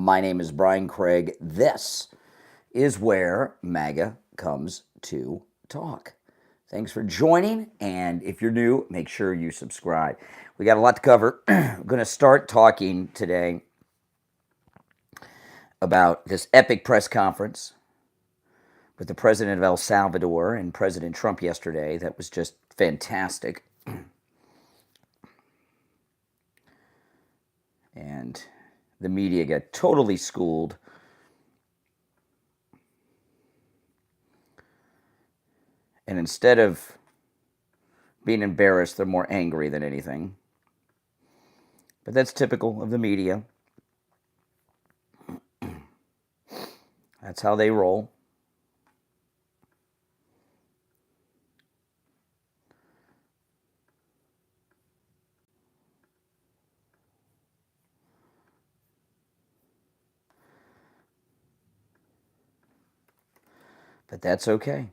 My name is Brian Craig. This is where MAGA comes to talk. Thanks for joining, and if you're new, make sure you subscribe. We got a lot to cover. I'm going to start talking today about this epic press conference with the president of El Salvador and President Trump yesterday. That was just fantastic. And the media got totally schooled. And instead of being embarrassed, they're more angry than anything. But that's typical of the media. That's how they roll. But that's okay.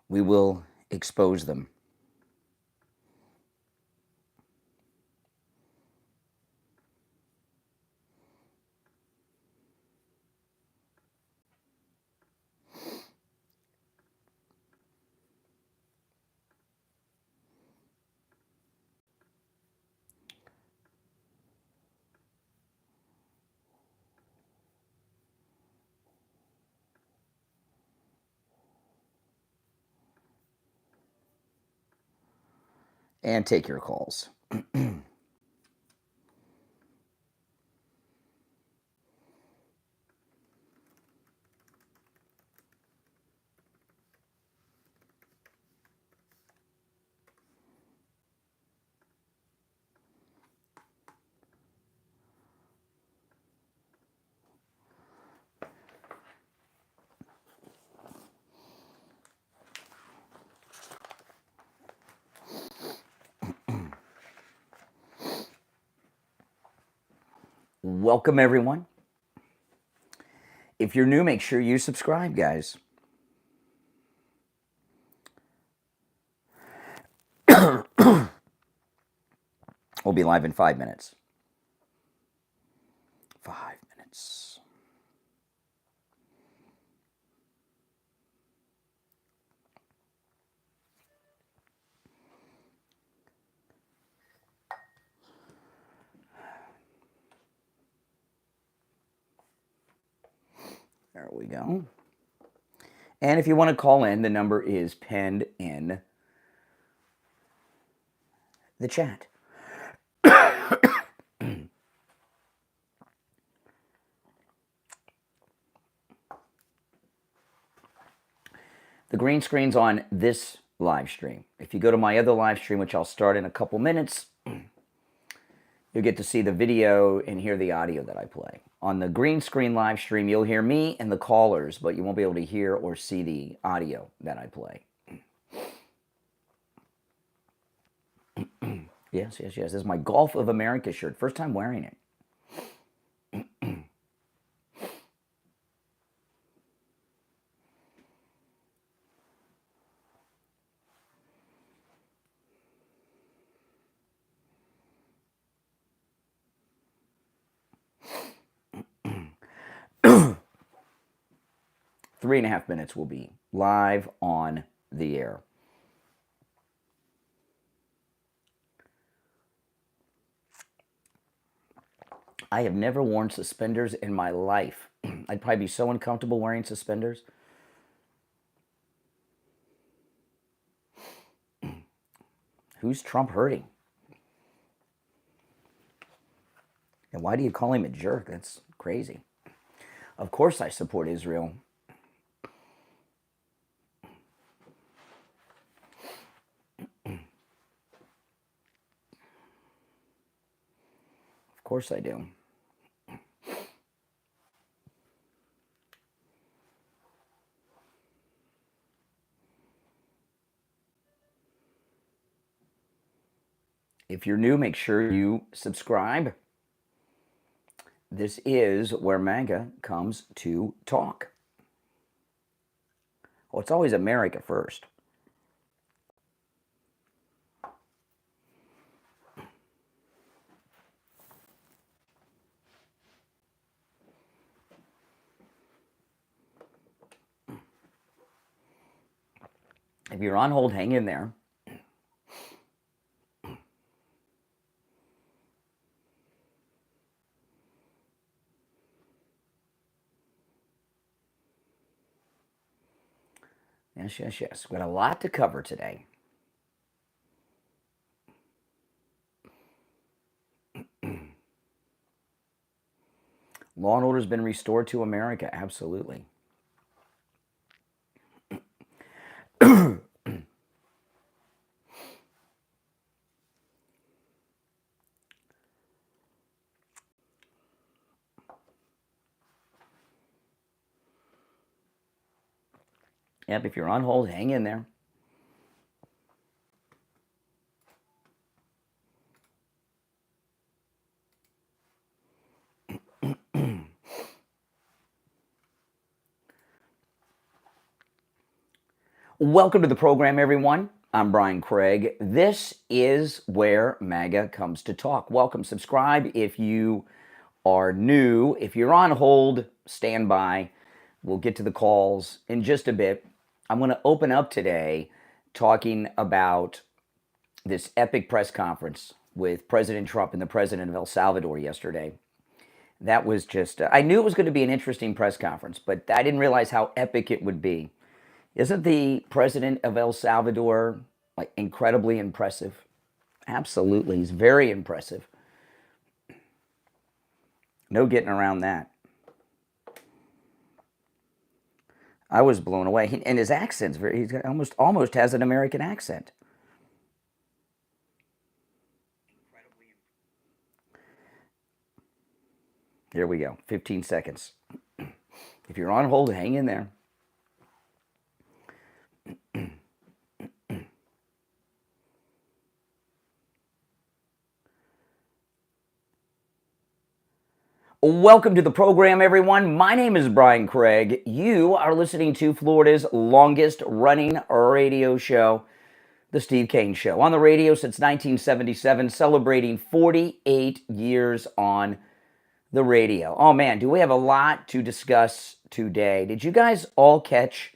We will expose them. And take your calls. Welcome, everyone. If you're new, make sure you subscribe, guys. We'll be live in 5 minutes. 5 minutes. There we go. And if you want to call in, the number is penned in the chat. The green screen's on this live stream. If you go to my other live stream, which I'll start in a couple minutes, you'll get to see the video and hear the audio that I play. On the green screen live stream, you'll hear me and the callers, but you won't be able to hear or see the audio that I play. Yes. This is my Golf of America shirt. First time wearing it. Three and a half minutes will be live on the air. I have never worn suspenders in my life. I'd probably be so uncomfortable wearing suspenders. Who's Trump hurting? And why do you call him a jerk? That's crazy. Of course I support Israel. Of course I do. If you're new, make sure you subscribe. This is where MAGA comes to talk. Well, it's always America first. If you're on hold, hang in there. Yes, yes, yes. We've got a lot to cover today. Law and order has been restored to America. Absolutely. Yep, if you're on hold, hang in there. Welcome to the program, everyone. I'm Brian Craig. This is where MAGA comes to talk. Welcome. Subscribe if you are new. If you're on hold, stand by. We'll get to the calls in just a bit. I'm going to open up today talking about this epic press conference with President Trump and the president of El Salvador yesterday. That was just, I knew it was going to be an interesting press conference, but I didn't realize how epic it would be. Isn't the president of El Salvador like incredibly impressive? Absolutely. He's very impressive. No getting around that. I was blown away. And his accent's he's almost has an American accent. Here we go. 15 seconds. If you're on hold, hang in there. Welcome to the program, everyone. My name is Brian Craig. You are listening to Florida's longest running radio show, The Steve Kane Show. On the radio since 1977, celebrating 48 years on the radio. Oh man, do we have a lot to discuss today. Did you guys all catch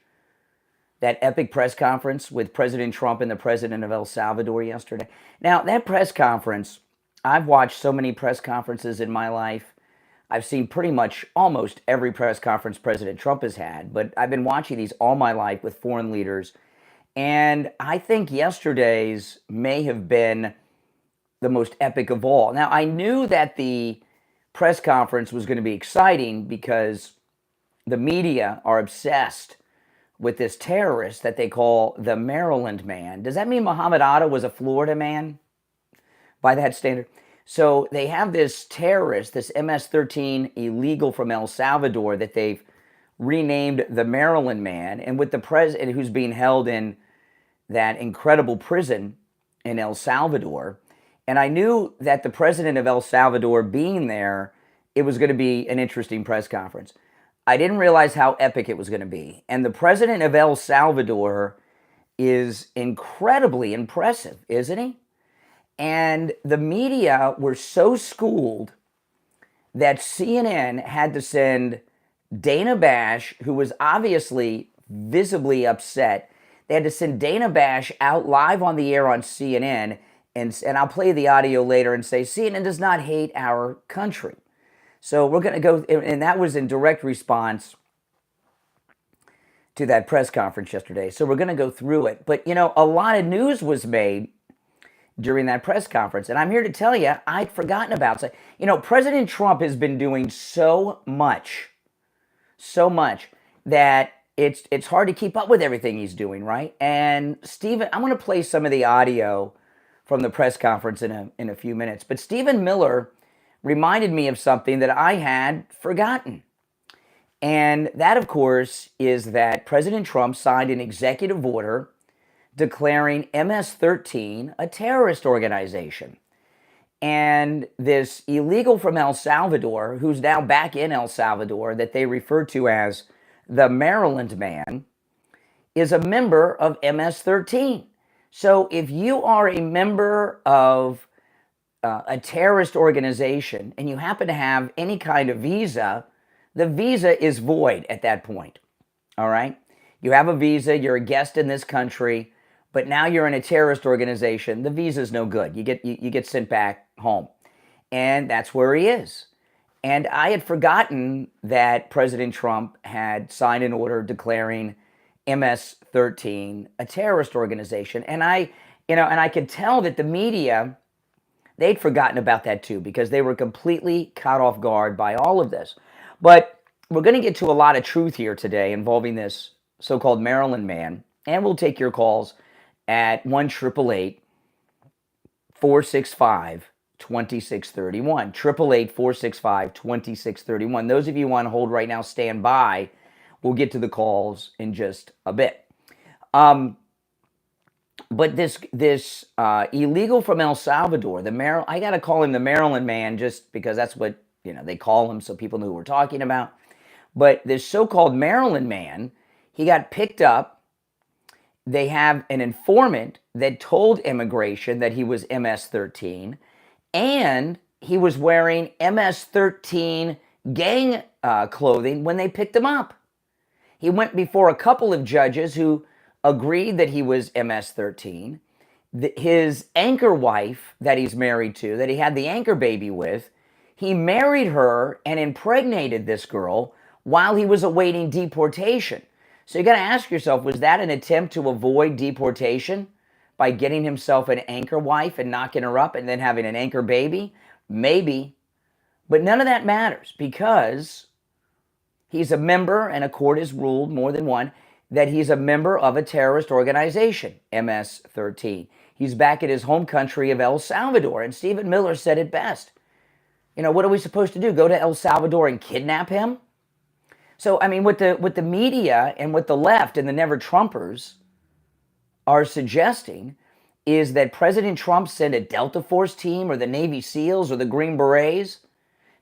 that epic press conference with President Trump and the president of El Salvador yesterday? Now, that press conference, I've watched so many press conferences in my life. I've seen pretty much almost every press conference President Trump has had, but I've been watching these all my life with foreign leaders. And I think yesterday's may have been the most epic of all. Now, I knew that the press conference was going to be exciting because the media are obsessed with this terrorist that they call the Maryland man. Does that mean Muhammad Atta was a Florida man by that standard? So they have this terrorist, this MS-13 illegal from El Salvador that they've renamed the Maryland man, and with the president who's being held in that incredible prison in El Salvador. And I knew that the president of El Salvador being there, it was going to be an interesting press conference. I didn't realize how epic it was going to be. And the president of El Salvador is incredibly impressive, isn't he? And the media were so schooled that CNN had to send Dana Bash, who was obviously visibly upset. They had to send Dana Bash out live on the air on CNN, and I'll play the audio later and say, CNN does not hate our country. So we're going to go, and that was in direct response to that press conference yesterday. So we're going to go through it. But, you know, a lot of news was made during that press conference. And I'm here to tell you, I'd forgotten about it. You know, President Trump has been doing so much that it's hard to keep up with everything he's doing, right? And Stephen, I'm going to play some of the audio from the press conference in a few minutes. But Stephen Miller reminded me of something that I had forgotten. And that, of course, is that President Trump signed an executive order declaring MS-13 a terrorist organization. And this illegal from El Salvador, who's now back in El Salvador, that they refer to as the Maryland man, is a member of MS-13. So if you are a member of a terrorist organization and you happen to have any kind of visa, the visa is void at that point, all right? You have a visa, you're a guest in this country, but now you're in a terrorist organization. The visa's no good. You get sent back home. And that's where he is. And I had forgotten that President Trump had signed an order declaring MS-13 a terrorist organization. And I could tell that the media, they'd forgotten about that too, because they were completely caught off guard by all of this. But we're going to get to a lot of truth here today involving this so-called Maryland man, and we'll take your calls at 1-888-465-2631. 888-465-2631. Those of you who want to hold right now, stand by. We'll get to the calls in just a bit. But this illegal from El Salvador, I got to call him the Maryland man just because that's what they call him, so people know who we're talking about. But this so-called Maryland man, he got picked up. They have an informant that told immigration that he was MS-13, and he was wearing MS-13 gang clothing when they picked him up. He went before a couple of judges who agreed that he was MS-13. His anchor wife that he's married to, that he had the anchor baby with, he married her and impregnated this girl while he was awaiting deportation. So you got to ask yourself, was that an attempt to avoid deportation by getting himself an anchor wife and knocking her up and then having an anchor baby? Maybe. But none of that matters because he's a member, and a court has ruled, more than one, that he's a member of a terrorist organization, MS-13. He's back at his home country of El Salvador, and Stephen Miller said it best. What are we supposed to do? Go to El Salvador and kidnap him? So, what the media and what the left and the never-Trumpers are suggesting is that President Trump sent a Delta Force team or the Navy SEALs or the Green Berets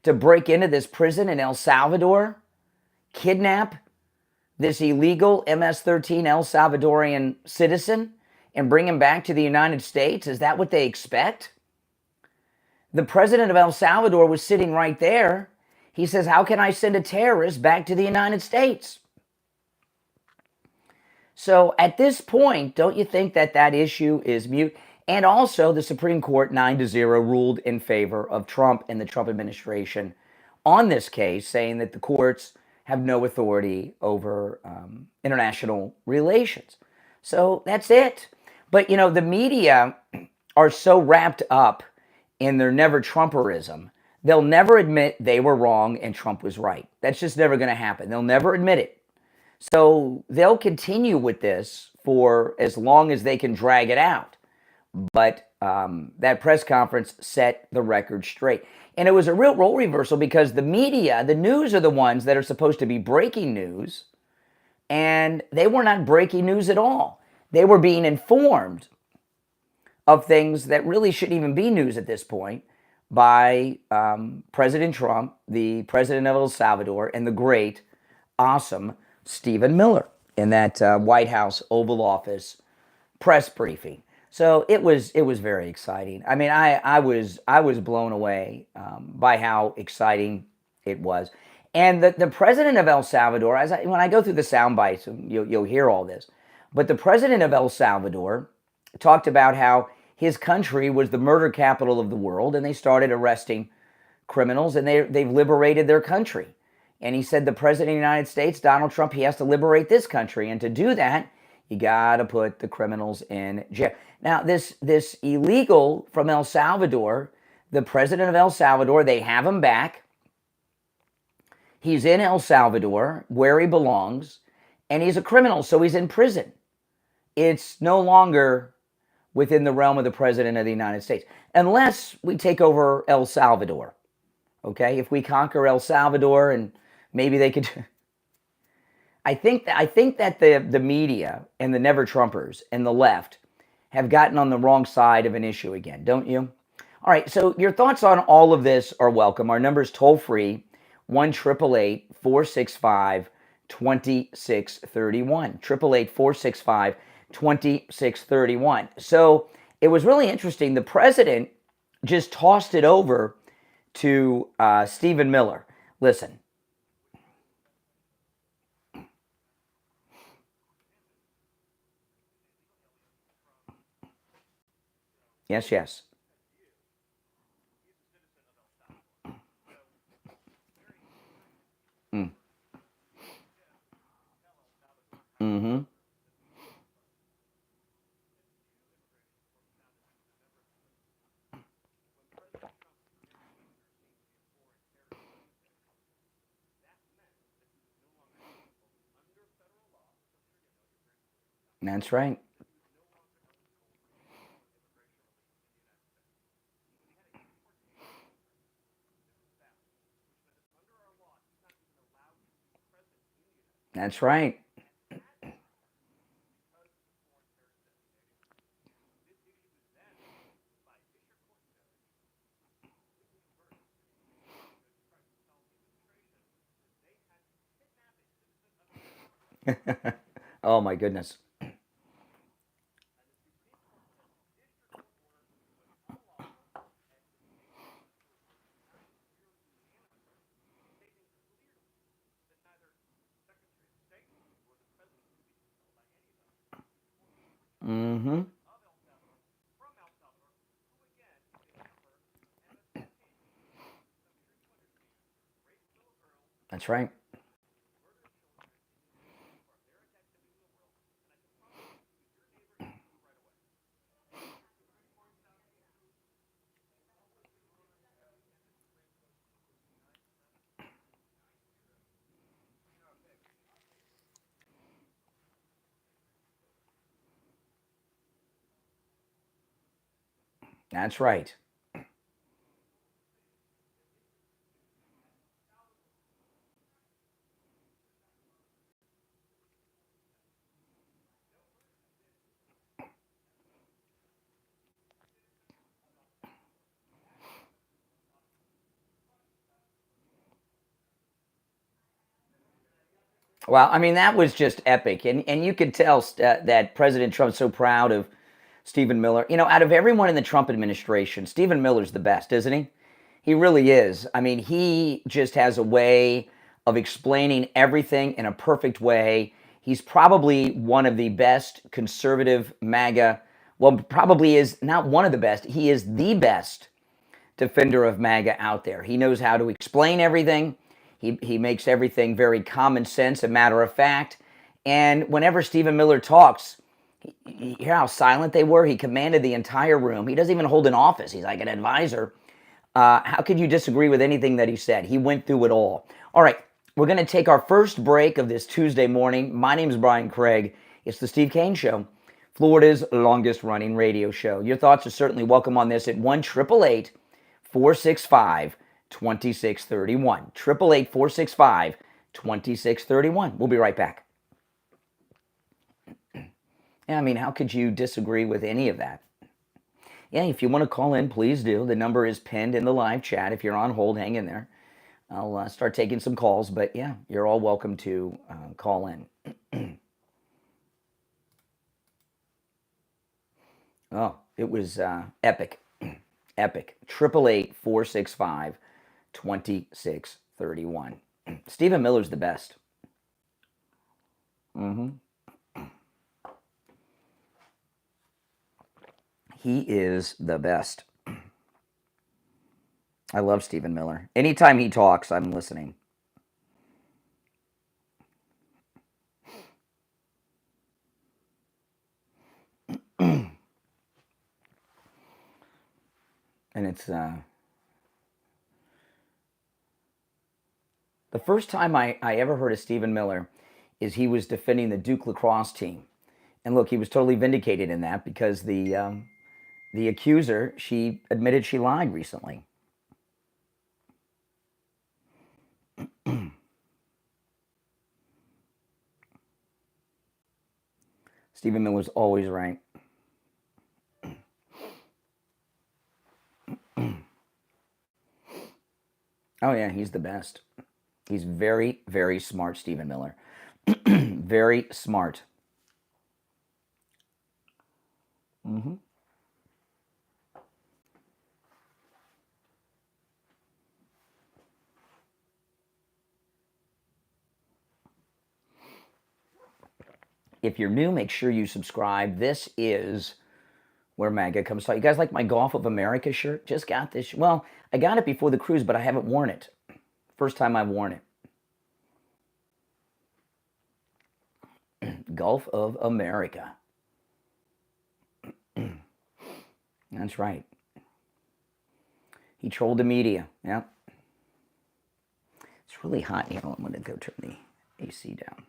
to break into this prison in El Salvador, kidnap this illegal MS-13 El Salvadorian citizen, and bring him back to the United States? Is that what they expect? The president of El Salvador was sitting right there. He says, how can I send a terrorist back to the United States? So at this point, don't you think that issue is mute? And also, the Supreme Court 9-0 ruled in favor of Trump and the Trump administration on this case, saying that the courts have no authority over international relations. So that's it. But, the media are so wrapped up in their never-Trumperism, they'll never admit they were wrong and Trump was right. That's just never going to happen. They'll never admit it. So they'll continue with this for as long as they can drag it out. But that press conference set the record straight. And it was a real role reversal because the media, the news, are the ones that are supposed to be breaking news. And they were not breaking news at all. They were being informed of things that really shouldn't even be news at this point by President Trump, the president of El Salvador, and the great, awesome Stephen Miller in that White House Oval Office press briefing. So it was very exciting. I was blown away by how exciting it was. And the president of El Salvador, when I go through the sound bites, you'll hear all this. But the president of El Salvador talked about how his country was the murder capital of the world, and they started arresting criminals, and they've liberated their country. And he said the president of the United States, Donald Trump, he has to liberate this country. And to do that, you got to put the criminals in jail. Now, this illegal from El Salvador, the president of El Salvador, they have him back. He's in El Salvador, where he belongs, and he's a criminal, so he's in prison. It's no longer within the realm of the president of the United States, unless we take over El Salvador. Okay, if we conquer El Salvador, and maybe they could. I think that the media and the never-Trumpers and the left have gotten on the wrong side of an issue again, don't you? All right, so your thoughts on all of this are welcome. Our number is toll-free, 1-888-465-2631. 888-465-2631. So it was really interesting. The president just tossed it over to Stephen Miller. Listen. Yes, yes. Mm. Mm-hmm. That's right. That's right. Oh my goodness. Mm-hmm. That's right. That's right. Well, I mean, that was just epic. And you could tell that President Trump's so proud of Stephen Miller. You know, out of everyone in the Trump administration, Stephen Miller's the best, isn't he? He really is. I mean, he just has a way of explaining everything in a perfect way. He's probably one of the best conservative MAGA. Well, probably is not one of the best. He is the best defender of MAGA out there. He knows how to explain everything. He makes everything very common sense and matter of fact. And whenever Stephen Miller talks, you hear how silent they were? He commanded the entire room. He doesn't even hold an office. He's like an advisor. How could you disagree with anything that he said? He went through it all. All right, we're going to take our first break of this Tuesday morning. My name is Brian Craig. It's the Steve Kane Show, Florida's longest running radio show. Your thoughts are certainly welcome on this at 1-888-465-2631. 888-465-2631. We'll be right back. Yeah, I mean, how could you disagree with any of that? Yeah, if you want to call in, please do. The number is pinned in the live chat. If you're on hold, hang in there. I'll start taking some calls, but yeah, you're all welcome to call in. Oh, it was epic. Epic. 888-465-2631. Stephen Miller's the best. Mm-hmm. He is the best. I love Stephen Miller. Anytime he talks, I'm listening. And it's the first time I ever heard of Stephen Miller is he was defending the Duke lacrosse team. And look, he was totally vindicated in that because the accuser, she admitted she lied recently. Stephen Miller's always right. Oh yeah, he's the best. He's very, very smart, Stephen Miller. Very smart. Mm-hmm. If you're new, make sure you subscribe. This is where MAGA comes from. You guys like my Gulf of America shirt? Just got this. Well, I got it before the cruise, but I haven't worn it. First time I've worn it. Gulf of America. That's right. He trolled the media. Yeah. It's really hot here. I'm going to go turn the AC down.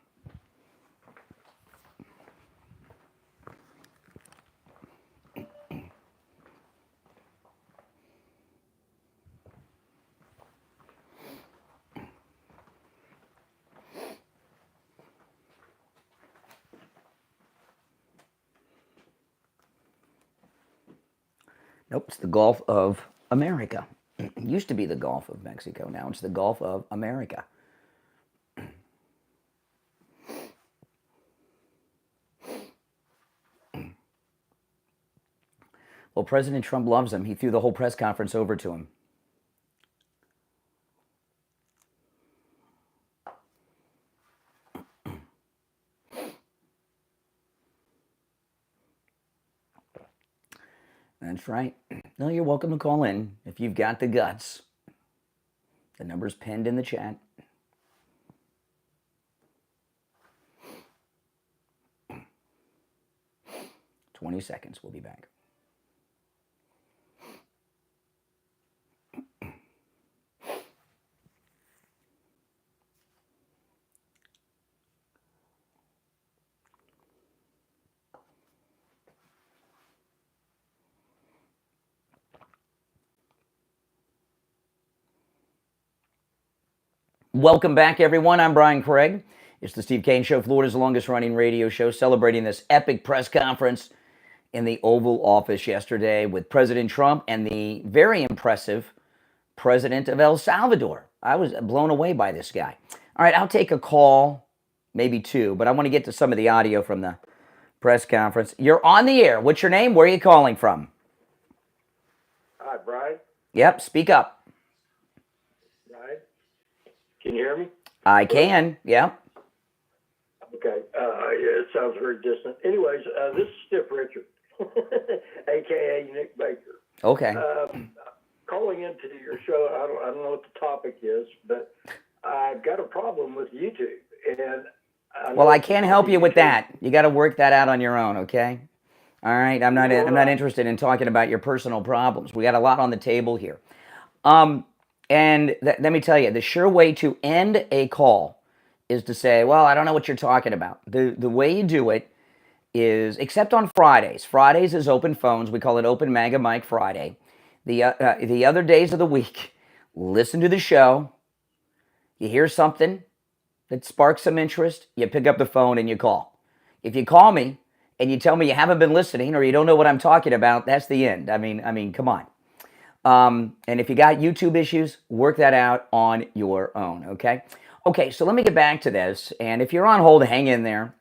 Nope, it's the Gulf of America. It used to be the Gulf of Mexico. Now it's the Gulf of America. Well, President Trump loves him. He threw the whole press conference over to him. That's right. No, you're welcome to call in if you've got the guts. The number's pinned in the chat. "20 seconds. We'll be back." Welcome back, everyone. I'm Brian Craig. It's the Steve Kane Show, Florida's longest-running radio show, celebrating this epic press conference in the Oval Office yesterday with President Trump and the very impressive president of El Salvador. I was blown away by this guy. All right, I'll take a call, maybe two, but I want to get to some of the audio from the press conference. You're on the air. What's your name? Where are you calling from? Hi, Brian. Yep, speak up. Can you hear me? I can, yeah. Okay. Yeah, it sounds very distant. Anyways, this is Stiff Richard, a.k.a. Nick Baker. Okay. Calling into your show, I don't know what the topic is, but I've got a problem with YouTube. And well, I can't help you with that. You got to work that out on your own, okay? All right? I'm not interested in talking about your personal problems. We got a lot on the table here. And let me tell you, the sure way to end a call is to say, well, I don't know what you're talking about. The way you do it is, except on Fridays. Fridays is open phones. We call it Open MAGA Mic Friday. The other days of the week, listen to the show. You hear something that sparks some interest, you pick up the phone and you call. If you call me and you tell me you haven't been listening or you don't know what I'm talking about, that's the end. I mean, come on. And if you got YouTube issues, work that out on your own, okay? Okay, so let me get back to this. And if you're on hold, hang in there.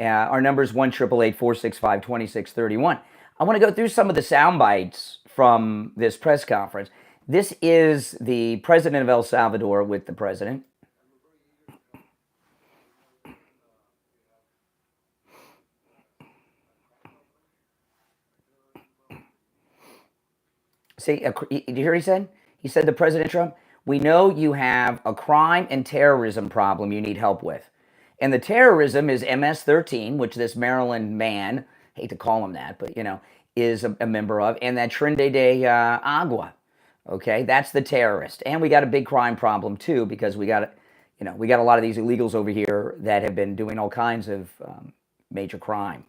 Our number is 1-888-465-2631. I want to go through some of the sound bites from this press conference. This is the president of El Salvador with the president. See, did you hear what he said? He said to President Trump, "We know you have a crime and terrorism problem you need help with. And the terrorism is MS-13, which this Maryland man, hate to call him that, but, is a member of, and that Trinidad de Agua. Okay, that's the terrorist. And we got a big crime problem, too, because we got a lot of these illegals over here that have been doing all kinds of major crime."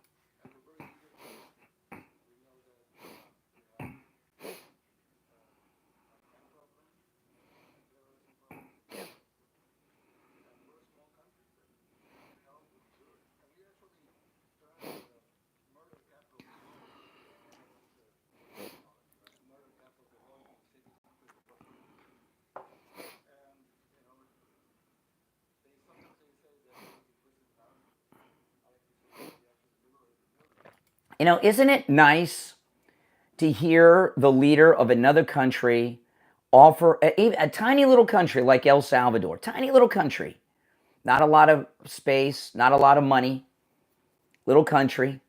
Isn't it nice to hear the leader of another country offer a tiny little country like El Salvador, tiny little country, not a lot of space, not a lot of money, little country,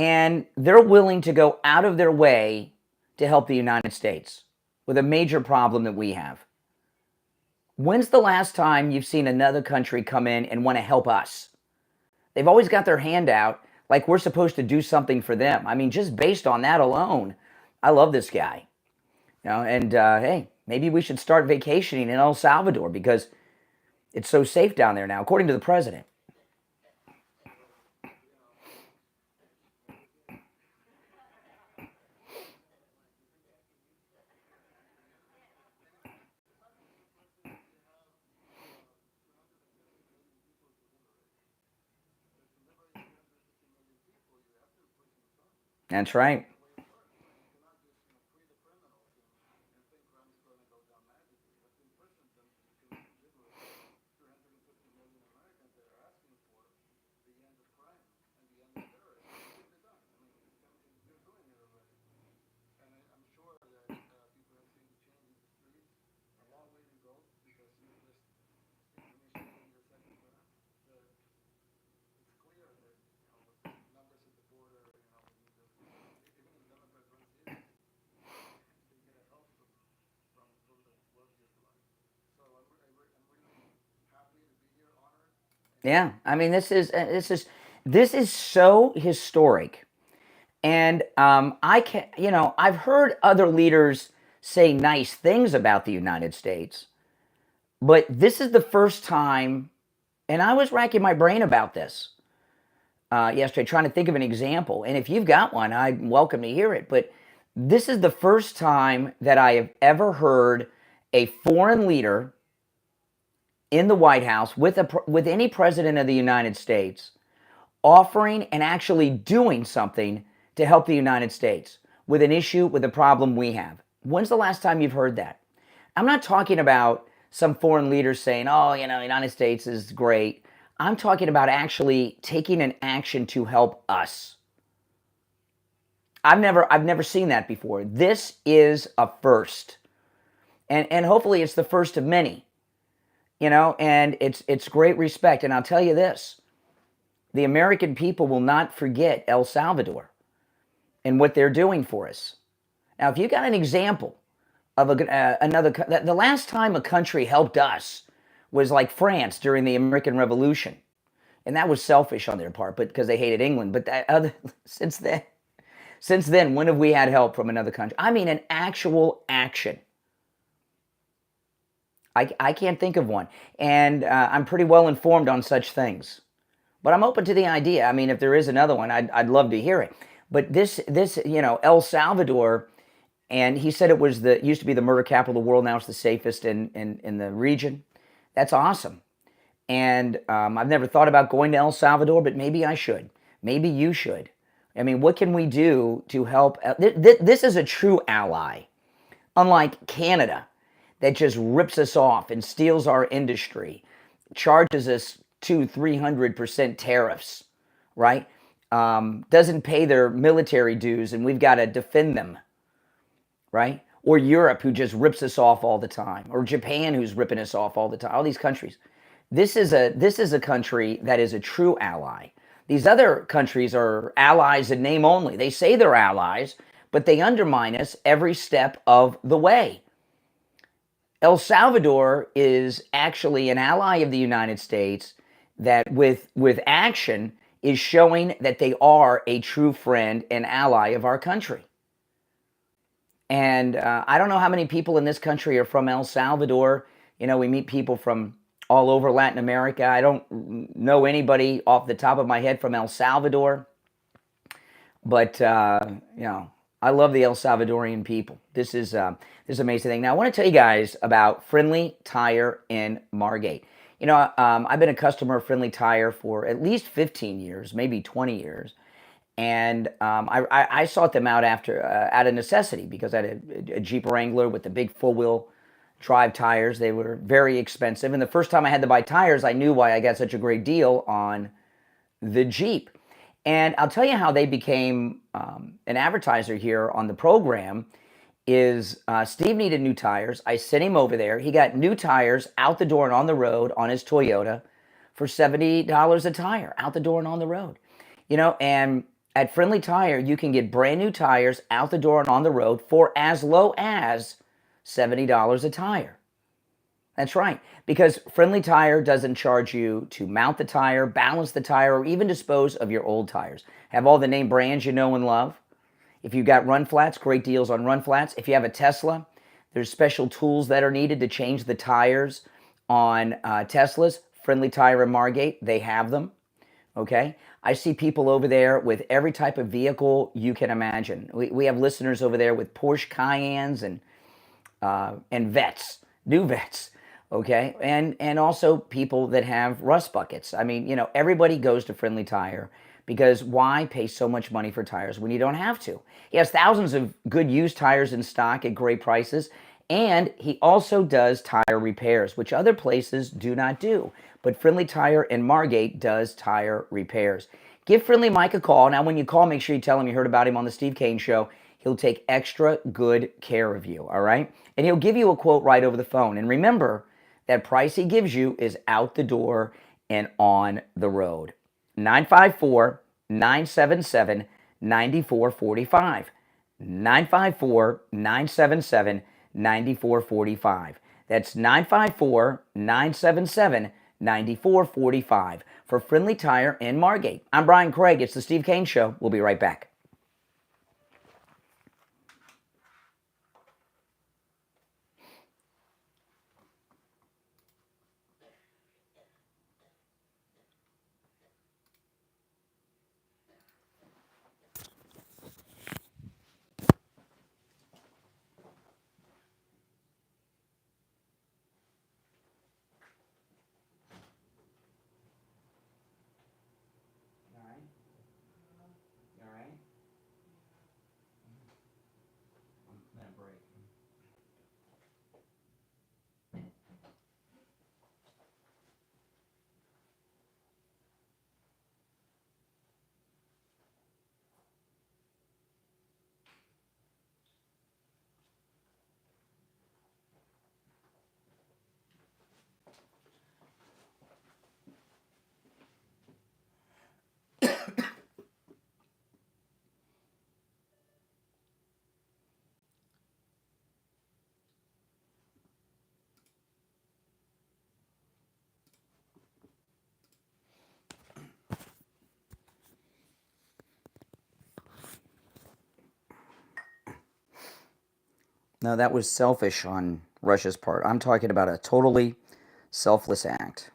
And they're willing to go out of their way to help the United States with a major problem that we have. When's the last time you've seen another country come in and want to help us? They've always got their hand out like we're supposed to do something for them. I mean, just based on that alone, I love this guy. And hey, maybe we should start vacationing in El Salvador because it's so safe down there now, according to the president. That's right. Yeah, I mean, this is so historic, and I can, I've heard other leaders say nice things about the United States, but this is the first time, and I was racking my brain about this yesterday, trying to think of an example. And if you've got one, I'm welcome to hear it. But this is the first time that I have ever heard a foreign leader in the White House with any president of the United States offering and actually doing something to help the United States with an issue, with a problem we have. When's the last time you've heard that? I'm not talking about some foreign leader saying, oh, the United States is great. I'm talking about actually taking an action to help us. I've never seen that before. This is a first. And hopefully it's the first of many. And it's great respect. And I'll tell you this, the American people will not forget El Salvador and what they're doing for us. Now, if you got an example of the last time a country helped us was like France during the American Revolution. And that was selfish on their part, but because they hated England. But since then, when have we had help from another country? I mean, an actual action. I can't think of one. And I'm pretty well informed on such things. But I'm open to the idea. I mean, if there is another one, I'd love to hear it. But this El Salvador, and he said it used to be the murder capital of the world. Now it's the safest in the region. That's awesome. And I've never thought about going to El Salvador, but maybe I should. Maybe you should. I mean, what can we do to help? This is a true ally. Unlike Canada, that just rips us off and steals our industry, charges us 200-300% tariffs, right? Doesn't pay their military dues, and we've got to defend them, right? Or Europe, who just rips us off all the time, or Japan, who's ripping us off all the time. All these countries. This is a country that is a true ally. These other countries are allies in name only. They say they're allies, but they undermine us every step of the way. El Salvador is actually an ally of the United States that with action is showing that they are a true friend and ally of our country. And I don't know how many people in this country are from El Salvador. We meet people from all over Latin America. I don't know anybody off the top of my head from El Salvador. But, I love the El Salvadorian people. This is an amazing thing. Now, I want to tell you guys about Friendly Tire in Margate. I've been a customer of Friendly Tire for at least 15 years, maybe 20 years. And I sought them out out of necessity because I had a Jeep Wrangler with the big four-wheel drive tires. They were very expensive. And the first time I had to buy tires, I knew why I got such a great deal on the Jeep. And I'll tell you how they became an advertiser here on the program is Steve needed new tires. I sent him over there. He got new tires out the door and on the road on his Toyota for $70 a tire, out the door and on the road. And At Friendly Tire, you can get brand new tires out the door and on the road for as low as $70 a tire. That's right, because Friendly Tire doesn't charge you to mount the tire, balance the tire, or even dispose of your old tires. Have all the name brands you know and love. If you've got run flats, great deals on run flats. If you have a Tesla, there's special tools that are needed to change the tires on Teslas. Friendly Tire and Margate, they have them. Okay? I see people over there with every type of vehicle you can imagine. We have listeners over there with Porsche Cayennes and vets, new vets, okay? And also people that have rust buckets. I mean, everybody goes to Friendly Tire because why pay so much money for tires when you don't have to? He has thousands of good used tires in stock at great prices, and he also does tire repairs, which other places do not do. But Friendly Tire in Margate does tire repairs. Give Friendly Mike a call. Now, when you call, make sure you tell him you heard about him on the Steve Kane Show. He'll take extra good care of you, all right? And he'll give you a quote right over the phone. And remember, that price he gives you is out the door and on the road. 954-977-9445. 954-977-9445. That's 954-977-9445 for Friendly Tire in Margate. I'm Brian Craig. It's the Steve Kane Show. We'll be right back. No, that was selfish on Russia's part. I'm talking about a totally selfless act.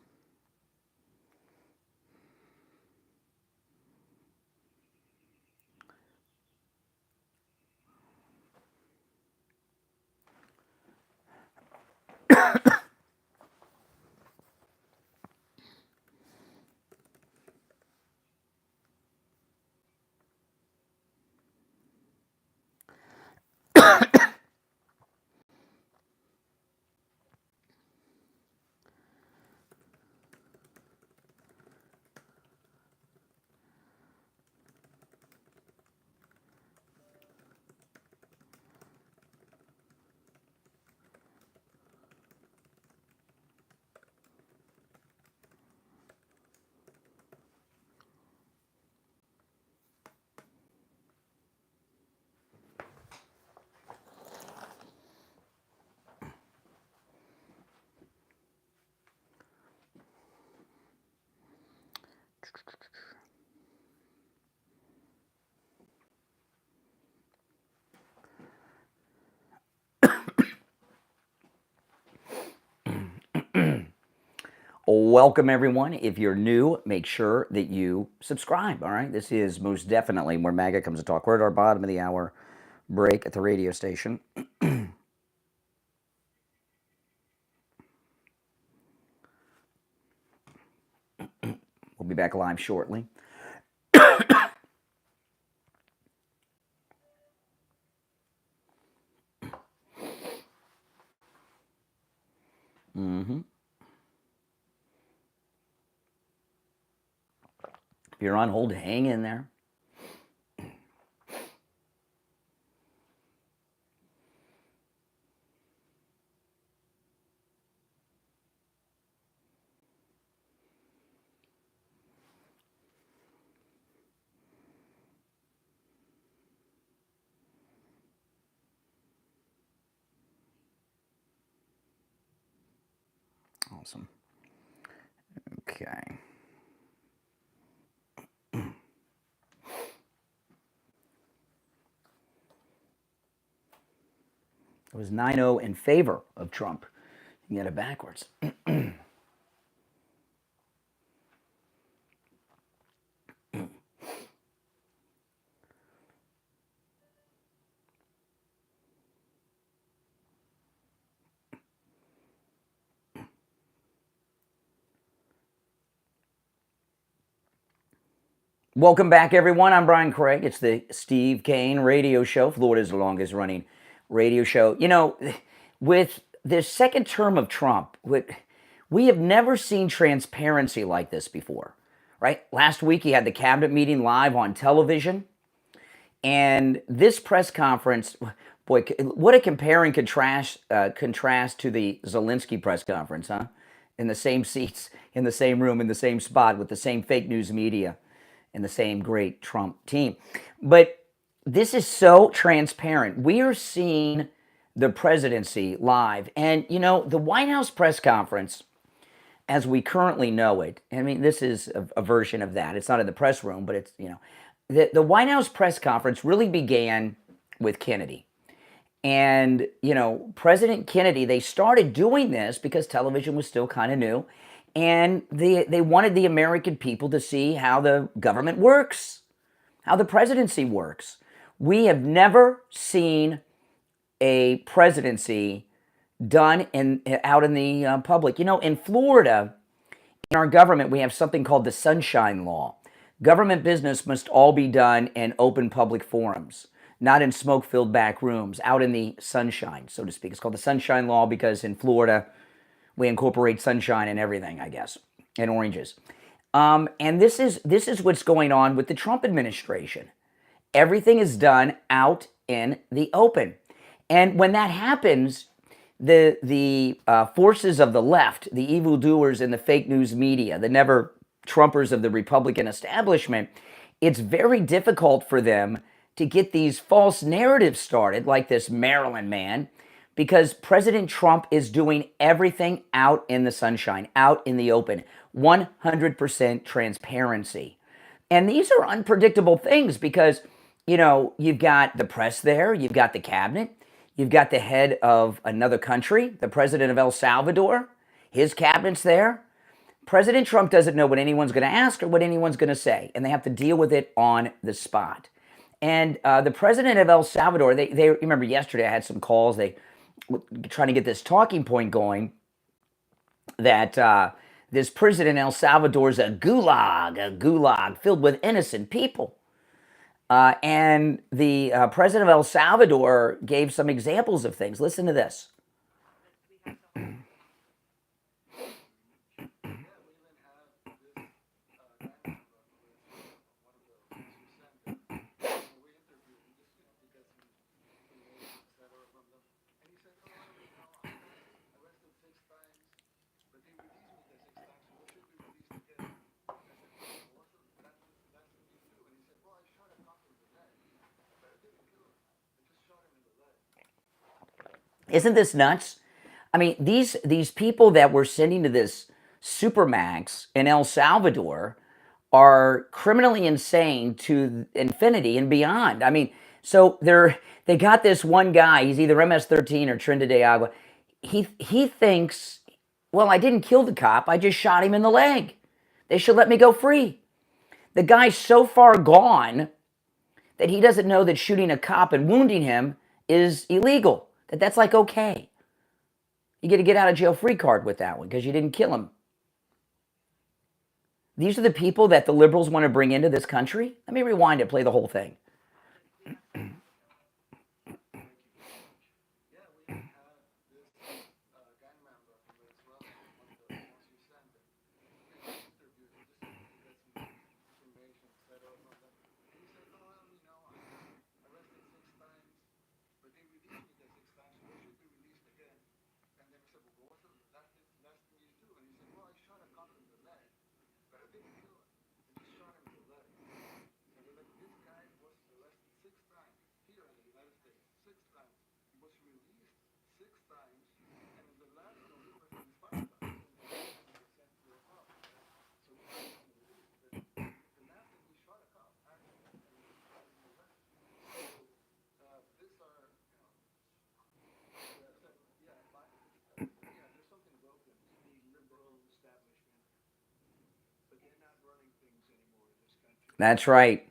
Welcome, everyone. If you're new, make sure that you subscribe, all right? This is most definitely where MAGA comes to talk. We're at our bottom of the hour break at the radio station. We'll be back live shortly. If you're on hold, hang in there. awesome. Okay. It was 9-0 in favor of Trump. You get it backwards. Welcome back, everyone. I'm Brian Craig. It's the Steve Kane Radio Show, Florida's longest running radio show. You know, with this second term of Trump, we have never seen transparency like this before, right? Last week, he had the cabinet meeting live on television. And this press conference, boy, what a compare and contrast to the Zelensky press conference, huh? In the same seats, in the same room, in the same spot, with the same fake news media and the same great Trump team. But this is so transparent. We are seeing the presidency live. And, you know, the White House press conference, as we currently know it, I mean, this is a version of that. It's not in the press room, but it's, you know, the White House press conference really began with Kennedy. And, you know, President Kennedy, they started doing this because television was still kind of new. And they wanted the American people to see how the government works, how the presidency works. We have never seen a presidency done out in the public. You know, in Florida, in our government, we have something called the Sunshine Law. Government business must all be done in open public forums, not in smoke-filled back rooms, out in the sunshine, so to speak. It's called the Sunshine Law because in Florida, we incorporate sunshine in everything, I guess, and oranges. And this is what's going on with the Trump administration. Everything is done out in the open. And when that happens, the forces of the left, the evildoers in the fake news media, the never Trumpers of the Republican establishment, it's very difficult for them to get these false narratives started, like this Maryland man, because President Trump is doing everything out in the sunshine, out in the open, 100% transparency. And these are unpredictable things because, you know, you've got the press there, you've got the cabinet, you've got the head of another country, the president of El Salvador, his cabinet's there. President Trump doesn't know what anyone's going to ask or what anyone's going to say, and they have to deal with it on the spot. And the president of El Salvador, they remember yesterday I had some calls, they trying to get this talking point going that this prison in El Salvador is a gulag filled with innocent people. And the president of El Salvador gave some examples of things. Listen to this. Isn't this nuts? I mean, these people that we're sending to this supermax in El Salvador are criminally insane to infinity and beyond. I mean, so they got this one guy. He's either MS-13 or Trinidad de Agua. He thinks, well, I didn't kill the cop. I just shot him in the leg. They should let me go free. The guy's so far gone that he doesn't know that shooting a cop and wounding him is illegal. That's like okay. You get a get out of jail free card with that one because you didn't kill him. These are the people that the liberals want to bring into this country. Let me rewind it, play the whole thing. That's right.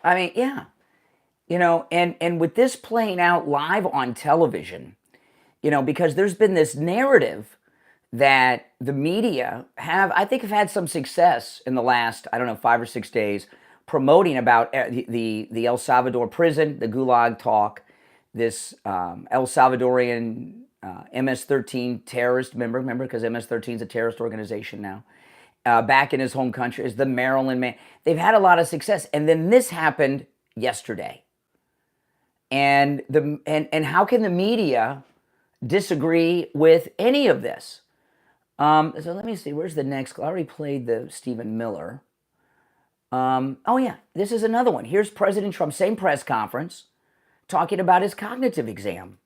I mean, yeah. And with this playing out live on television, because there's been this narrative that the media I think have had some success in the last, I don't know, 5 or 6 days promoting about the El Salvador prison, the Gulag talk, this El Salvadorian MS-13 terrorist member, remember, because MS-13 is a terrorist organization now, back in his home country, is the Maryland man. They've had a lot of success. And then this happened yesterday. And how can the media disagree with any of this? So let me see. Where's the next? I already played the Stephen Miller. Oh yeah, this is another one. Here's President Trump, same press conference, talking about his cognitive exam.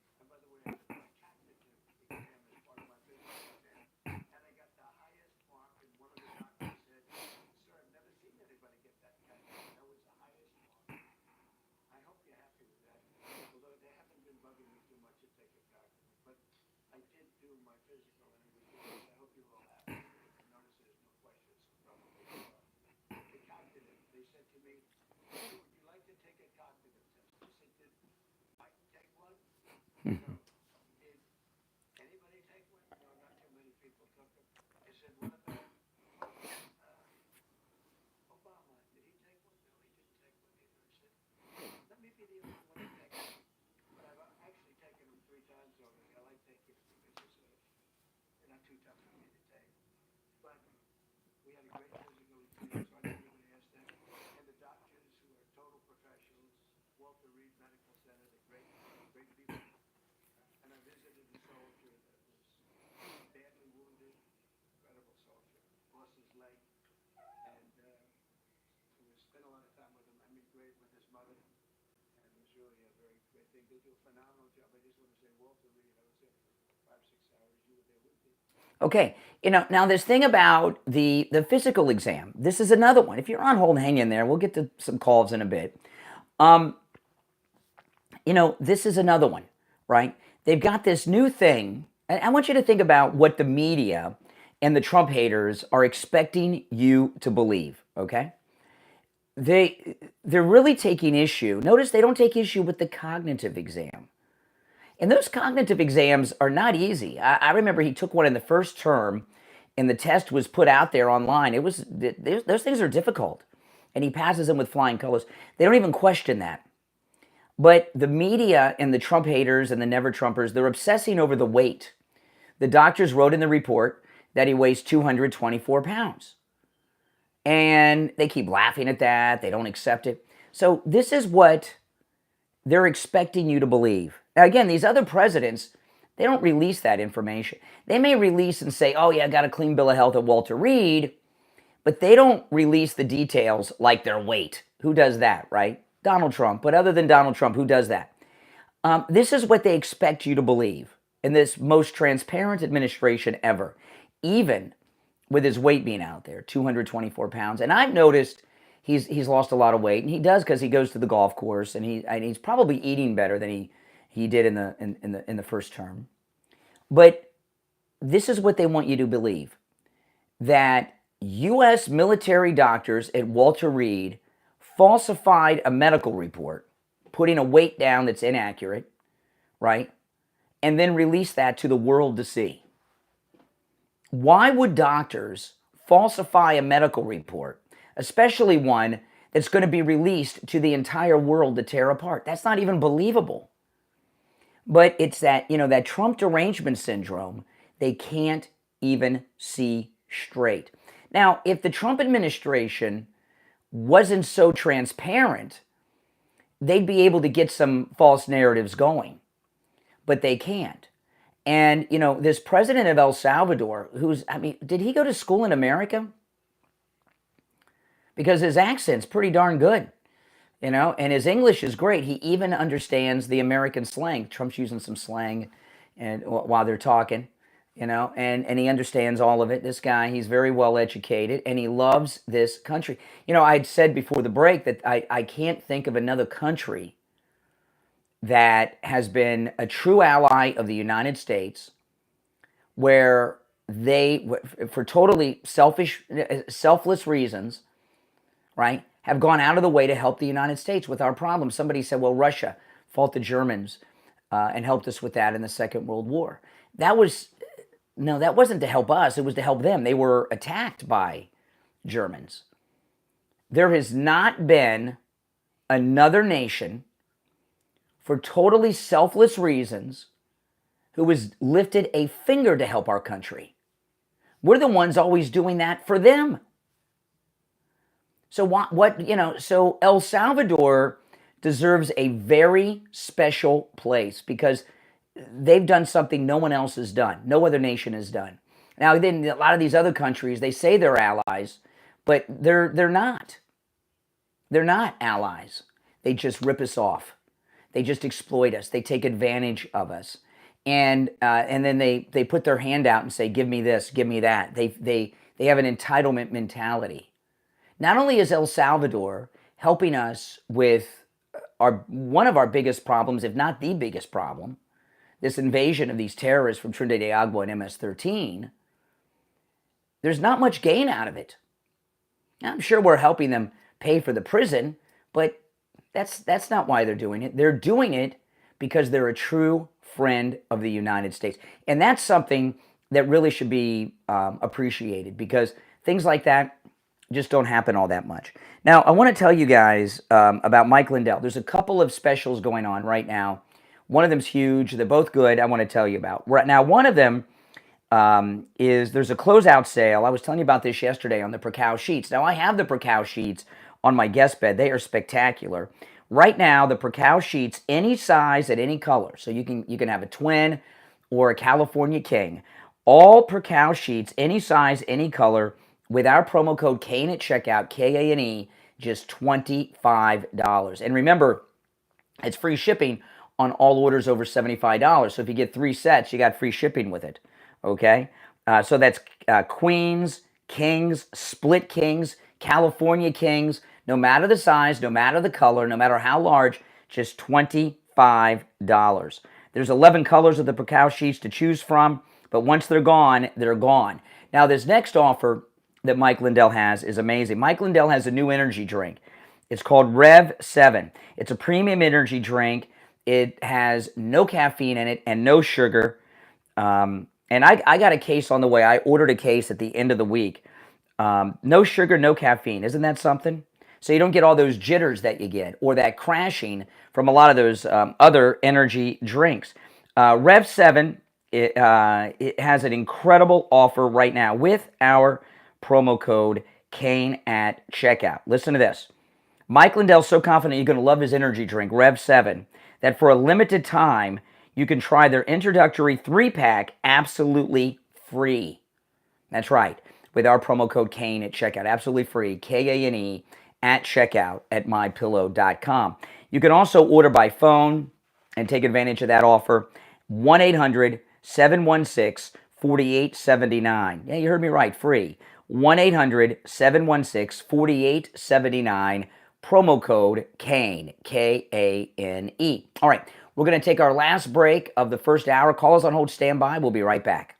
Okay, now this thing about the physical exam, this is another one. If you're on hold, hang in there. We'll get to some calls in a bit. This is another one, right? They've got this new thing. And I want you to think about what the media and the Trump haters are expecting you to believe, okay? They're really taking issue. Notice they don't take issue with the cognitive exam. And those cognitive exams are not easy. I remember he took one in the first term, and the test was put out there online. Those things are difficult, and he passes them with flying colors. They don't even question that. But the media and the Trump haters and the never Trumpers, they're obsessing over the weight. The doctors wrote in the report that he weighs 224 pounds. And they keep laughing at that. They don't accept it. So this is what they're expecting you to believe. Now, again, these other presidents, they don't release that information. They may release and say, oh, yeah, I got a clean bill of health at Walter Reed, but they don't release the details like their weight. Who does that, right? Donald Trump. But other than Donald Trump, who does that? This is what they expect you to believe in this most transparent administration ever, even with his weight being out there, 224 pounds. And I've noticed he's lost a lot of weight, and he does because he goes to the golf course, and he's probably eating better than he did in the first term. But this is what they want you to believe, that U.S. military doctors at Walter Reed falsified a medical report, putting a weight down that's inaccurate, right? And then released that to the world to see. Why would doctors falsify a medical report, especially one that's going to be released to the entire world to tear apart? That's not even believable. But it's that, that Trump derangement syndrome, they can't even see straight. Now, if the Trump administration wasn't so transparent, they'd be able to get some false narratives going. But they can't. And, this president of El Salvador, did he go to school in America? Because his accent's pretty darn good, and his English is great. He even understands the American slang. Trump's using some slang and while they're talking, and he understands all of it. This guy, he's very well educated, and he loves this country. I'd said before the break that I can't think of another country that has been a true ally of the United States, where they, for totally selfless reasons, right, have gone out of the way to help the United States with our problems. Somebody said, well, Russia fought the Germans and helped us with that in the Second World War. That wasn't to help us. It was to help them. They were attacked by Germans. There has not been another nation, for totally selfless reasons, who has lifted a finger to help our country. We're the ones always doing that for them. So so El Salvador deserves a very special place because they've done something no one else has done. No other nation has done. Now, then a lot of these other countries, they say they're allies, but they're not. They're not allies. They just rip us off. They just exploit us. They take advantage of us. And then they put their hand out and say, give me this, give me that. They have an entitlement mentality. Not only is El Salvador helping us with one of our biggest problems, if not the biggest problem, this invasion of these terrorists from Trinidad and Tobago and MS-13, there's not much gain out of it. Now, I'm sure we're helping them pay for the prison, but that's not why they're doing it. They're doing it because they're a true friend of the United States. And that's something that really should be appreciated, because things like that just don't happen all that much. Now, I want to tell you guys about Mike Lindell. There's a couple of specials going on right now. One of them's huge. They're both good. I want to tell you about. Right now, one of them is there's a closeout sale. I was telling you about this yesterday on the Percow sheets. Now, I have the Percow sheets on my guest bed. They are spectacular. Right now, the Percow sheets, any size at any color. So you can have a twin or a California King. All Percow sheets, any size, any color, with our promo code Kane at checkout, K-A-N-E, just $25. And remember, it's free shipping on all orders over $75. So if you get 3 sets, you got free shipping with it. Okay? So that's queens, kings, split kings, California kings, no matter the size, no matter the color, no matter how large, just $25. There's 11 colors of the Percow sheets to choose from, but once they're gone, they're gone. Now, this next offer that Mike Lindell has is amazing. Mike Lindell has a new energy drink. It's called Rev 7. It's a premium energy drink. It has no caffeine in it and no sugar. And I got a case on the way. I ordered a case at the end of the week. No sugar, no caffeine. Isn't that something? So you don't get all those jitters that you get or that crashing from a lot of those other energy drinks. Rev 7, it has an incredible offer right now with our promo code Kane at checkout. Listen to this. Mike Lindell's so confident you're going to love his energy drink, Rev 7, that for a limited time, you can try their introductory 3-pack absolutely free. That's right, with our promo code Kane at checkout. Absolutely free, K-A-N-E, at checkout at mypillow.com. You can also order by phone and take advantage of that offer. 1-800-716-4879. Yeah, you heard me right, free. 1-800-716-4879. Promo code Kane, K-A-N-E. All right, we're going to take our last break of the first hour. Call us on hold, stand by. We'll be right back.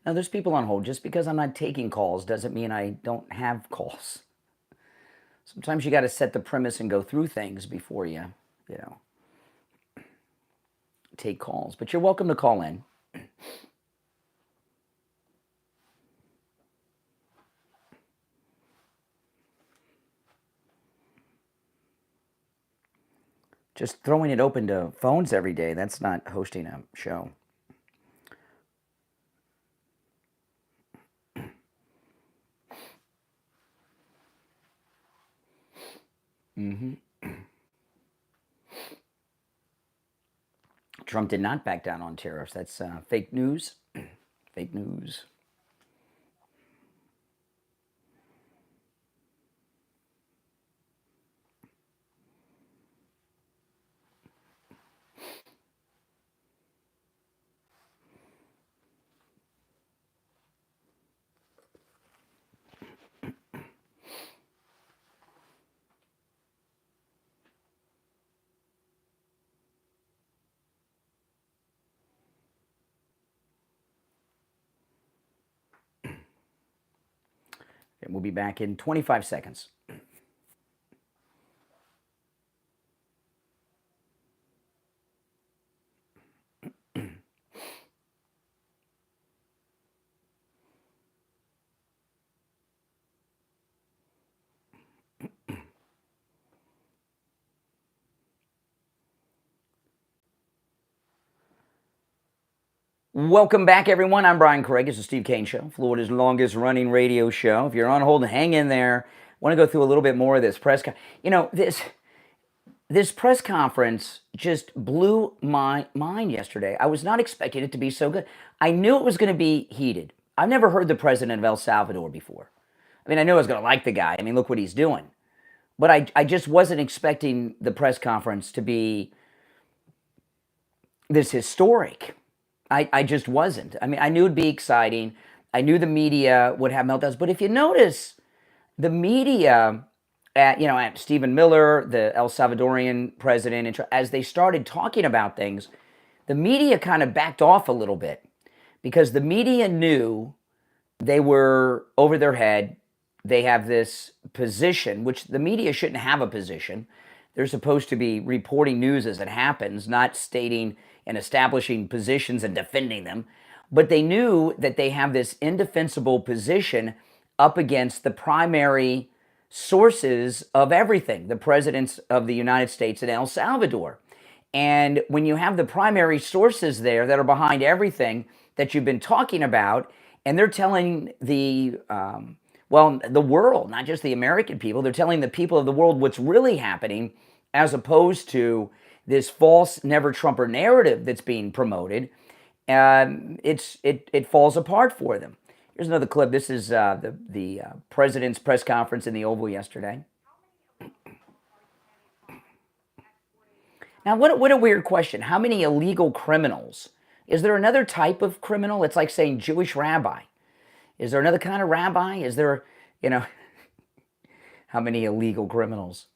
Now, there's people on hold. Just because I'm not taking calls doesn't mean I don't have calls. Sometimes you got to set the premise and go through things before you know, take calls. But you're welcome to call in. Just throwing it open to phones every day, that's not hosting a show. Trump did not back down on tariffs. That's fake news. Fake news. And we'll be back in 25 seconds. Welcome back, everyone. I'm Brian Craig. It's the Steve Kane Show, Florida's longest running radio show. If you're on hold, hang in there. I want to go through a little bit more of this press. This press conference just blew my mind yesterday. I was not expecting it to be so good. I knew it was going to be heated. I've never heard the president of El Salvador before. I mean, I knew I was going to like the guy. I mean, look what he's doing. But I just wasn't expecting the press conference to be this historic. I just wasn't. I mean, I knew it'd be exciting. I knew the media would have meltdowns. But if you notice, the media, at Stephen Miller, the El Salvadorian president, as they started talking about things, the media kind of backed off a little bit because the media knew they were over their head. They have this position, which the media shouldn't have a position. They're supposed to be reporting news as it happens, not stating and establishing positions and defending them. But they knew that they have this indefensible position up against the primary sources of everything, the presidents of the United States and El Salvador. And when you have the primary sources there that are behind everything that you've been talking about, and they're telling the world, not just the American people, they're telling the people of the world what's really happening, as opposed to this false never Trumper narrative that's being promoted. It falls apart for them. Here's another clip. This is the president's press conference in the Oval yesterday. Now, what a weird question. How many illegal criminals? Is there another type of criminal? It's like saying Jewish rabbi. Is there another kind of rabbi? Is there, how many illegal criminals?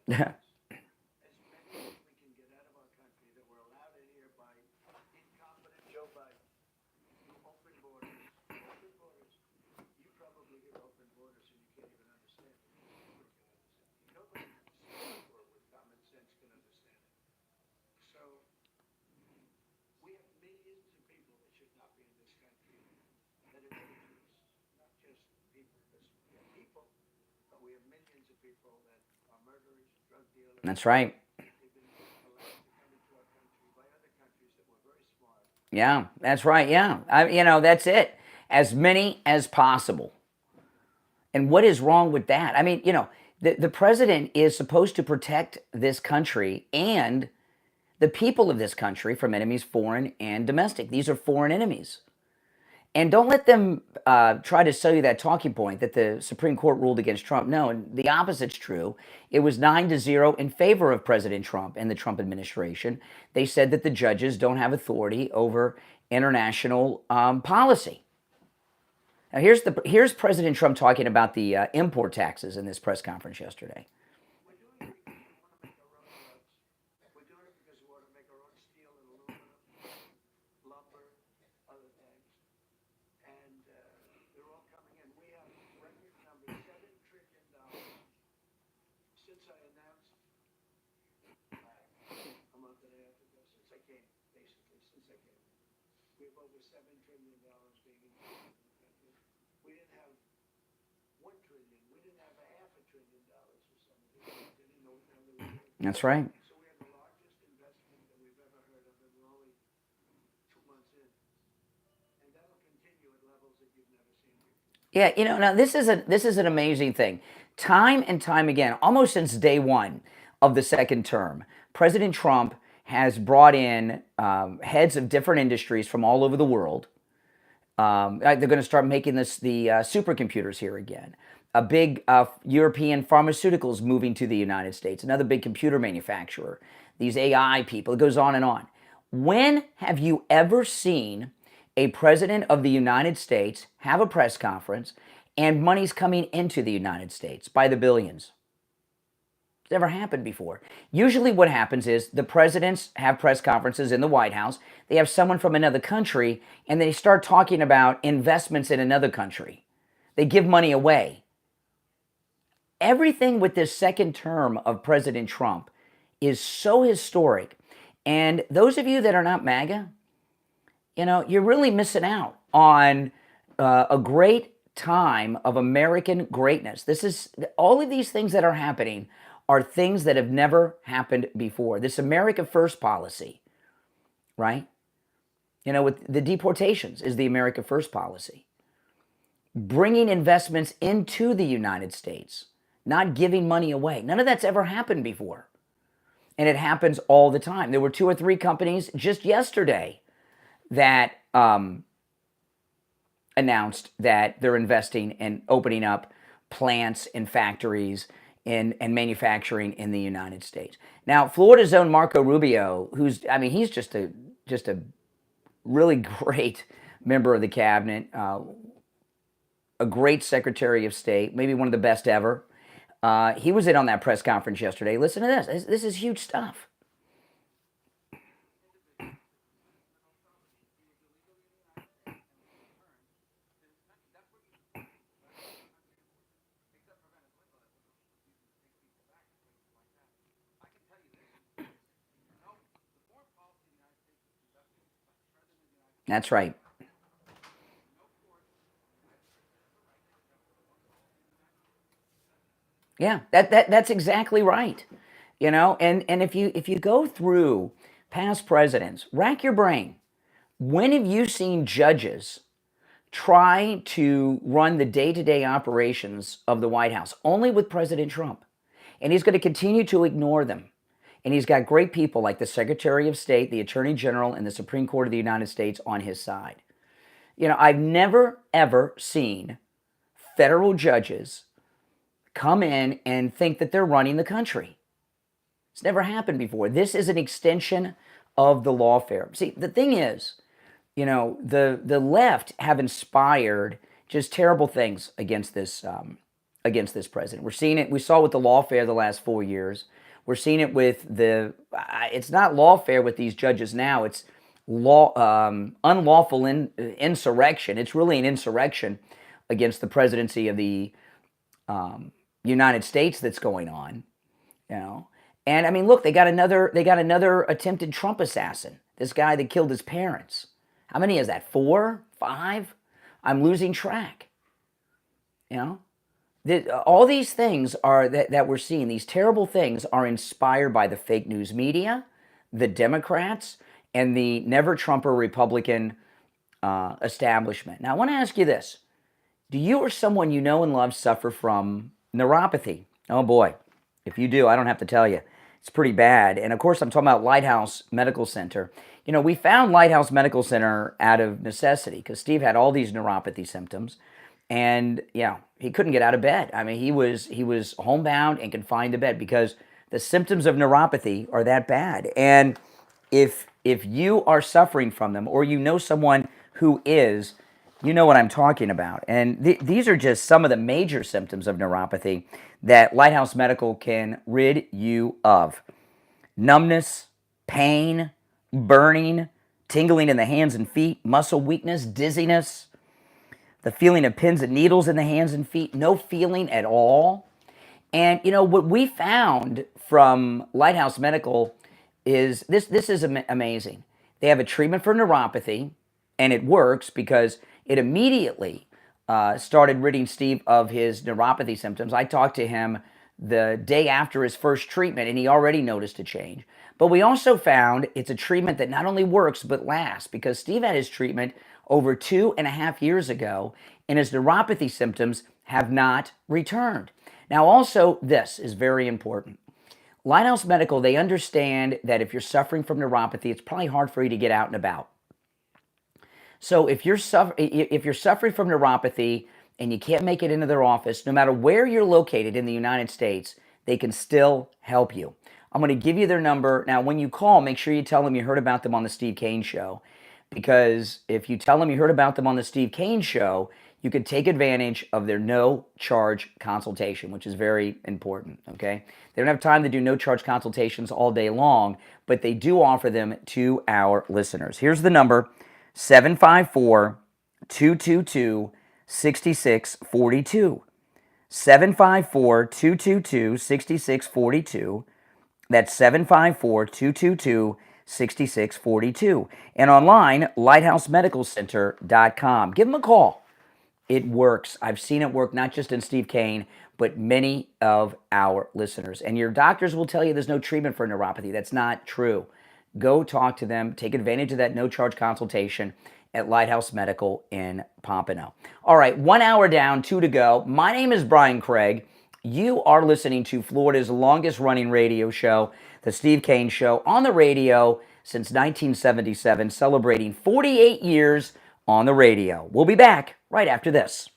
Yeah. That's right. Yeah, that's right. Yeah, that's it. As many as possible. And what is wrong with that? I mean, the president is supposed to protect this country and the people of this country from enemies, foreign and domestic. These are foreign enemies. And don't let them try to sell you that talking point that the Supreme Court ruled against Trump. No, and the opposite's true. It was 9-0 in favor of President Trump and the Trump administration. They said that the judges don't have authority over international policy. Now, here's President Trump talking about the import taxes in this press conference yesterday. That's right. Yeah, now this is an amazing thing. Time and time again, almost since day one of the second term, President Trump has brought in heads of different industries from all over the world. They're going to start making the supercomputers here again. A big European pharmaceuticals moving to the United States. Another big computer manufacturer. These AI people. It goes on and on. When have you ever seen a president of the United States have a press conference and money's coming into the United States by the billions? It's never happened before. Usually what happens is the presidents have press conferences in the White House. They have someone from another country and they start talking about investments in another country. They give money away. Everything with this second term of President Trump is so historic. And those of you that are not MAGA, you're really missing out on a great time of American greatness. All of these things that are happening are things that have never happened before. This America First policy, right? With the deportations is the America First policy. Bringing investments into the United States, not giving money away. None of that's ever happened before. And it happens all the time. There were 2 or 3 companies just yesterday that announced that they're investing and opening up plants and factories and manufacturing in the United States. Now, Florida's own Marco Rubio, he's just a really great member of the cabinet, a great Secretary of State, maybe one of the best ever. He was in on that press conference yesterday. Listen to this. This is huge stuff. That's right. Yeah, that's exactly right. And if you go through past presidents, rack your brain. When have you seen judges try to run the day-to-day operations of the White House? Only with President Trump. And he's going to continue to ignore them. And he's got great people like the Secretary of State, the Attorney General, and the Supreme Court of the United States on his side. I've never, ever seen federal judges come in and think that they're running the country. It's never happened before. This is an extension of the lawfare. See, the thing is, the left have inspired just terrible things against this against this president. We're seeing it. We saw it with the lawfare the last 4 years. We're seeing it with it's not lawfare with these judges now. It's unlawful insurrection. It's really an insurrection against the presidency of the United States that's going on. You know, and I mean, look, they got another attempted Trump assassin. This guy that killed his parents. How many is that? 4, 5? I'm losing track. You know. All these things are that we're seeing, these terrible things are inspired by the fake news media, the Democrats, and the never-Trumper Republican establishment. Now, I want to ask you this. Do you or someone you know and love suffer from neuropathy? Oh, boy. If you do, I don't have to tell you. It's pretty bad. And, of course, I'm talking about Lighthouse Medical Center. You know, we found Lighthouse Medical Center out of necessity because Steve had all these neuropathy symptoms. And yeah, he couldn't get out of bed. I mean, he was homebound and confined to bed because the symptoms of neuropathy are that bad. And if you are suffering from them, or you know someone who is, you know what I'm talking about. And these are just some of the major symptoms of neuropathy that Lighthouse Medical can rid you of: numbness, pain, burning, tingling in the hands and feet, muscle weakness, dizziness, the feeling of pins and needles in the hands and feet, no feeling at all. And, you know, what we found from Lighthouse Medical is this is amazing. They have a treatment for neuropathy, and it works because it immediately started ridding Steve of his neuropathy symptoms. I talked to him the day after his first treatment, and he already noticed a change. But we also found it's a treatment that not only works, but lasts, because Steve had his treatment over 2.5 years ago, and his neuropathy symptoms have not returned. Now, also, this is very important. Lighthouse Medical, they understand that if you're suffering from neuropathy, it's probably hard for you to get out and about. So if you're suffering from neuropathy and you can't make it into their office, no matter where you're located in the United States, they can still help you. I'm going to give you their number. Now, when you call, make sure you tell them you heard about them on the Steve Kane Show. Because if you tell them you heard about them on the Steve Kane Show, you could take advantage of their no-charge consultation, which is very important, okay? They don't have time to do no-charge consultations all day long, but they do offer them to our listeners. Here's the number, 754-222-6642. 754-222-6642. That's 754-222-6642. And online, lighthousemedicalcenter.com. Give them a call. It works. I've seen it work not just in Steve Kane, but many of our listeners. And your doctors will tell you there's no treatment for neuropathy. That's not true. Go talk to them. Take advantage of that no-charge consultation at Lighthouse Medical in Pompano. All right, 1 hour down, 2 to go. My name is Brian Craig. You are listening to Florida's longest-running radio show, The Steve Kane Show, on the radio since 1977, celebrating 48 years on the radio. We'll be back right after this.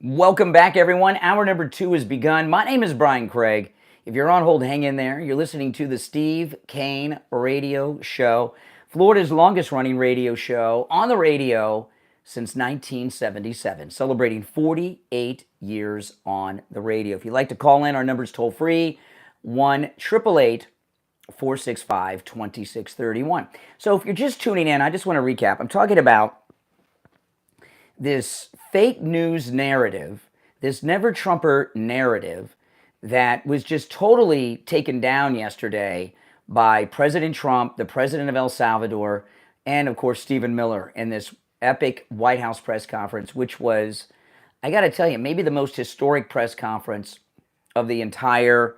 Welcome back, everyone. Hour number 2 has begun. My name is Brian Craig. If you're on hold, hang in there. You're listening to the Steve Kane Radio Show, Florida's longest-running radio show on the radio since 1977, celebrating 48 years on the radio. If you'd like to call in, our number's toll-free, 1-888-465-2631. So if you're just tuning in, I just want to recap. I'm talking about this fake news narrative, this never Trumper narrative that was just totally taken down yesterday by President Trump, the president of El Salvador, and of course Stephen Miller in this epic White House press conference, which was, I got to tell you, maybe the most historic press conference of the entire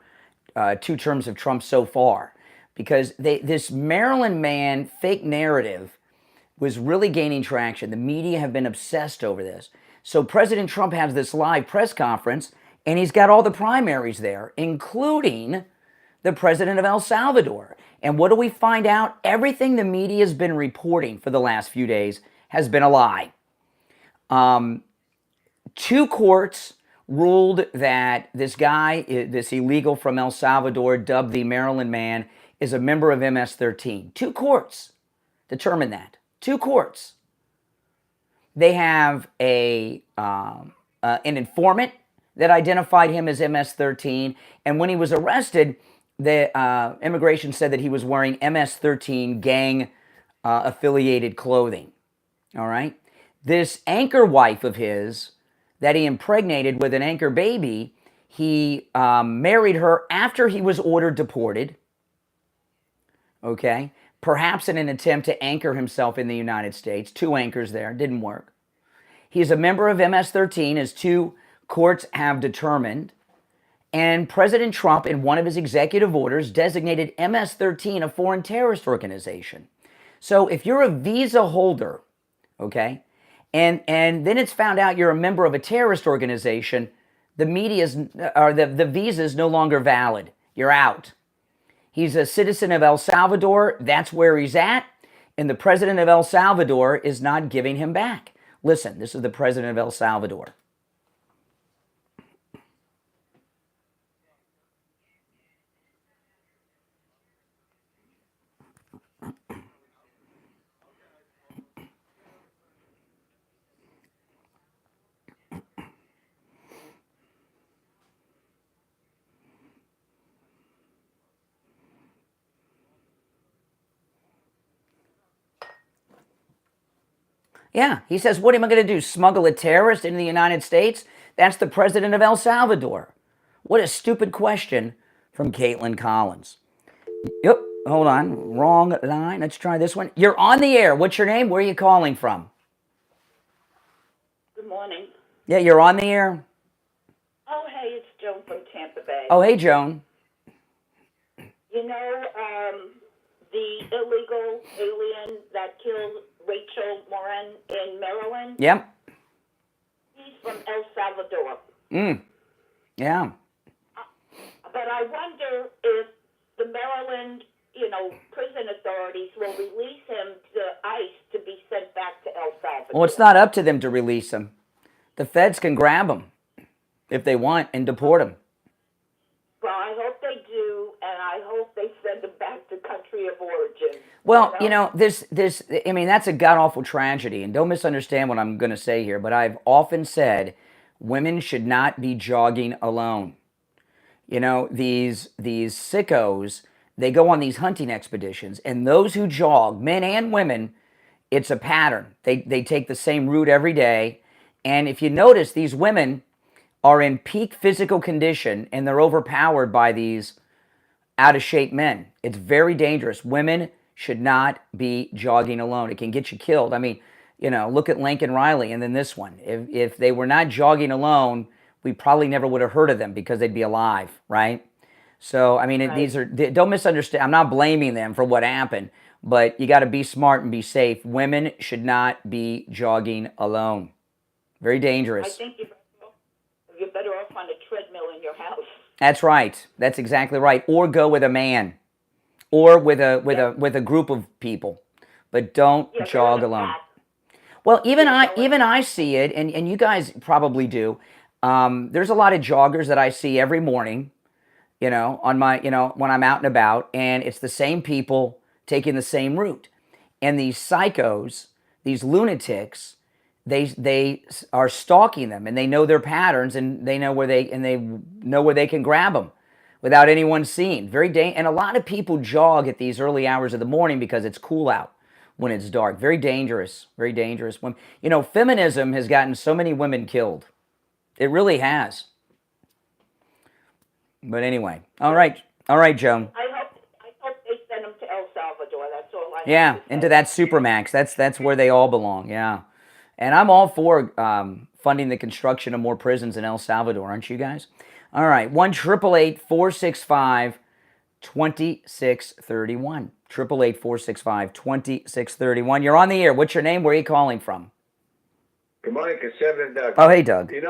2 terms of Trump so far, because this Maryland man fake narrative was really gaining traction. The media have been obsessed over this. So President Trump has this live press conference, and he's got all the primaries there, including the president of El Salvador. And what do we find out? Everything the media has been reporting for the last few days has been a lie. 2 courts ruled that this guy, this illegal from El Salvador, dubbed the Maryland man, is a member of MS-13. 2 courts determined that. 2 courts. They have an informant that identified him as MS-13, and when he was arrested, the immigration said that he was wearing MS-13 gang affiliated clothing. All right? This anchor wife of his that he impregnated with an anchor baby, he married her after he was ordered deported. Okay? Perhaps in an attempt to anchor himself in the United States. 2 anchors there, didn't work. He's a member of MS-13, as 2 courts have determined. And President Trump, in one of his executive orders, designated MS-13 a foreign terrorist organization. So if you're a visa holder, okay, and then it's found out you're a member of a terrorist organization, the visa is no longer valid. You're out. He's a citizen of El Salvador. That's where he's at. And the president of El Salvador is not giving him back. Listen, this is the president of El Salvador. Yeah, he says, what am I going to do, smuggle a terrorist into the United States? That's the president of El Salvador. What a stupid question from Caitlin Collins. Yep, hold on, wrong line. Let's try this one. You're on the air. What's your name? Where are you calling from? Good morning. Yeah, you're on the air. Oh, hey, it's Joan from Tampa Bay. Oh, hey, Joan. You know, the illegal alien that killed Rachel Morin in Maryland? Yep. He's from El Salvador. Yeah. But I wonder if the Maryland, prison authorities will release him to ICE to be sent back to El Salvador. Well, it's not up to them to release him. The feds can grab him if they want and deport him. Well, I hope they do, and I hope they send him back to country of origin. Well, that's a god-awful tragedy, and don't misunderstand what I'm going to say here, but I've often said women should not be jogging alone. These sickos, they go on these hunting expeditions, and those who jog, men and women, it's a pattern. They take the same route every day, and if you notice, these women are in peak physical condition, and they're overpowered by these out-of-shape men. It's very dangerous. Women should not be jogging alone. It can get you killed. I mean, look at Lincoln Riley and then this one. If they were not jogging alone, we probably never would have heard of them because they'd be alive, right? So, I mean, right. Don't misunderstand. I'm not blaming them for what happened, but you got to be smart and be safe. Women should not be jogging alone. Very dangerous. I think you're better off on a treadmill in your house. That's right. That's exactly right. Or go with a man, or with a group of people, but don't jog alone. Well, even I see it, and you guys probably do. There's a lot of joggers that I see every morning, on my, when I'm out and about, and it's the same people taking the same route. And these psychos, these lunatics, they are stalking them, and they know their patterns, and they know where they can grab them without anyone seeing. And a lot of people jog at these early hours of the morning because it's cool out when it's dark. Very dangerous, very dangerous. When feminism has gotten so many women killed, it really has. But anyway, all right, Joan. I hope they send them to El Salvador. That's all I. Yeah, into that supermax. That's where they all belong. Yeah, and I'm all for funding the construction of more prisons in El Salvador. Aren't you guys? All right, 1-888-465-2631. 888-465-2631. You're on the air. What's your name? Where are you calling from? Good morning, Conservative Doug. Oh, hey, Doug. I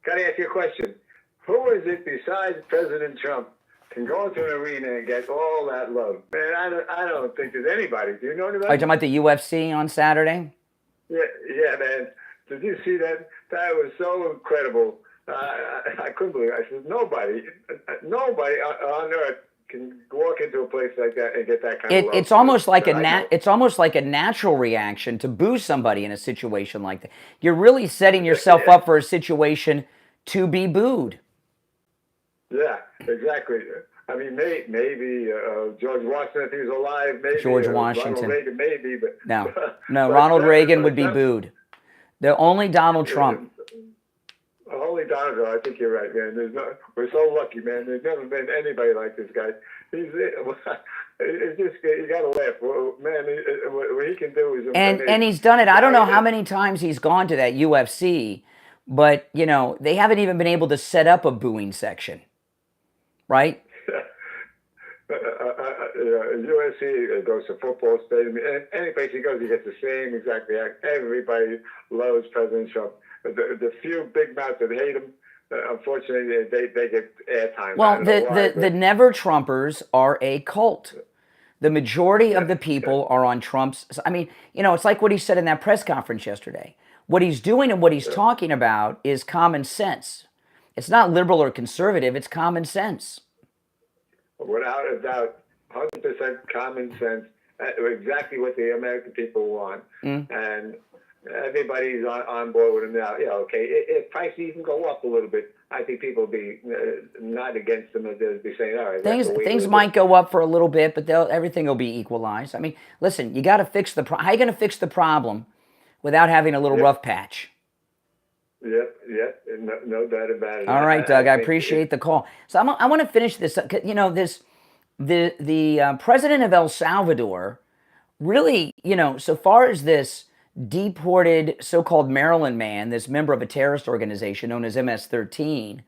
gotta ask you a question. Who is it besides President Trump can go into an arena and get all that love? Man, I don't think there's anybody. Do you know anybody? Are you talking about the UFC on Saturday? Yeah, man. Did you see that? That was so incredible. I couldn't believe it. I said, nobody on earth can walk into a place like that and get that kind of love. It's almost like it's almost like a natural reaction to boo somebody in a situation like that. You're really setting yourself up for a situation to be booed. Yeah, exactly. I mean, maybe George Washington, if he was alive, maybe George Washington, Ronald Reagan, maybe, but no, Ronald Reagan would be booed. The only Donald Trump. Only Donald Trump. I think you're right, man. We're so lucky, man. There's never been anybody like this guy. It's just you gotta laugh, man. What he can do is amazing. And he's done it. I don't know how many times he's gone to that UFC, but they haven't even been able to set up a booing section, right? USC goes to football stadium. Any place he goes, he gets the same exact reaction. Everybody loves President Trump. The few big mouths that hate him, unfortunately, they get airtime. Well, the never Trumpers are a cult. The majority of the people are on Trump's. I mean, it's like what he said in that press conference yesterday. What he's doing and what he's talking about is common sense. It's not liberal or conservative. It's common sense. Without a doubt, 100% common sense. Exactly what the American people want, and everybody's on board with him now. Yeah, okay. If prices even go up a little bit, I think people will be not against them. They'll be saying, all right. Things might go up for a little bit, but everything will be equalized. I mean, listen, you got to fix how are you going to fix the problem without having a little rough patch? Yep, no doubt about it. All right, Doug, I appreciate the call. So I want to finish this. The president of El Salvador really, so far as this deported so-called Maryland man, this member of a terrorist organization known as MS-13,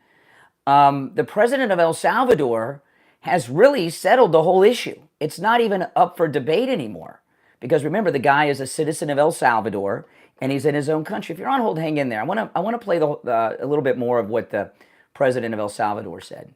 the president of El Salvador has really settled the whole issue. It's not even up for debate anymore. Because remember, the guy is a citizen of El Salvador, and he's in his own country. If you're on hold, hang in there. I want to play a little bit more of what the president of El Salvador said.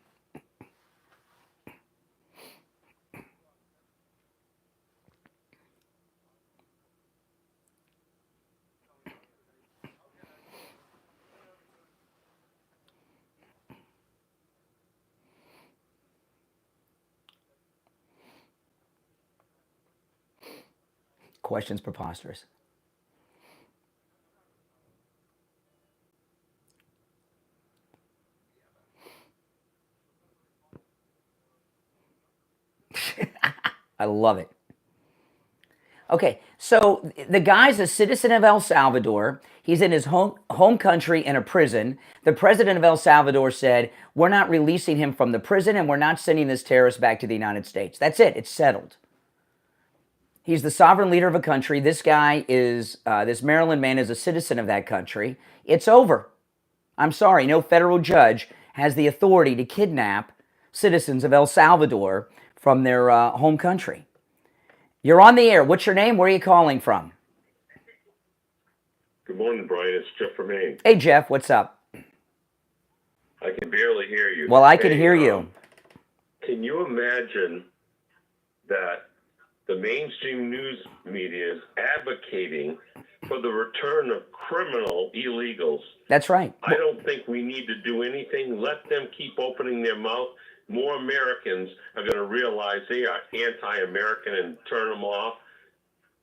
Question's preposterous. I love it. Okay, so the guy's a citizen of El Salvador. He's in his home country in a prison. The president of El Salvador said, we're not releasing him from the prison and we're not sending this terrorist back to the United States. That's it. It's settled. He's the sovereign leader of a country. This guy is, this Maryland man is a citizen of that country. It's over. I'm sorry, no federal judge has the authority to kidnap citizens of El Salvador from their home country. You're on the air. What's your name? Where are you calling from? Good morning, Brian. It's Jeff from Maine. Hey, Jeff. What's up? I can barely hear you. Well, I can hear you. Can you imagine that the mainstream news media is advocating for the return of criminal illegals. That's right. I don't think we need to do anything. Let them keep opening their mouth. More Americans are going to realize they are anti-American and turn them off.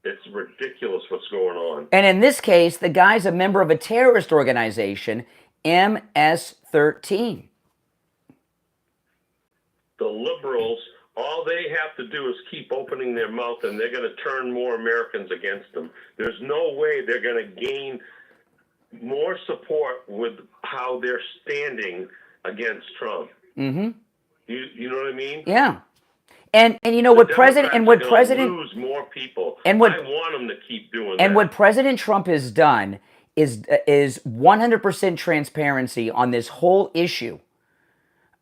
It's ridiculous what's going on. And in this case, the guy's a member of a terrorist organization, MS-13. The liberals, all they have to do is keep opening their mouth, and they're going to turn more Americans against them. There's no way they're going to gain more support with how they're standing against Trump. Mm-hmm. You know what I mean? Yeah. And you know what President lose more people. And what I want them to keep doing that. And what President Trump has done is 100% transparency on this whole issue.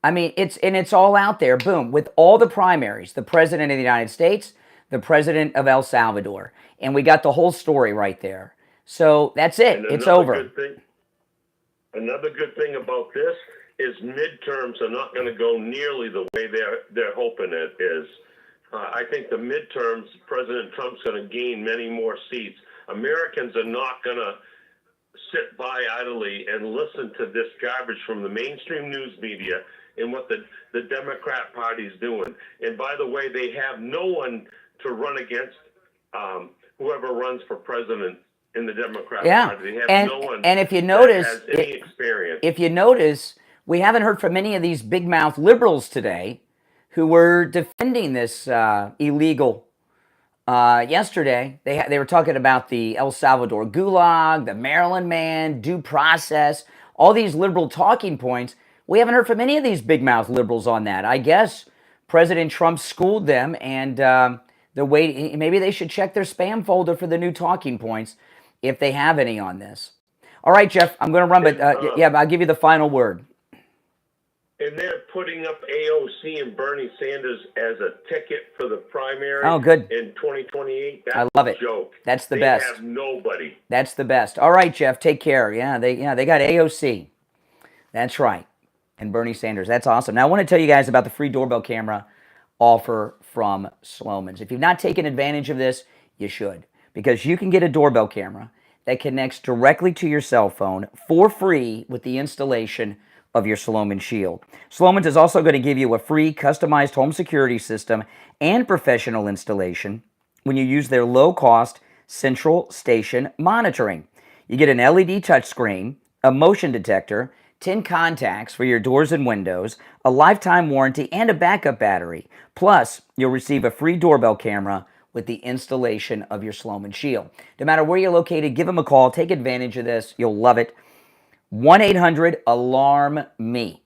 I mean, it's all out there. Boom, with all the primaries, the president of the United States, the president of El Salvador, and we got the whole story right there. So that's it. It's over. Another good thing about this is midterms are not going to go nearly the way they're hoping it is. I think the midterms, President Trump's going to gain many more seats. Americans are not going to sit by idly and listen to this garbage from the mainstream news media and what the Democrat Party is doing. And by the way, they have no one to run against whoever runs for president in the Democrat Party. They have no one and if you notice, that has any experience. If you notice, we haven't heard from any of these big mouth liberals today who were defending this illegal. Yesterday, they were talking about the El Salvador gulag, the Maryland man, due process, all these liberal talking points. We haven't heard from any of these big mouth liberals on that. I guess President Trump schooled them, and maybe they should check their spam folder for the new talking points if they have any on this. All right, Jeff, I'm going to run, but I'll give you the final word. And they're putting up AOC and Bernie Sanders as a ticket for the primary. Oh, good. In 2028. That's I love it. A joke. That's the best. They have nobody. That's the best. All right, Jeff, take care. They got AOC. That's right. And Bernie Sanders. That's awesome. Now, I want to tell you guys about the free doorbell camera offer from Slomin's. If you've not taken advantage of this, you should. Because you can get a doorbell camera that connects directly to your cell phone for free with the installation of your Slomin Shield. Slomin's is also going to give you a free customized home security system and professional installation when you use their low-cost central station monitoring. You get an LED touchscreen, a motion detector, 10 contacts for your doors and windows, a lifetime warranty, and a backup battery. Plus, you'll receive a free doorbell camera with the installation of your Slomin Shield. No matter where you're located, give them a call. Take advantage of this. You'll love it. 1-800-ALARM-ME.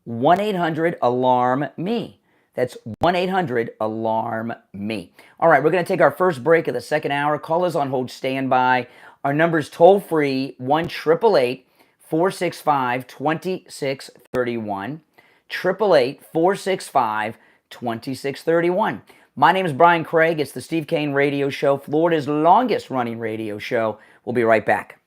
1-800-ALARM-ME. That's 1-800-ALARM-ME. All right, we're going to take our first break of the second hour. Call us on hold, stand by. Our number's toll-free, 1-888-465-2631. 888-465-2631. My name is Brian Craig. It's the Steve Kane Radio Show, Florida's longest-running radio show. We'll be right back.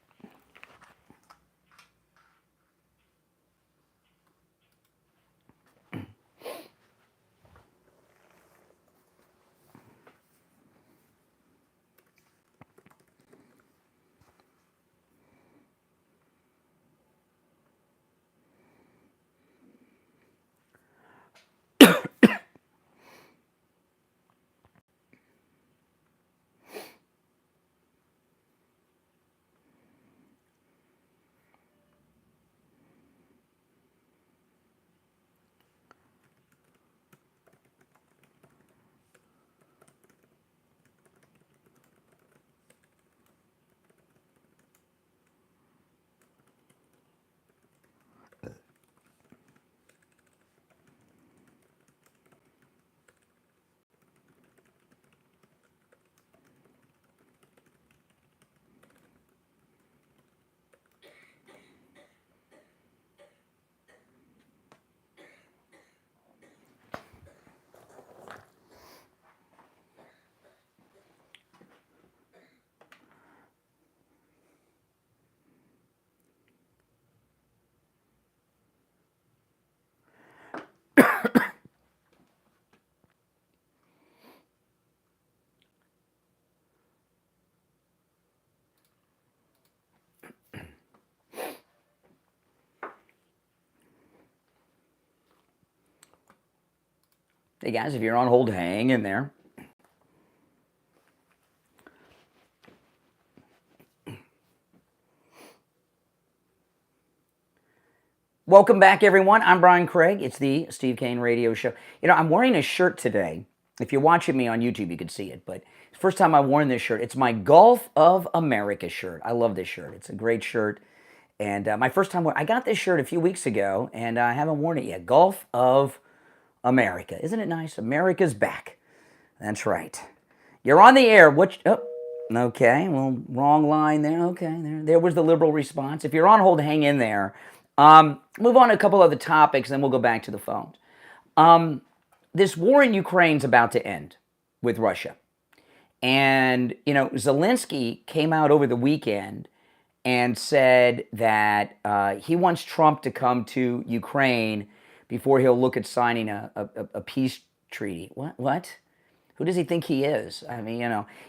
Hey guys, if you're on hold, hang in there. Welcome back, everyone. I'm Brian Craig. It's the Steve Kane Radio Show. You know, I'm wearing a shirt today. If you're watching me on YouTube, you can see it. But first time I've worn this shirt. It's my Gulf of America shirt. I love this shirt. It's a great shirt. And my first time I got this shirt a few weeks ago, and I haven't worn it yet. Gulf of America. Isn't it nice? America's back. That's right. You're on the air. Okay. Well, wrong line there. Okay, there was the liberal response. If you're on hold, hang in there. Move on to a couple other topics, then we'll go back to the phones. This war in Ukraine's about to end with Russia. And, you know, Zelensky came out over the weekend and said that he wants Trump to come to Ukraine before he'll look at signing a peace treaty. What? Who does he think he is? I mean,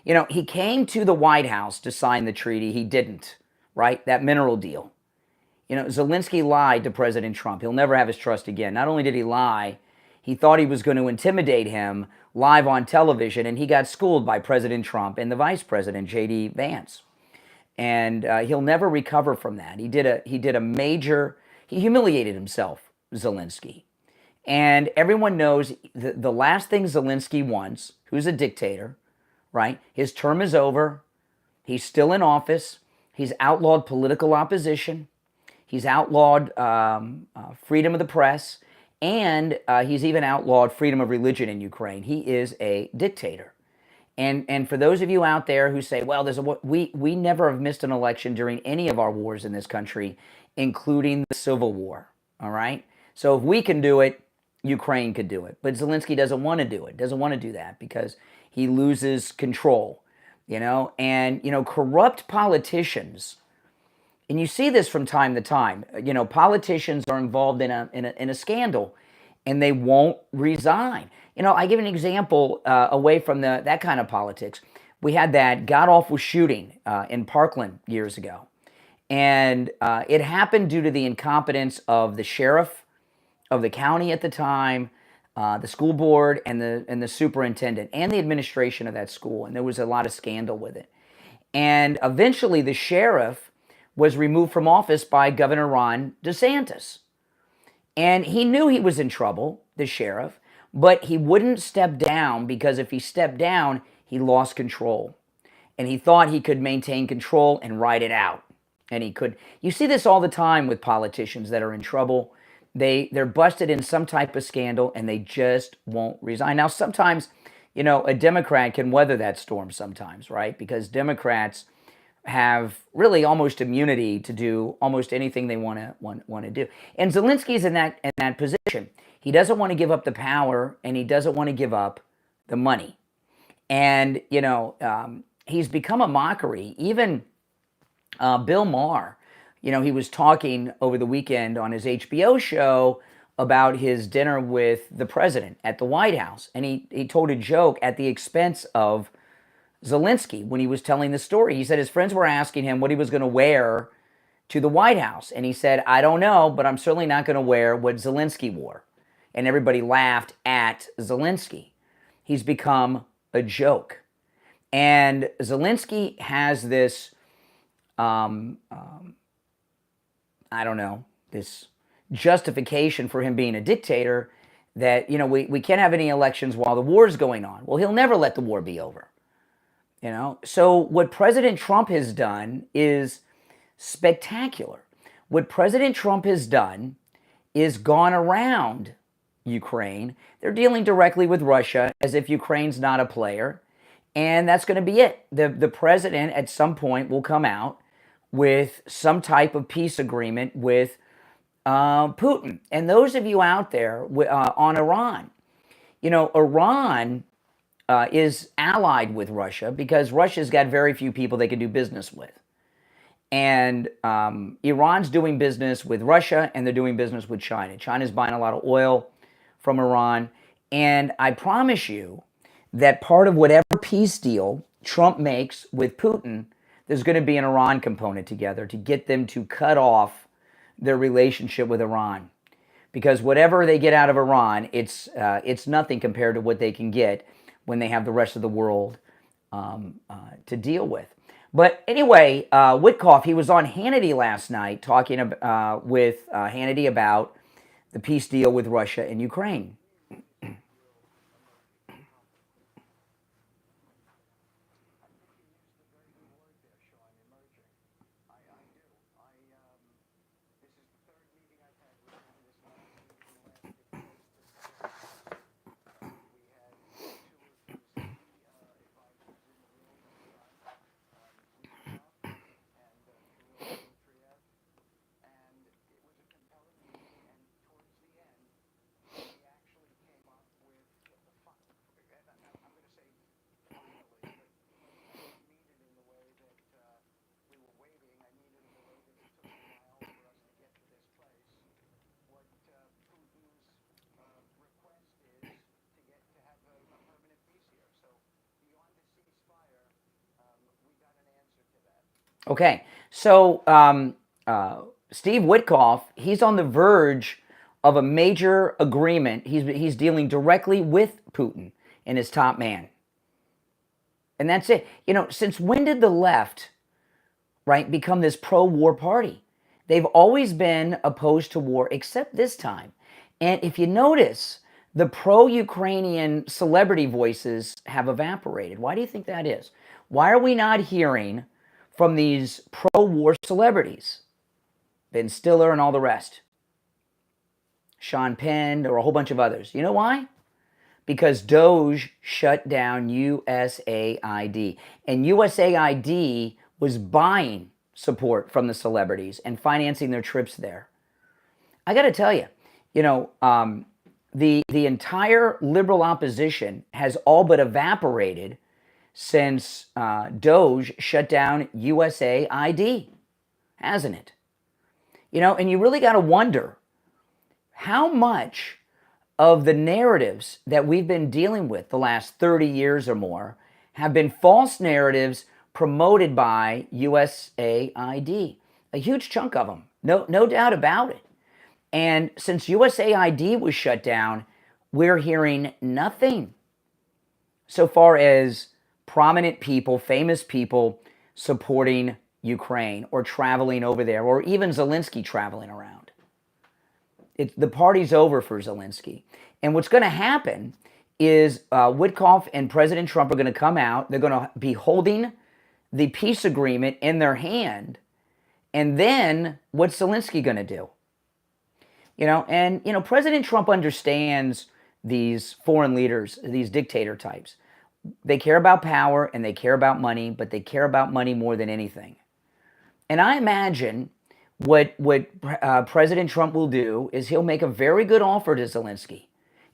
you know, he came to the White House to sign the treaty. He didn't, right? That mineral deal. You know, Zelensky lied to President Trump. He'll never have his trust again. Not only did he lie, he thought he was going to intimidate him live on television, and he got schooled by President Trump and the Vice President, J.D. Vance. And he'll never recover from that. He humiliated himself, Zelensky. And everyone knows the last thing Zelensky wants, who's a dictator, right? His term is over. He's still in office. He's outlawed political opposition. He's outlawed freedom of the press, and he's even outlawed freedom of religion in Ukraine. He is a dictator. And for those of you out there who say, well, we never have missed an election during any of our wars in this country, including the Civil War, all right? So if we can do it, Ukraine could do it. But Zelensky doesn't want to do it, doesn't want to do that because he loses control, you know? And, you know, corrupt politicians, and you see this from time to time. You know, politicians are involved in a scandal, and they won't resign. You know, I give an example away from that kind of politics. We had that god-awful shooting in Parkland years ago, and it happened due to the incompetence of the sheriff of the county at the time, the school board, and the superintendent, and the administration of that school. And there was a lot of scandal with it. And eventually, the sheriff was removed from office by Governor Ron DeSantis. And he knew he was in trouble, the sheriff, but he wouldn't step down because if he stepped down, he lost control. And he thought he could maintain control and ride it out. And he could. You see this all the time with politicians that are in trouble. They're busted in some type of scandal and they just won't resign. Now, sometimes, you know, a Democrat can weather that storm sometimes, right? Because Democrats have really almost immunity to do almost anything they want to do. And Zelensky's in that position. He doesn't want to give up the power, and he doesn't want to give up the money. And, you know, he's become a mockery. Even Bill Maher, you know, he was talking over the weekend on his HBO show about his dinner with the president at the White House. And he told a joke at the expense of Zelensky when he was telling the story. He said his friends were asking him what he was going to wear to the White House. And he said, I don't know, but I'm certainly not going to wear what Zelensky wore. And everybody laughed at Zelensky. He's become a joke. And Zelensky has this, this justification for him being a dictator that, you know, we can't have any elections while the war is going on. Well, he'll never let the war be over. You know, so what President Trump has done is spectacular. What President Trump has done is gone around Ukraine. They're dealing directly with Russia as if Ukraine's not a player. And that's going to be it. The president at some point will come out with some type of peace agreement with Putin. And those of you out there on Iran, you know, Iran is allied with Russia because Russia's got very few people they can do business with. And Iran's doing business with Russia, and they're doing business with China. China's buying a lot of oil from Iran. And I promise you that part of whatever peace deal Trump makes with Putin, there's going to be an Iran component together to get them to cut off their relationship with Iran. because whatever they get out of Iran, it's nothing compared to what they can get when they have the rest of the world to deal with. But anyway, Witkoff, he was on Hannity last night talking with Hannity about the peace deal with Russia and Ukraine. Okay, so Steve Witkoff, he's on the verge of a major agreement. He's dealing directly with Putin and his top man. And that's it. You know, since when did the left, right, become this pro-war party? They've always been opposed to war, except this time. And if you notice, the pro-Ukrainian celebrity voices have evaporated. Why do you think that is? Why are we not hearing from these pro-war celebrities? Ben Stiller and all the rest. Sean Penn or a whole bunch of others. You know why? Because Doge shut down USAID. And USAID was buying support from the celebrities and financing their trips there. I got to tell you, you know, the entire liberal opposition has all but evaporated since Doge shut down USAID, hasn't it? You know, and you really got to wonder how much of the narratives that we've been dealing with the last 30 years or more have been false narratives promoted by USAID. A huge chunk of them, no doubt about it. And since USAID was shut down, we're hearing nothing so far as prominent people, famous people supporting Ukraine or traveling over there, or even Zelensky traveling around. The party's over for Zelensky. And what's going to happen is Witkoff and President Trump are going to come out. They're going to be holding the peace agreement in their hand. And then what's Zelensky going to do? You know, and, you know, President Trump understands these foreign leaders, these dictator types. They care about power and they care about money, but they care about money more than anything. And I imagine what President Trump will do is he'll make a very good offer to Zelensky.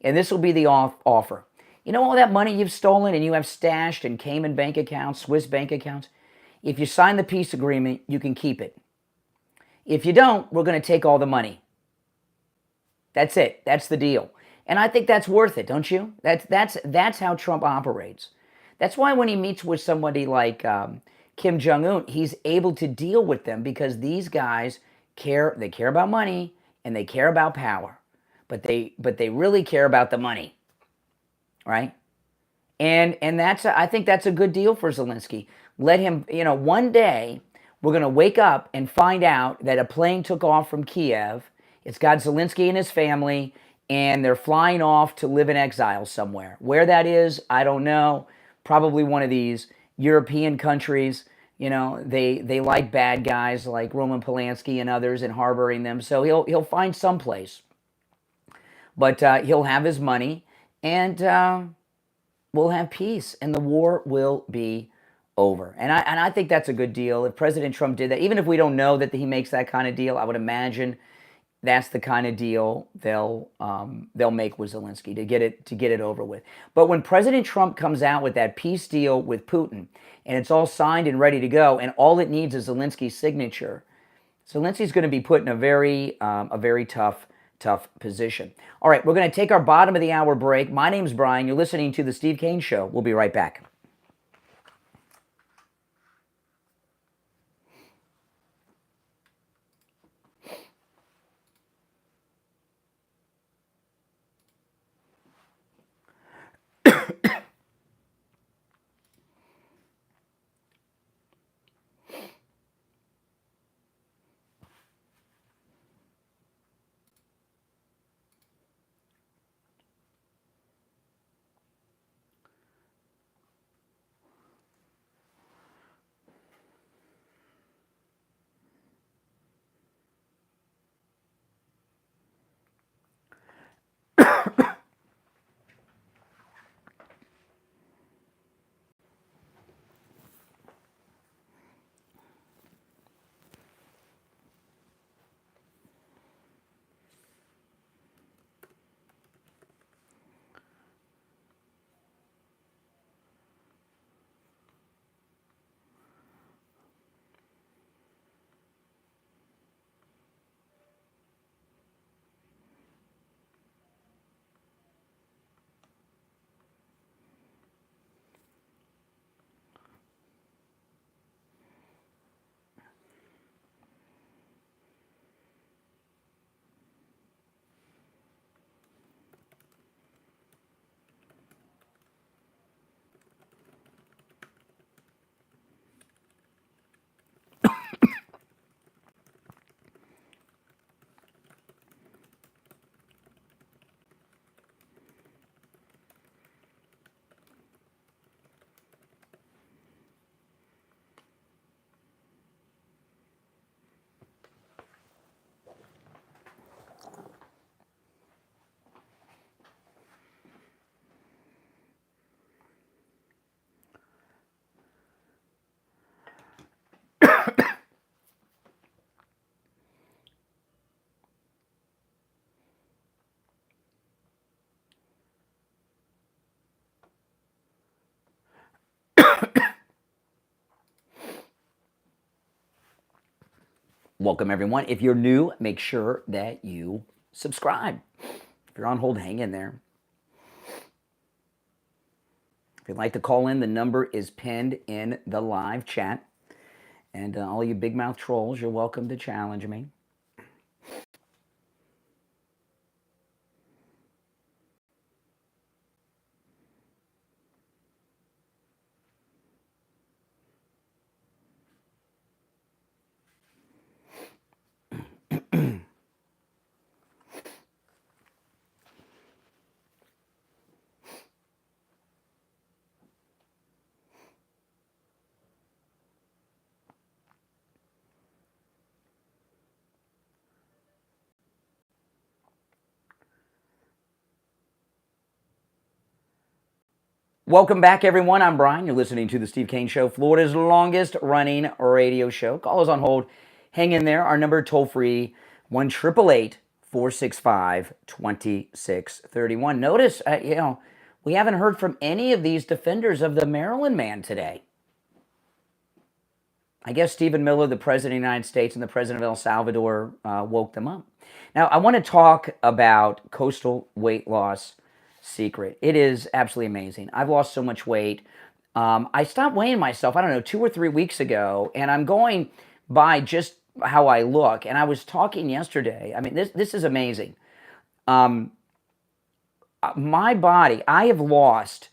And this will be the offer. You know all that money you've stolen and you have stashed in Cayman bank accounts, Swiss bank accounts? If you sign the peace agreement, you can keep it. If you don't, we're going to take all the money. That's it. That's the deal. And I think that's worth it, don't you? That's how Trump operates. That's why when he meets with somebody like Kim Jong-un, he's able to deal with them because these guys care. They care about money and they care about power, but they really care about the money, right? And I think that's a good deal for Zelensky. Let him, you know, one day we're going to wake up and find out that a plane took off from Kiev. It's got Zelensky and his family, and they're flying off to live in exile somewhere. Where that is, I don't know. Probably one of these European countries. You know, they like bad guys like Roman Polanski and others and harboring them. So he'll find some place. But he'll have his money, and we'll have peace, and the war will be over. And I think that's a good deal. If President Trump did that, even if we don't know that he makes that kind of deal, I would imagine that's the kind of deal they'll make with Zelensky to get it over with. But when President Trump comes out with that peace deal with Putin, and it's all signed and ready to go, and all it needs is Zelensky's signature, Zelensky's going to be put in a very tough position. All right, we're going to take our bottom of the hour break. My name's Brian. You're listening to The Steve Kane Show. We'll be right back. Welcome, everyone. If you're new, make sure that you subscribe. If you're on hold, hang in there. If you'd like to call in, the number is pinned in the live chat. And all you big mouth trolls, you're welcome to challenge me. Welcome back, everyone. I'm Brian. You're listening to the Steve Kane Show, Florida's longest running radio show. Call us on hold. Hang in there. Our number toll free, 1-888-465-2631. Notice, we haven't heard from any of these defenders of the Maryland man today. I guess Stephen Miller, the President of the United States, and the President of El Salvador woke them up. Now, I want to talk about coastal weight loss secret. It is absolutely amazing. I've lost so much weight. I stopped weighing myself, I don't know, 2 or 3 weeks ago, and I'm going by just how I look. And I was talking yesterday. I mean, this is amazing. My body, I have lost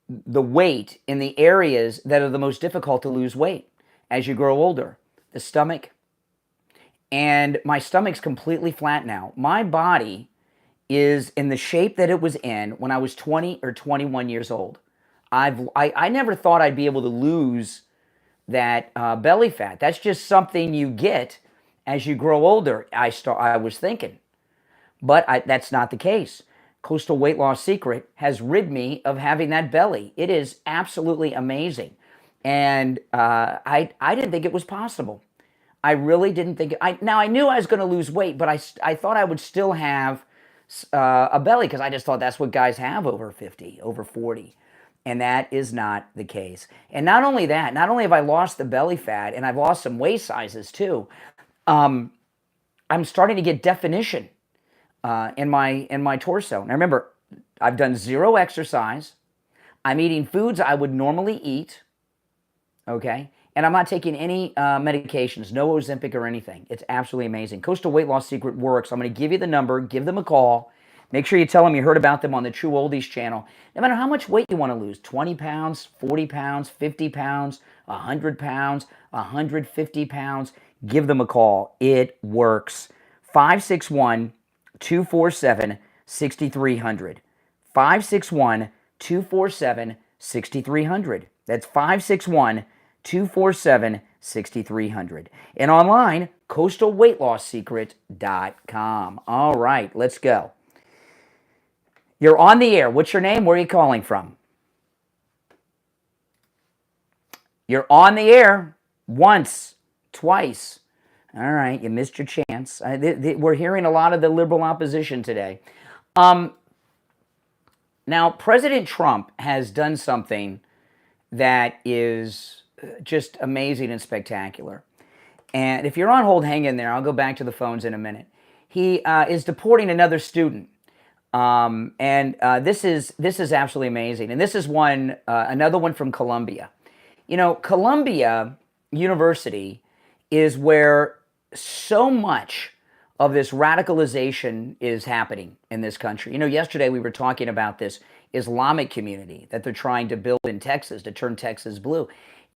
the weight in the areas that are the most difficult to lose weight as you grow older. The stomach. And my stomach's completely flat now. My body is in the shape that it was in when I was 20 or 21 years old. I never thought I'd be able to lose that belly fat. That's just something you get as you grow older, I was thinking. But that's not the case. Coastal Weight Loss Secret has rid me of having that belly. It is absolutely amazing. And I didn't think it was possible. I really didn't think now I knew I was going to lose weight, but I thought I would still have a belly, because I just thought that's what guys have over 50, over 40. And that is not the case. And not only that, not only have I lost the belly fat, and I've lost some waist sizes too, I'm starting to get definition in my torso. Now remember, I've done 0 exercise. I'm eating foods I would normally eat, okay? And I'm not taking any medications, no Ozempic or anything. It's absolutely amazing. Coastal Weight Loss Secret works. I'm going to give you the number. Give them a call. Make sure you tell them you heard about them on the True Oldies channel. No matter how much weight you want to lose, 20 pounds, 40 pounds, 50 pounds, 100 pounds, 150 pounds, give them a call. It works. 561-247-6300. 561-247-6300. That's 561-247-6300. And online, coastalweightloss.secret.com. All right, let's go. You're on the air. What's your name? Where are you calling from? You're on the air once, twice. All right, you missed your chance. We're hearing a lot of the liberal opposition today. Now, President Trump has done something that is just amazing and spectacular. And if you're on hold, hang in there. I'll go back to the phones in a minute. He is deporting another student. This is absolutely amazing. And this is another one from Columbia. You know, Columbia University is where so much of this radicalization is happening in this country. You know, yesterday we were talking about this Islamic community that they're trying to build in Texas to turn Texas blue.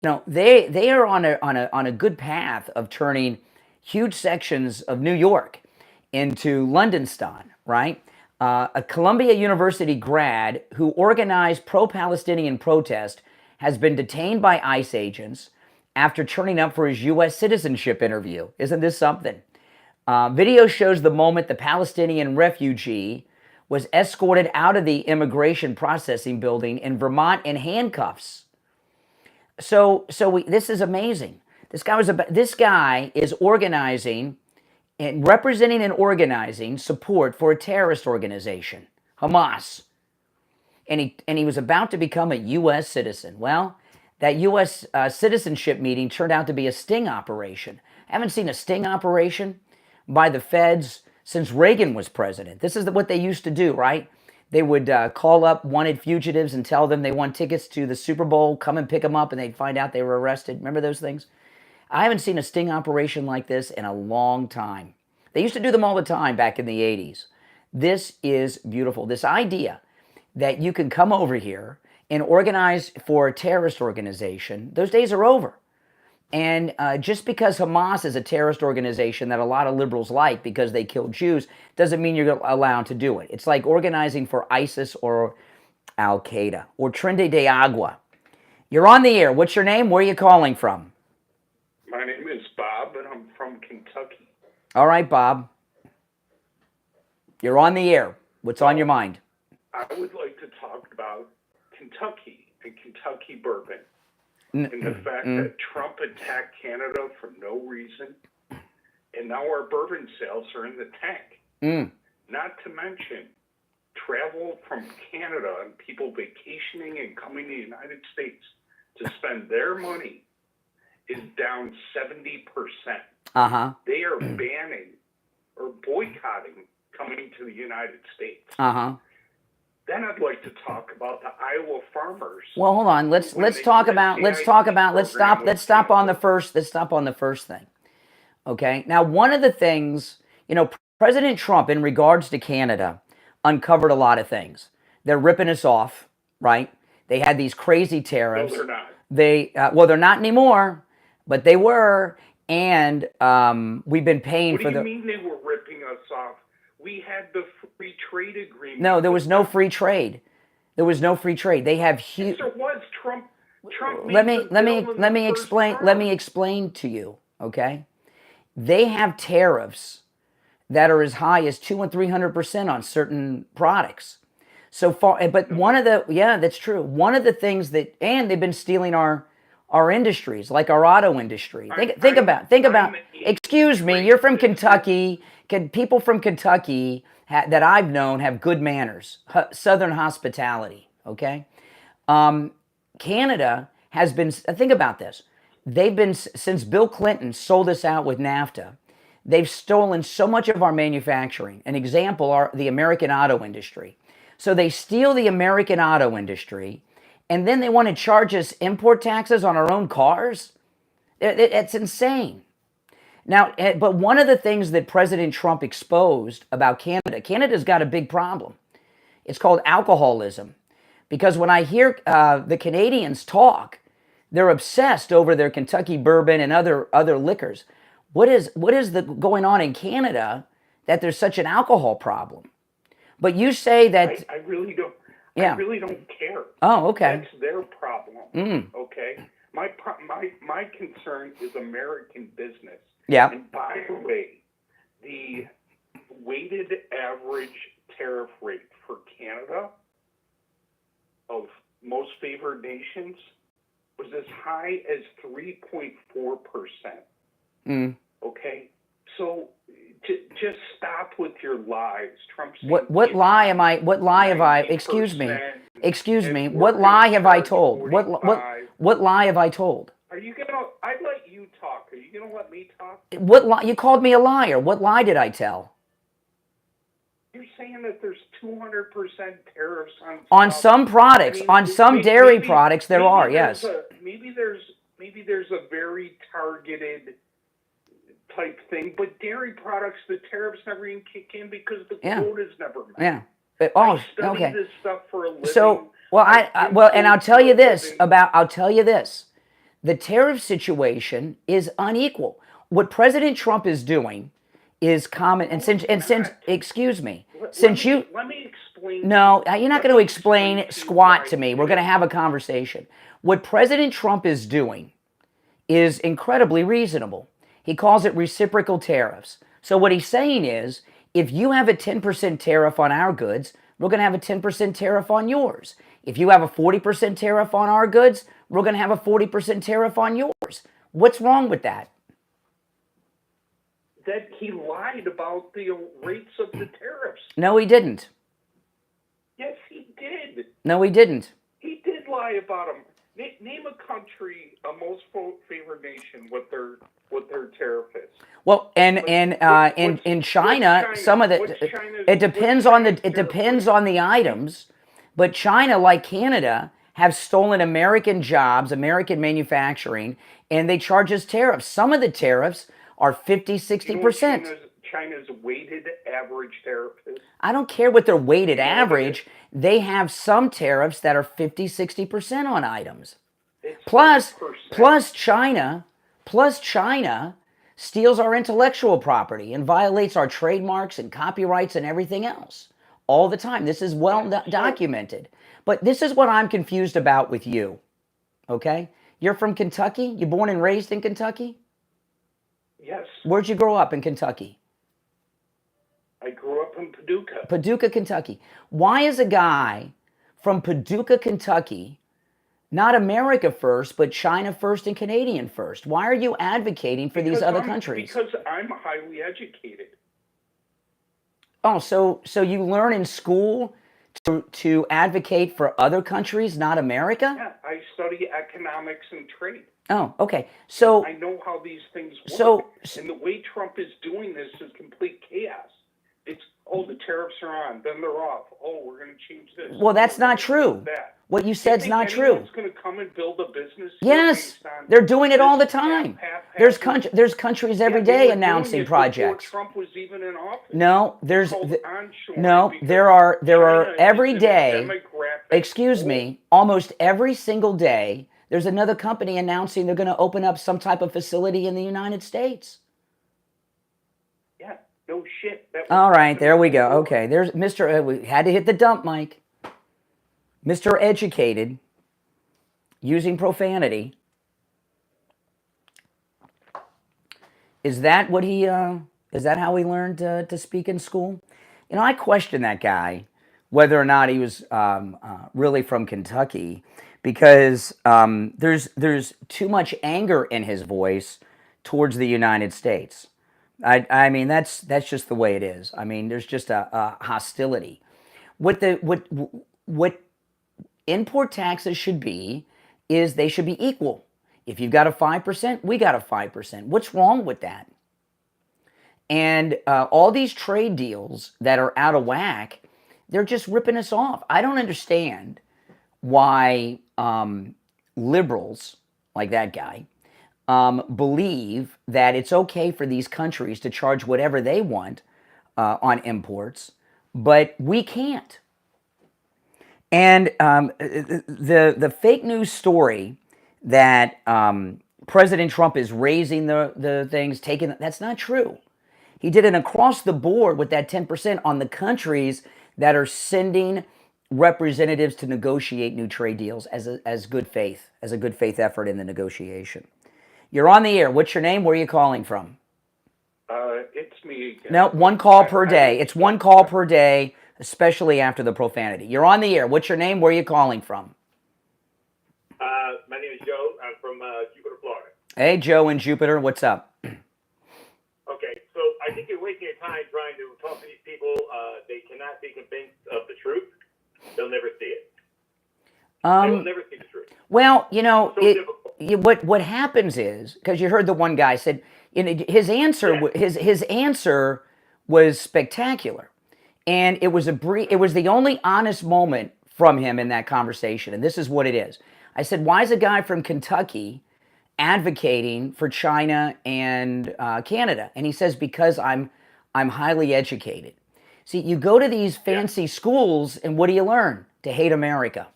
You know, they are on a good path of turning huge sections of New York into Londonstan, right? A Columbia University grad who organized pro-Palestinian protest has been detained by ICE agents after turning up for his U.S. citizenship interview. Isn't this something? Video shows the moment the Palestinian refugee was escorted out of the immigration processing building in Vermont in handcuffs. This is amazing. This guy is organizing and representing and organizing support for a terrorist organization, Hamas. And he was about to become a U.S. citizen. Well, that U.S. Citizenship meeting turned out to be a sting operation. I haven't seen a sting operation by the feds since Reagan was president. This is what they used to do, right? They would call up wanted fugitives and tell them they won tickets to the Super Bowl, come and pick them up, and they'd find out they were arrested. Remember those things? I haven't seen a sting operation like this in a long time. They used to do them all the time back in the 80s. This is beautiful. This idea that you can come over here and organize for a terrorist organization, those days are over. And just because Hamas is a terrorist organization that a lot of liberals like because they killed Jews, doesn't mean you're allowed to do it. It's like organizing for ISIS or Al-Qaeda or Trinidad de Agua. You're on the air. What's your name? Where are you calling from? My name is Bob, and I'm from Kentucky. All right, Bob. You're on the air. What's on your mind? I would like to talk about Kentucky and Kentucky bourbon. And the fact that Trump attacked Canada for no reason, and now our bourbon sales are in the tank. Not to mention travel from Canada and people vacationing and coming to the United States to spend their money is down 70%. They are banning or boycotting coming to the United States. Then I'd like to talk about the Iowa farmers. Well, hold on. Let's stop on the first thing. Okay? Now, one of the things, President Trump in regards to Canada uncovered a lot of things. They're ripping us off, right? They had these crazy tariffs. No, they're not. They're not anymore, but they were, and we've been paying What for do you mean they were ripping us off? We had the free trade agreement. No, there was no free trade. There was no free trade. They have huge. Yes, there was. Trump Let me explain to you. Okay, they have tariffs that are as high as 200% and 300% on certain products. So far, but that's true. One of the things and they've been stealing our industries, like our auto industry. Think about. Excuse me, you're from Kentucky. People from Kentucky that I've known have good manners, Southern hospitality. Okay, Canada has been. Think about this. They've been since Bill Clinton sold us out with NAFTA. They've stolen so much of our manufacturing. An example are the American auto industry. So they steal the American auto industry, and then they want to charge us import taxes on our own cars? It's insane. Now, but one of the things that President Trump exposed about Canada's got a big problem. It's called alcoholism. Because when I hear the Canadians talk, they're obsessed over their Kentucky bourbon and other liquors. What is going on in Canada that there's such an alcohol problem? But you say that I really don't. Yeah. I really don't care. Oh, okay. That's their problem. Okay. My concern is American business. Yeah. And by the way, the weighted average tariff rate for Canada of most favored nations was as high as 3.4%. Okay, so just stop with your lies, Trump. What lie have I? Excuse me. What lie have I told? What lie have I told? Are you gonna? I let you talk. Are you gonna let me talk? What lie? You called me a liar. What lie did I tell? You're saying that there's 200% tariffs on some products, on some dairy products. There are, yes. Maybe there's a very targeted type thing, but dairy products, the tariffs never even kick in because the quota's never met. Yeah. I study this stuff for a living. So, and I'll tell you this. The tariff situation is unequal. What President Trump is doing is common. And since excuse me, let me explain. No, you're not going to explain squat to me. We're going to have a conversation. What President Trump is doing is incredibly reasonable. He calls it reciprocal tariffs. So what he's saying is, if you have a 10% tariff on our goods, we're going to have a 10% tariff on yours. If you have a 40% tariff on our goods, we're going to have a 40% tariff on yours. What's wrong with that? That he lied about the rates of the tariffs. No, he didn't. Yes, he did. No, he didn't. He did lie about them. Name a country, a most favored nation, what their tariff is. Well, and in China, some of it depends on the items, but China, like Canada, have stolen American jobs, American manufacturing, and they charge us tariffs. Some of the tariffs are 50, 60%. China's weighted average tariff is? I don't care what their weighted average. They have some tariffs that are 50, 60% on items. Plus China steals our intellectual property and violates our trademarks and copyrights and everything else all the time. This is well documented. But this is what I'm confused about with you, okay? You're from Kentucky? You born and raised in Kentucky? Yes. Where'd you grow up in Kentucky? I grew up in Paducah. Paducah, Kentucky. Why is a guy from Paducah, Kentucky, not America first, but China first and Canadian first? Why are you advocating for these other countries? Because I'm highly educated. Oh, so you learn in school to advocate for other countries, not America? Yeah, I study economics and trade. Oh, okay. So I know how these things work. And the way Trump is doing this is complete chaos. It's, the tariffs are on, then they're off. We're going to change this. Well, that's not true. What you said's not true. Anyone's going to come and build a business? Yes, they're doing it all the time. There's countries every day announcing projects. Before Trump was even in office. No, there are every day. Excuse me, almost every single day, there's another company announcing they're going to open up some type of facility in the United States. Yeah, no shit. All right, there we go. Okay, there's Mr. We had to hit the dump mic. Mr. Educated, using profanity. Is that what he? Is that how he learned to speak in school? You know, I question that guy, whether or not he was really from Kentucky, because there's too much anger in his voice towards the United States. I mean, that's just the way it is. I mean, there's just a hostility. What import taxes should be is they should be equal. If you've got a 5%, we got a 5%. What's wrong with that? And all these trade deals that are out of whack, they're just ripping us off. I don't understand why liberals like that guy believe that it's okay for these countries to charge whatever they want on imports, but we can't. And the fake news story that President Trump is raising the things, that's not true. He did it across the board with that 10% on the countries that are sending representatives to negotiate new trade deals as a good faith effort in the negotiation. You're on the air. What's your name? Where are you calling from? It's me again. No, one call per day. It's one call per day, especially after the profanity. You're on the air. What's your name? Where are you calling from? My name is Joe. I'm from Jupiter, Florida. Hey, Joe in Jupiter. What's up? Okay, so I think you're wasting your time trying to talk to these people. They cannot be convinced of the truth. They'll never see it. They will never see the truth. Well, you know, So what happens is, because you heard the one guy said, you know, his answer was spectacular, and it was the only honest moment from him in that conversation. And this is what it is. I said, why is a guy from Kentucky advocating for China and Canada? And he says, because I'm highly educated. See, you go to these fancy schools, and what do you learn? To hate America.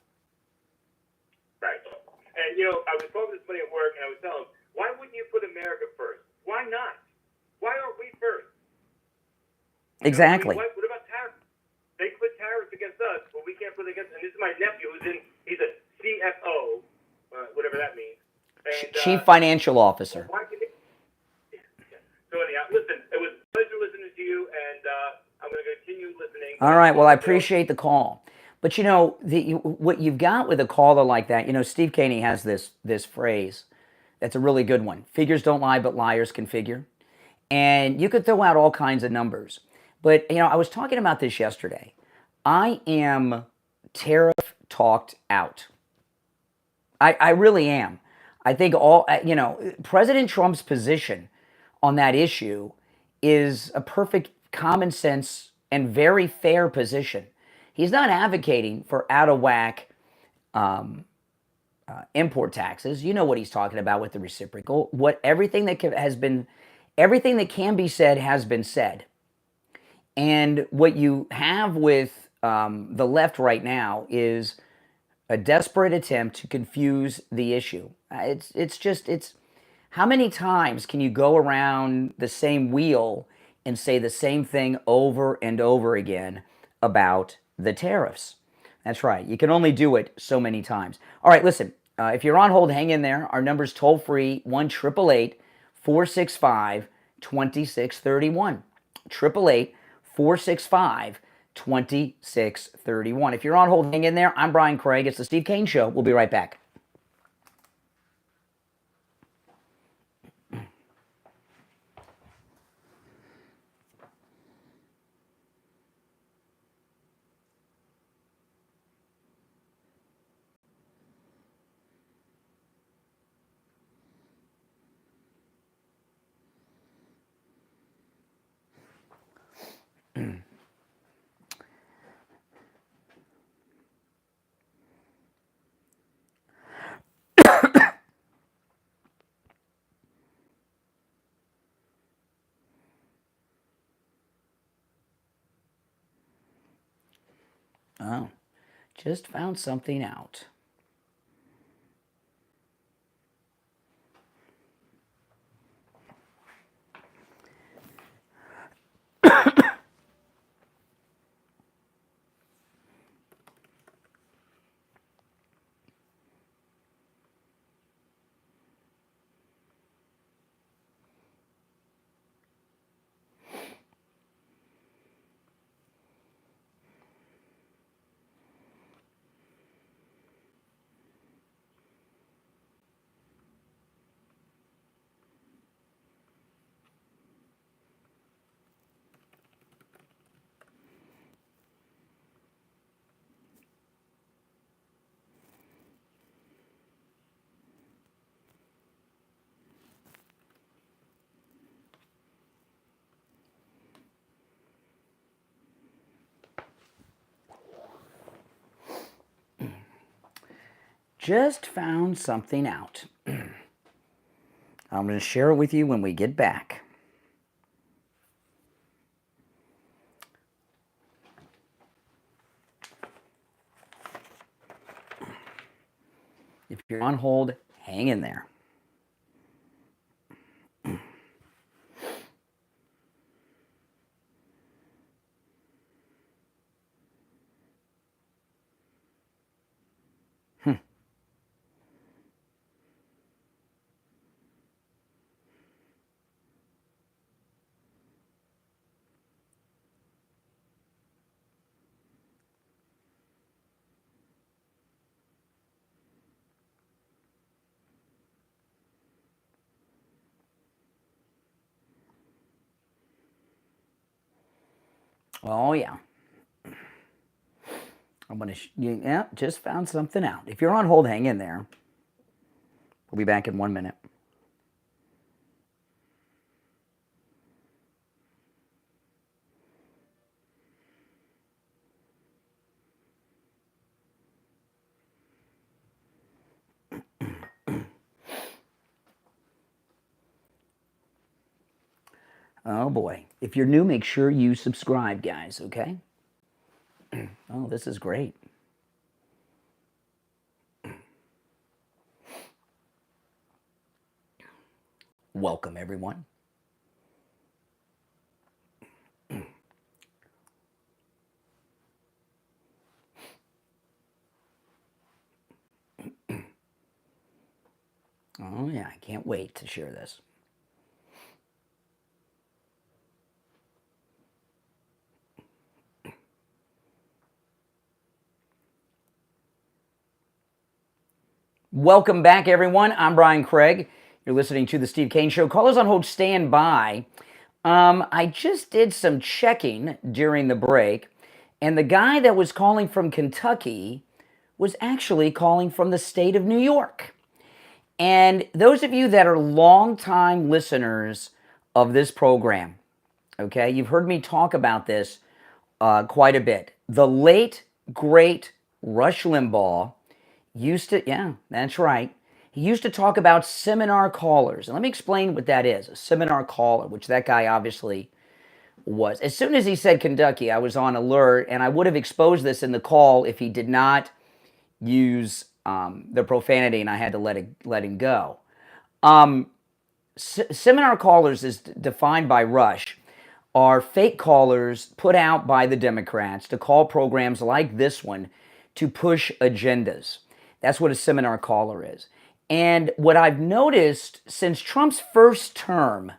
Right. And, you know, I was talking to somebody at work, and I was telling them, why wouldn't you put America first? Why not? Why aren't we first? Exactly. What about tariffs? They put tariffs against us, but we can't put it against them. This is my nephew he's a CFO, whatever that means. And, Chief Financial Officer. So anyhow, listen, it was a pleasure listening to you, and I'm going to continue listening. All right, well, I appreciate the call. But, you know, what you've got with a caller like that, you know, Steve Kane has this phrase that's a really good one. Figures don't lie, but liars can figure. And you could throw out all kinds of numbers. But, you know, I was talking about this yesterday. I am tariff talked out. I really am. I think President Trump's position on that issue is a perfect common sense and very fair position. He's not advocating for out of whack import taxes. You know what he's talking about with the reciprocal. Everything that can be said has been said. And what you have with the left right now is a desperate attempt to confuse the issue. It's how many times can you go around the same wheel and say the same thing over and over again about the tariffs? That's right. You can only do it so many times. All right, listen. If you're on hold, hang in there. Our number's toll free 1-888-465-2631. 888-465-2631. If you're on hold, hang in there. I'm Brian Craig. It's the Steve Kane Show. We'll be right back. Oh, just found something out. Just found something out. I'm going to share it with you when we get back. If you're on hold, hang in there. Oh, yeah. I'm going to, just found something out. If you're on hold, hang in there. We'll be back in 1 minute. Oh boy. If you're new, make sure you subscribe, guys, okay? Oh, this is great. Welcome, everyone. Oh yeah, I can't wait to share this. Welcome back, everyone. I'm Brian Craig. You're listening to The Steve Kane Show. Callers on hold, stand by. I just did some checking during the break, and the guy that was calling from Kentucky was actually calling from the state of New York. And those of you that are longtime listeners of this program, okay, you've heard me talk about this quite a bit. The late, great Rush Limbaugh used to, yeah, that's right. He used to talk about seminar callers. And let me explain what that is, a seminar caller, which that guy obviously was. As soon as he said Kentucky, I was on alert, and I would have exposed this in the call if he did not use the profanity, and I had to let him go. Seminar callers, is defined by Rush, are fake callers put out by the Democrats to call programs like this one to push agendas. That's what a seminar caller is. And what I've noticed since Trump's first term,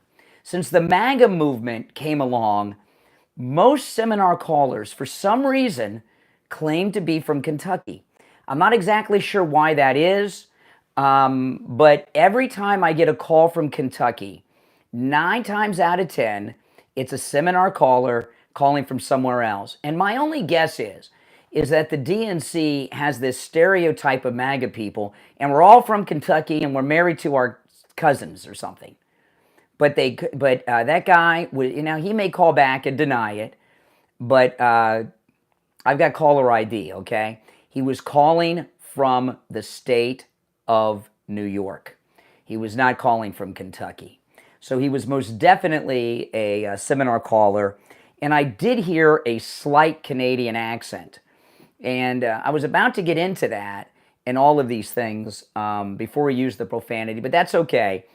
since the MAGA movement came along, most seminar callers, for some reason, claim to be from Kentucky. I'm not exactly sure why that is, but every time I get a call from Kentucky, 9 times out of 10, it's a seminar caller calling from somewhere else. And my only guess is that the DNC has this stereotype of MAGA people, and we're all from Kentucky, and we're married to our cousins or something. But that guy, he may call back and deny it, but I've got caller ID, okay? He was calling from the state of New York. He was not calling from Kentucky. So he was most definitely a seminar caller. And I did hear a slight Canadian accent. And I was about to get into that and all of these things before we used the profanity, but that's okay.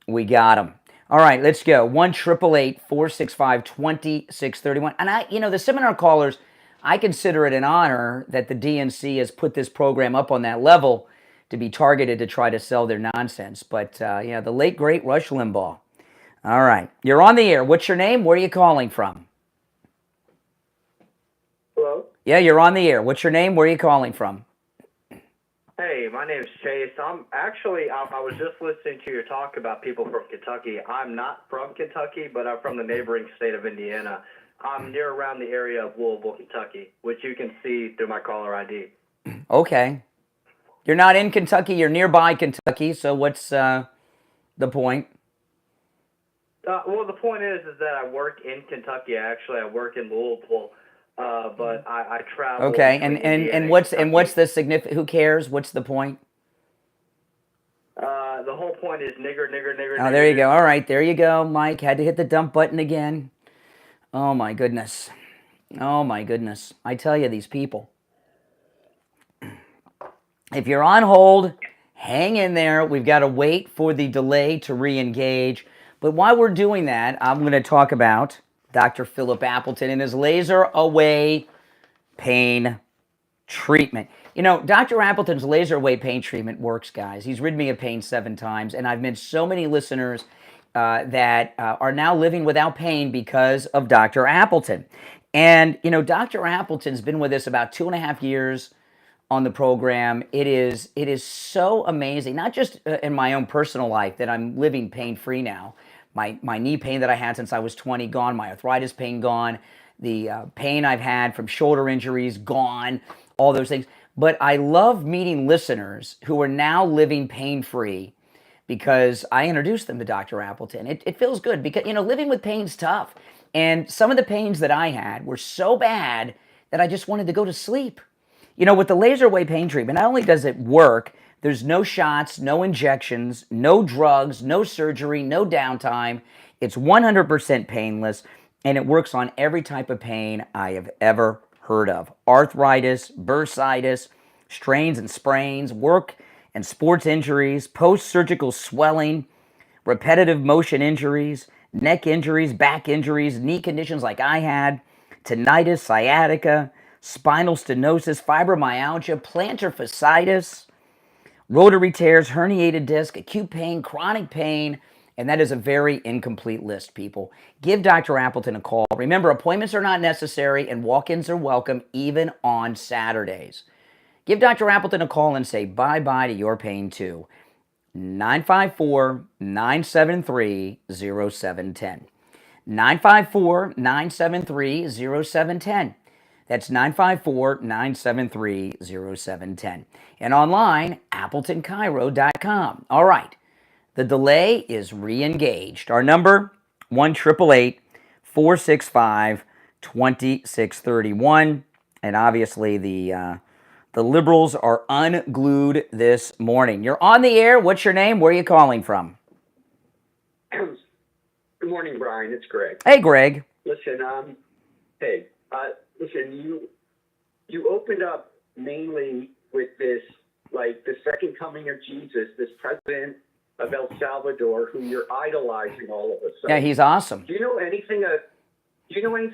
We got him. All right, let's go. 1-888-465-2631. And the seminar callers, I consider it an honor that the DNC has put this program up on that level to be targeted to try to sell their nonsense. But, the late, great Rush Limbaugh. All right, you're on the air. What's your name? Where are you calling from? Hello? Yeah, you're on the air. What's your name? Where are you calling from? Hey, my name's Chase. I was just listening to your talk about people from Kentucky. I'm not from Kentucky, but I'm from the neighboring state of Indiana. I'm near around the area of Louisville, Kentucky, which you can see through my caller ID. Okay. You're not in Kentucky, you're nearby Kentucky, so what's the point? Well, the point is that I work in Kentucky. I work in Louisville, but I travel. Okay, and what's the significant? Who cares? What's the point? The whole point is nigger. Oh, there you go. All right, there you go, Mike. Had to hit the dump button again. Oh my goodness. I tell you, these people. If you're on hold, hang in there. We've got to wait for the delay to re-engage. But while we're doing that, I'm going to talk about Dr. Philip Appleton and his laser away pain treatment. Dr. Appleton's laser away pain treatment works, guys. He's rid me of pain 7 times, and I've met so many listeners that are now living without pain because of Dr. Appleton. And, Dr. Appleton's been with us about 2.5 years on the program. It is so amazing, not just in my own personal life that I'm living pain-free now. My knee pain that I had since I was 20, gone. My arthritis pain, gone. The pain I've had from shoulder injuries, gone. All those things. But I love meeting listeners who are now living pain-free because I introduced them to Dr. Appleton. It feels good because, living with pain's tough. And some of the pains that I had were so bad that I just wanted to go to sleep. With the laser away pain treatment, not only does it work, there's no shots, no injections, no drugs, no surgery, no downtime. It's 100% painless, and it works on every type of pain I have ever heard of. Arthritis, bursitis, strains and sprains, work and sports injuries, post-surgical swelling, repetitive motion injuries, neck injuries, back injuries, knee conditions like I had, tinnitus, sciatica, spinal stenosis, fibromyalgia, plantar fasciitis, rotary tears, herniated disc, acute pain, chronic pain, and that is a very incomplete list, people. Give Dr. Appleton a call. Remember, appointments are not necessary and walk-ins are welcome even on Saturdays. Give Dr. Appleton a call and say bye-bye to your pain too. 954-973-0710. 954-973-0710. That's 954-973-0710. And online, AppletonCairo.com. All right. The delay is re-engaged. Our number, 1-888-465-2631. And obviously the liberals are unglued this morning. You're on the air. What's your name? Where are you calling from? Good morning, Brian. It's Greg. Hey, Greg. Listen, listen, you opened up mainly with this, like the second coming of Jesus, this president of El Salvador, who you're idolizing all of a sudden. Yeah, he's awesome. Do you know anything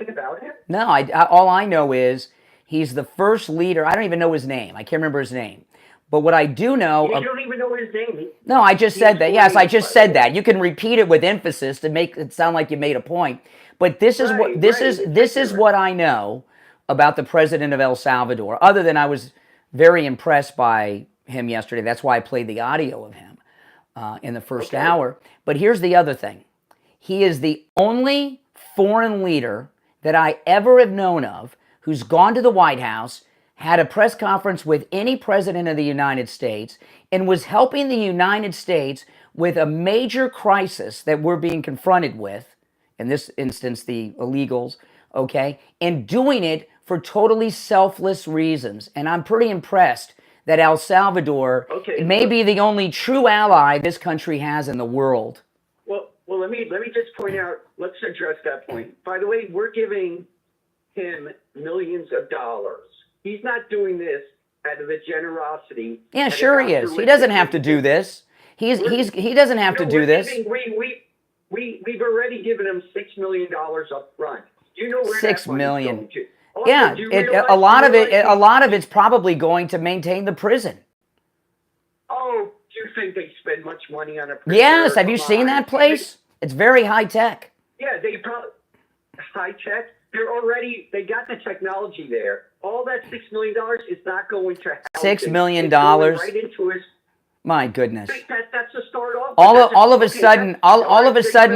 about him? No, all I know is he's the first leader. I don't even know his name. I can't remember his name. But what I do know... You don't even know his name? No, I just said that. Yes, I just said that. You can repeat it with emphasis to make it sound like you made a point. But this is what I know about the president of El Salvador, other than I was very impressed by him yesterday. That's why I played the audio of him in the first hour. But here's the other thing. He is the only foreign leader that I ever have known of who's gone to the White House, had a press conference with any president of the United States, and was helping the United States with a major crisis that we're being confronted with, in this instance, the illegals, okay, and doing it for totally selfless reasons. And I'm pretty impressed that El Salvador may be the only true ally this country has in the world. Well, let me just point out, let's address that point. By the way, we're giving him millions of dollars. He's not doing this out of the generosity. Yeah, sure he is. He doesn't have to do this. He doesn't have to do this. We've already given him $6 million up front. You know where $6 that money's million. going to. Also, Yeah, a lot of it's probably going to maintain the prison. Oh, do you think they spend much money on a prison? Yes, have you seen that place? It's very high tech. Yeah, they probably high tech. They got the technology there. All that $6 million is not going to help. $6 million. Right into his. My goodness. That's a start off. All of a sudden,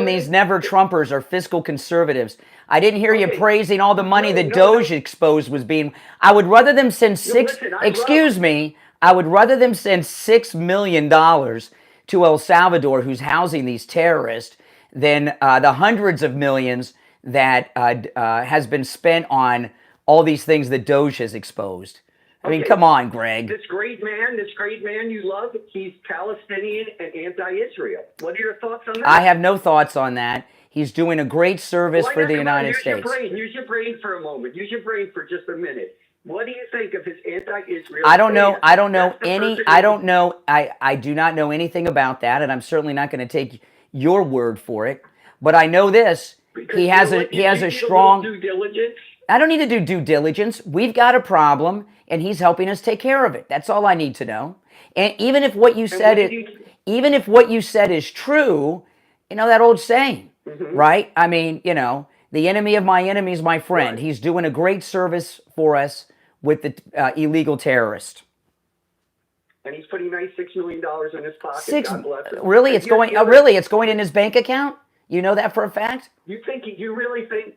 these never Trumpers are fiscal conservatives. I didn't hear you praising all the money that Doge exposed was being. I would rather them send I would rather them send $6 million to El Salvador, who's housing these terrorists, than the hundreds of millions that has been spent on all these things that Doge has exposed. I mean, come on, Greg. This great man you love, he's Palestinian and anti-Israel. What are your thoughts on that? I have no thoughts on that. He's doing a great service for the United States. Use your brain for a moment. Use your brain for just a minute. What do you think of his anti-Israel? I do not know anything about that, and I'm certainly not going to take your word for it. But I know this. He has a strong due diligence. I don't need to do due diligence. We've got a problem, and he's helping us take care of it. That's all I need to know. And even if what you said is true, you know that old saying, right? I mean, you know, the enemy of my enemy is my friend. Right. He's doing a great service for us with the illegal terrorist. And he's putting $6 million in his pocket. God bless him. Really? It's going. Really? It's going in his bank account? You know that for a fact? You really think?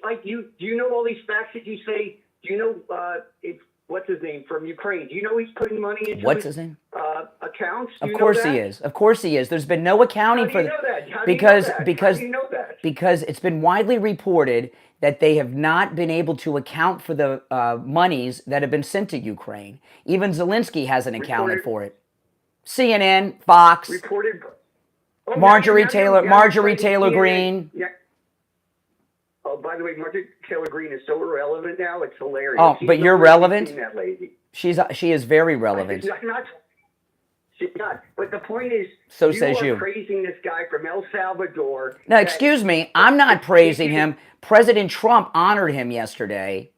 Like do you know all these facts that you say? Do you know what's his name from Ukraine? Do you know he's putting money into his name? Accounts? Of course he is. Of course he is. There's been no accounting for that because it's been widely reported that they have not been able to account for the monies that have been sent to Ukraine. Even Zelensky hasn't accounted for it. CNN, Fox, Marjorie Taylor Greene. Yeah. Oh, by the way, Marjorie Taylor Greene is so irrelevant now; it's hilarious. Oh, but you're relevant. That lady. She is very relevant. She's not. But the point is, so says you. Are praising this guy from El Salvador. Now, excuse me, I'm not praising him. President Trump honored him yesterday,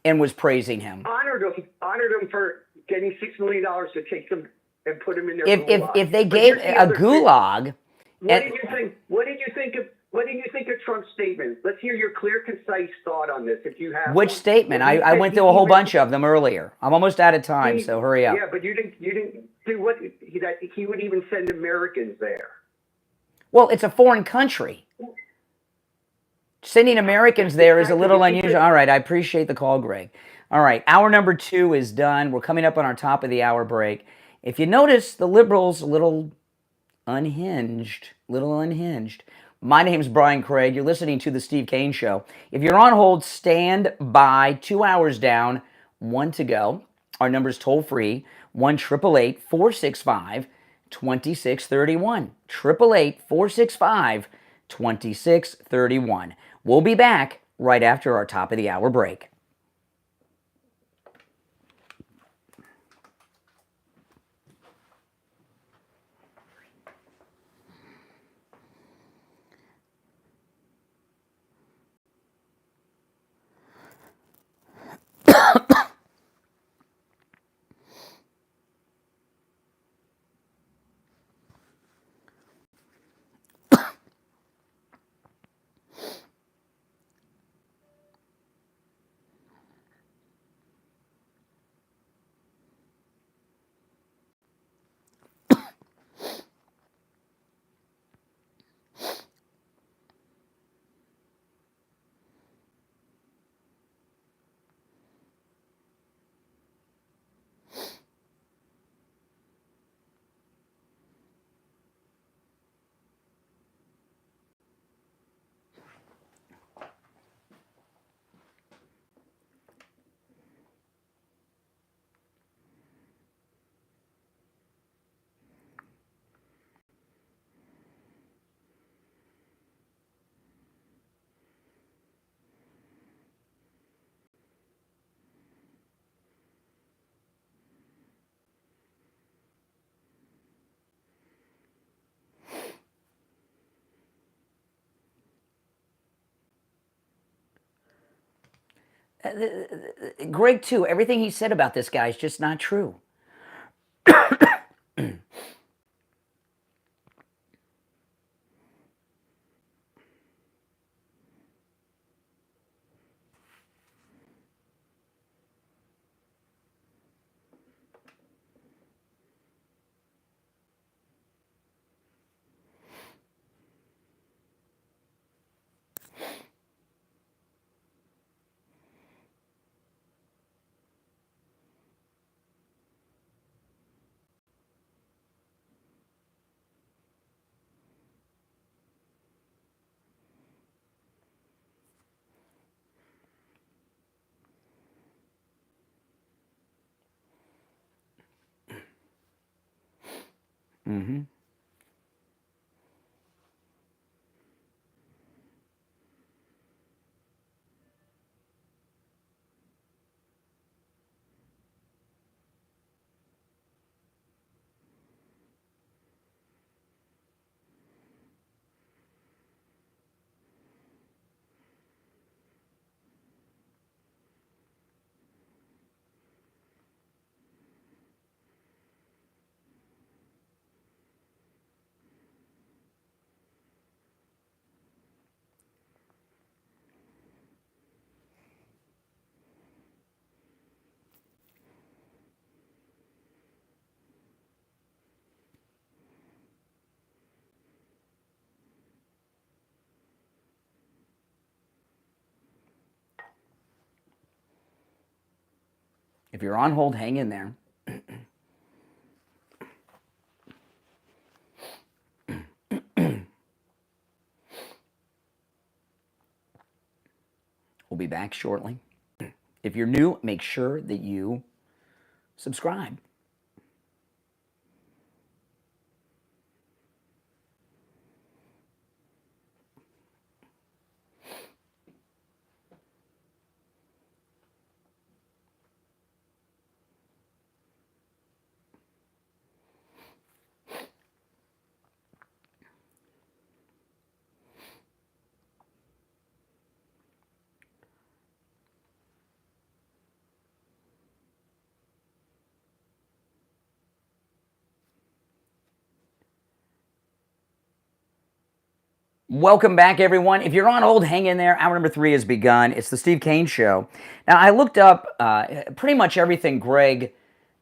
and was praising him. Honored him for getting $6 million to take them and put him in their gulag. If they gave a gulag. What did you think? What did you think of Trump's statement? Let's hear your clear, concise thought on this, if you have. Which statement? I went through a whole bunch of them earlier. I'm almost out of time, so hurry up. Yeah, but you didn't do what that he would even send Americans there. Well, it's a foreign country. Sending Americans there is a little unusual. All right, I appreciate the call, Greg. All right, hour number 2 is done. We're coming up on our top of the hour break. If you notice, the liberals a little unhinged. My name's Brian Craig. You're listening to The Steve Kane Show. If you're on hold, stand by. 2 hours down, 1 to go. Our number's toll free, 1-888-465-2631. 888-465-2631. We'll be back right after our top of the hour break. Greg, too, everything he said about this guy is just not true. Mm-hmm. If you're on hold, hang in there. We'll be back shortly. If you're new, make sure that you subscribe. Welcome back, everyone. If you're on hold, hang in there. Hour number 3 has begun. It's the Steve Kane Show. Now, I looked up pretty much everything Greg,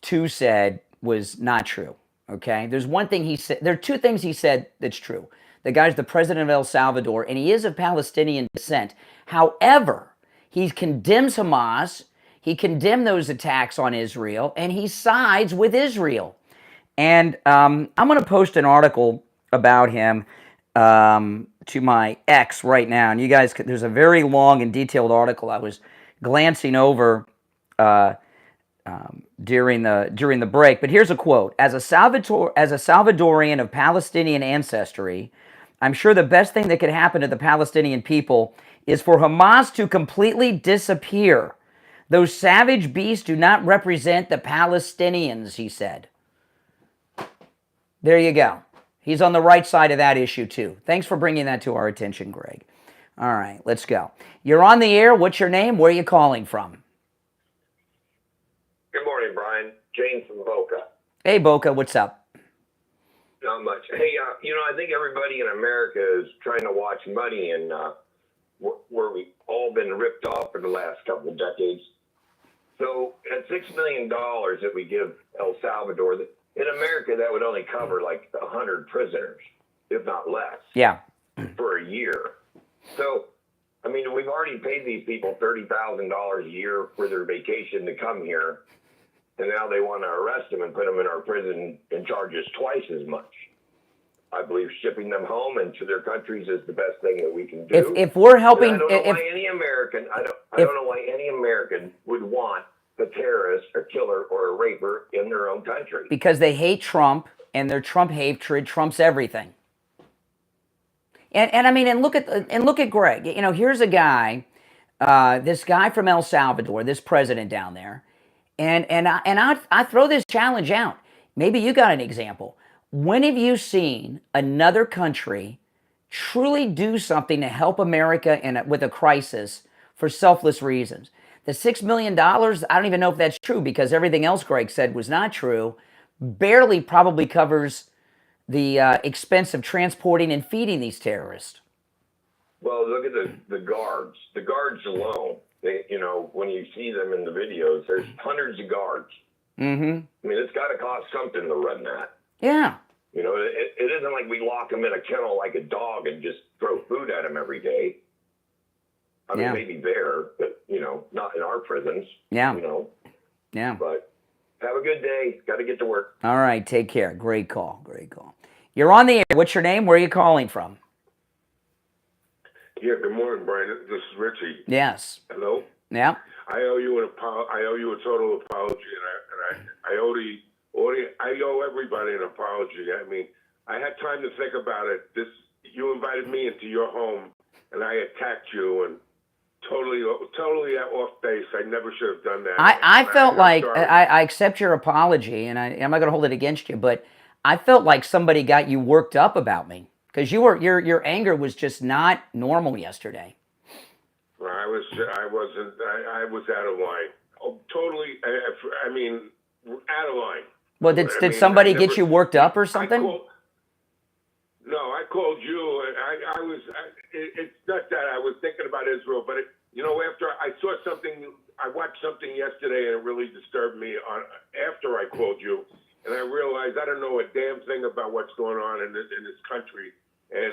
too, said was not true. Okay? There's one thing he said. There are two things he said that's true. The guy's the president of El Salvador, and he is of Palestinian descent. However, he condemns Hamas. He condemned those attacks on Israel, and he sides with Israel. And I'm going to post an article about him to my X right now. And you guys, there's a very long and detailed article I was glancing over during the break. But here's a quote: as a Salvadorian of Palestinian ancestry, I'm sure the best thing that could happen to the Palestinian people is for Hamas to completely disappear. Those savage beasts do not represent the Palestinians, he said. There you go. He's on the right side of that issue, too. Thanks for bringing that to our attention, Greg. All right, let's go. You're on the air. What's your name? Where are you calling from? Good morning, Brian. James from Boca. Hey, Boca, what's up? Not much. Hey, I think everybody in America is trying to watch money, and where we've all been ripped off for the last couple of decades. So at $6 million that we give El Salvador, in America, that would only cover like 100 prisoners, if not less. Yeah. For a year. So, I mean, we've already paid these people $30,000 a year for their vacation to come here, and now they want to arrest them and put them in our prison and charge us twice as much. I believe shipping them home and to their countries is the best thing that we can do. If we're helping, I don't know why any American, I don't know why any American would want a terrorist, a killer, or a raper in their own country. Because they hate Trump, and their Trump hatred trumps everything. And I mean, and look at Greg. You know, here's a guy, this guy from El Salvador, this president down there, and I throw this challenge out. Maybe you got an example. When have you seen another country truly do something to help America with a crisis for selfless reasons? The $6 million, I don't even know if that's true, because everything else Greg said was not true, barely probably covers the expense of transporting and feeding these terrorists. Well, look at the guards. The guards alone, when you see them in the videos, there's hundreds of guards. Mm-hmm. I mean, it's got to cost something to run that. Yeah. It isn't like we lock them in a kennel like a dog and just throw food at them every day. I mean, maybe there, but, not in our prisons. Yeah. Yeah. But have a good day. Got to get to work. All right. Take care. Great call. Great call. You're on the air. What's your name? Where are you calling from? Yeah, good morning, Brian. This is Richie. Yes. Hello? Yeah. I owe you a total apology, and I owe everybody an apology. I mean, I had time to think about it. You invited me into your home, and I attacked you, and totally off base. I never should have done that. I felt like I accept your apology, and I'm not going to hold it against you, but I felt like somebody got you worked up about me, because your anger was just not normal yesterday. I was out of line. Oh, totally. I mean, out of line. Well, did somebody get you worked up or something? I called you, and it's not that I was thinking about Israel, but after I saw something, I watched something yesterday, and it really disturbed me. After I called you, and I realized I don't know a damn thing about what's going on in this country, and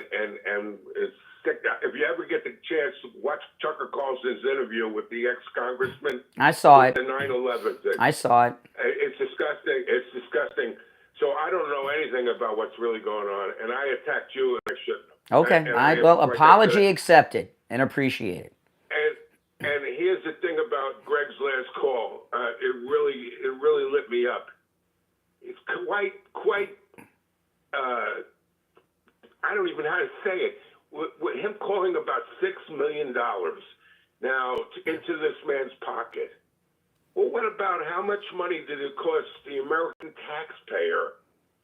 it's sick. If you ever get the chance, watch Tucker Carlson's interview with the ex-congressman. I saw it. The 9/11 thing. I saw it. It's disgusting. It's disgusting. So I don't know anything about what's really going on, and I attacked you, and I shouldn't have. Okay. Well, apology accepted and appreciated. And here's the thing about Greg's last call. It really lit me up. It's quite. I don't even know how to say it. With him calling about $6 million now into this man's pocket. Well, what about how much money did it cost the American taxpayer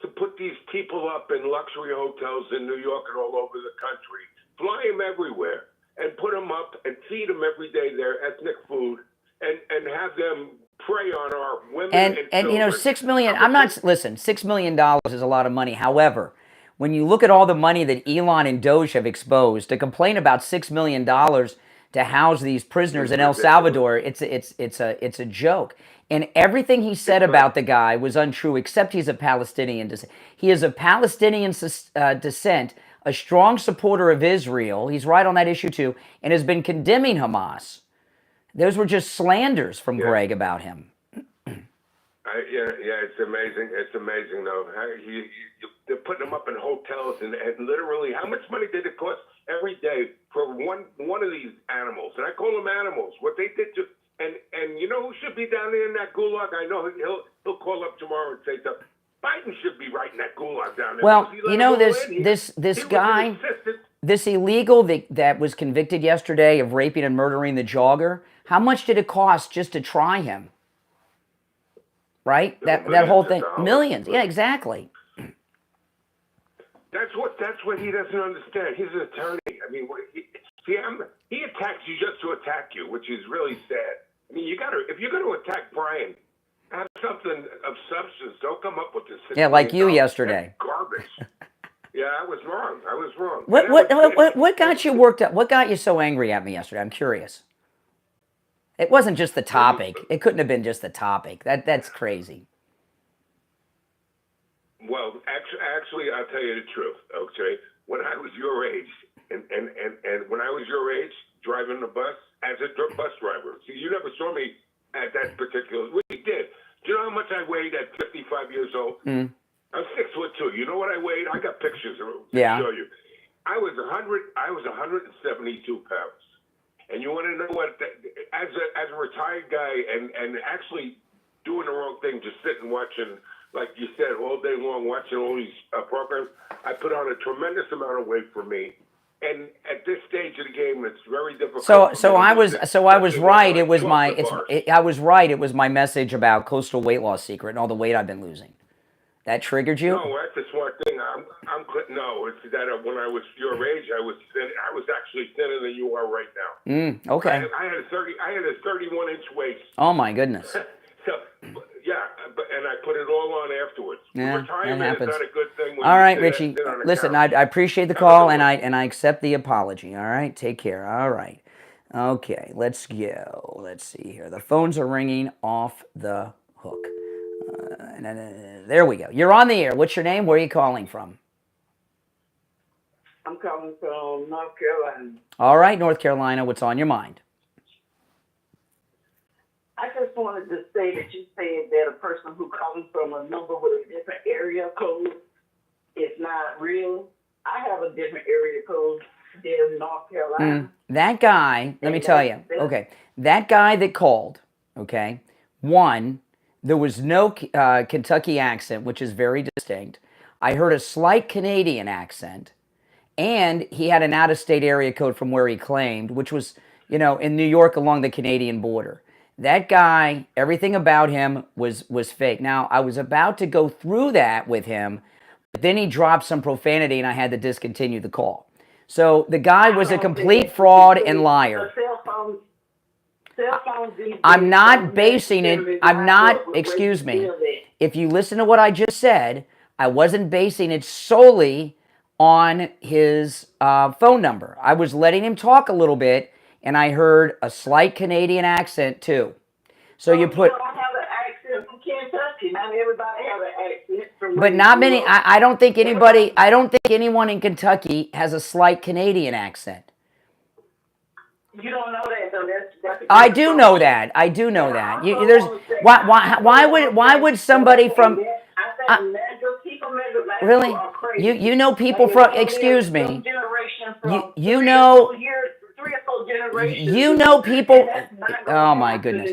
to put these people up in luxury hotels in New York and all over the country, fly them everywhere, and put them up and feed them every day their ethnic food, and have them prey on our women and children? $6 million. $6 million is a lot of money. However, when you look at all the money that Elon and Doge have exposed, to complain about $6 million to house these prisoners in El Salvador, it's a joke. And everything he said about the guy was untrue, except he's a Palestinian descent. He is of Palestinian descent, a strong supporter of Israel. He's right on that issue too, and has been condemning Hamas. Those were just slanders from Greg about him. It's amazing. It's amazing, though. They're putting them up in hotels, and literally, how much money did it cost every day for one of these animals? And I call them animals. What they did to, and you know who should be down there in that gulag? I know he'll call up tomorrow and say something. Biden should be right in that gulag down there. Well, you know, this guy, this illegal that was convicted yesterday of raping and murdering the jogger. How much did it cost just to try him? Right? That whole thing. Millions. Yeah, exactly. That's what he doesn't understand. He's an attorney. I mean, he attacks you just to attack you, which is really sad. I mean, if you're going to attack Brian, have something of substance. Don't come up with this. Yeah, like you yesterday. That's garbage. Yeah, I was wrong. What got you worked up? What got you so angry at me yesterday? I'm curious. It wasn't just the topic. It couldn't have been just the topic. That's crazy. Well, actually, I'll tell you the truth. Okay, when I was your age, and when I was your age, driving the bus as a bus driver. See, you never saw me at that particular. Well, you did. Do you know how much I weighed at 55 years old? I'm 6'2". You know what I weighed? I got pictures to show you. I was 172 pounds. And you want to know what? As a retired guy, and actually doing the wrong thing, just sitting watching, like you said, all day long, watching all these programs, I put on a tremendous amount of weight for me. And at this stage of the game, it's very difficult. So I was right. It was I was right. It was my message about coastal weight loss secret and all the weight I've been losing. That triggered you? No, that's a smart thing. No, it's that when I was your age, I was thin. I was actually thinner than you are right now. Okay. I had a 31-inch waist. Oh my goodness. So, yeah, and I put it all on afterwards. Yeah, retirement that happens. is not a good thing. When all right, sit Richie. on Listen, couch. I appreciate the call, and I accept the apology. All right, take care. All right. Okay, let's go. Let's see here. The phones are ringing off the hook. There we go. You're on the air. What's your name? Where are you calling from? I'm calling from North Carolina. All right, North Carolina. What's on your mind? I just wanted to say that you said that a person who comes from a number with a different area code is not real. I have a different area code there in North Carolina. That guy, let me tell you. Okay, that guy that called, okay, one, there was no Kentucky accent, which is very distinct. I heard a slight Canadian accent, and he had an out-of-state area code from where he claimed, which was, in New York along the Canadian border. That guy, everything about him was fake. Now, I was about to go through that with him, but then he dropped some profanity, and I had to discontinue the call. So the guy was a complete fraud and liar. I'm not basing it, excuse me, if you listen to what I just said, I wasn't basing it solely on his phone number. I was letting him talk a little bit, and I heard a slight Canadian accent too. So you put... You don't have an accent from Kentucky. Not everybody has an accent from... But not many, I don't think anyone in Kentucky has a slight Canadian accent. You don't know that, though. That's I do know that. Why would somebody from... Really? You know people from... Excuse me. You know people... Oh, my goodness.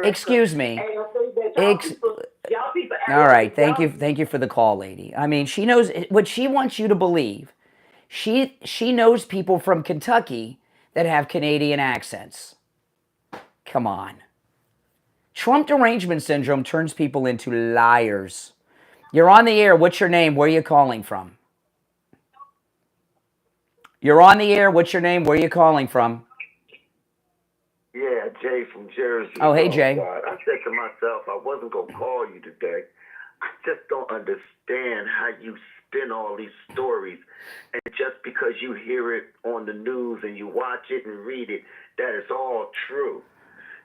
Excuse me. All right. Thank you for the call, lady. I mean, she knows what she wants you to believe. She knows people from Kentucky that have Canadian accents. Come on. Trump derangement syndrome turns people into liars. You're on the air. What's your name? Where are you calling from? You're on the air. What's your name? Where are you calling from? Yeah, Jay from Jersey. Oh, hey, Jay. God. I said to myself, I wasn't going to call you today. I just don't understand how you spin all these stories. And just because you hear it on the news and you watch it and read it, that is all true.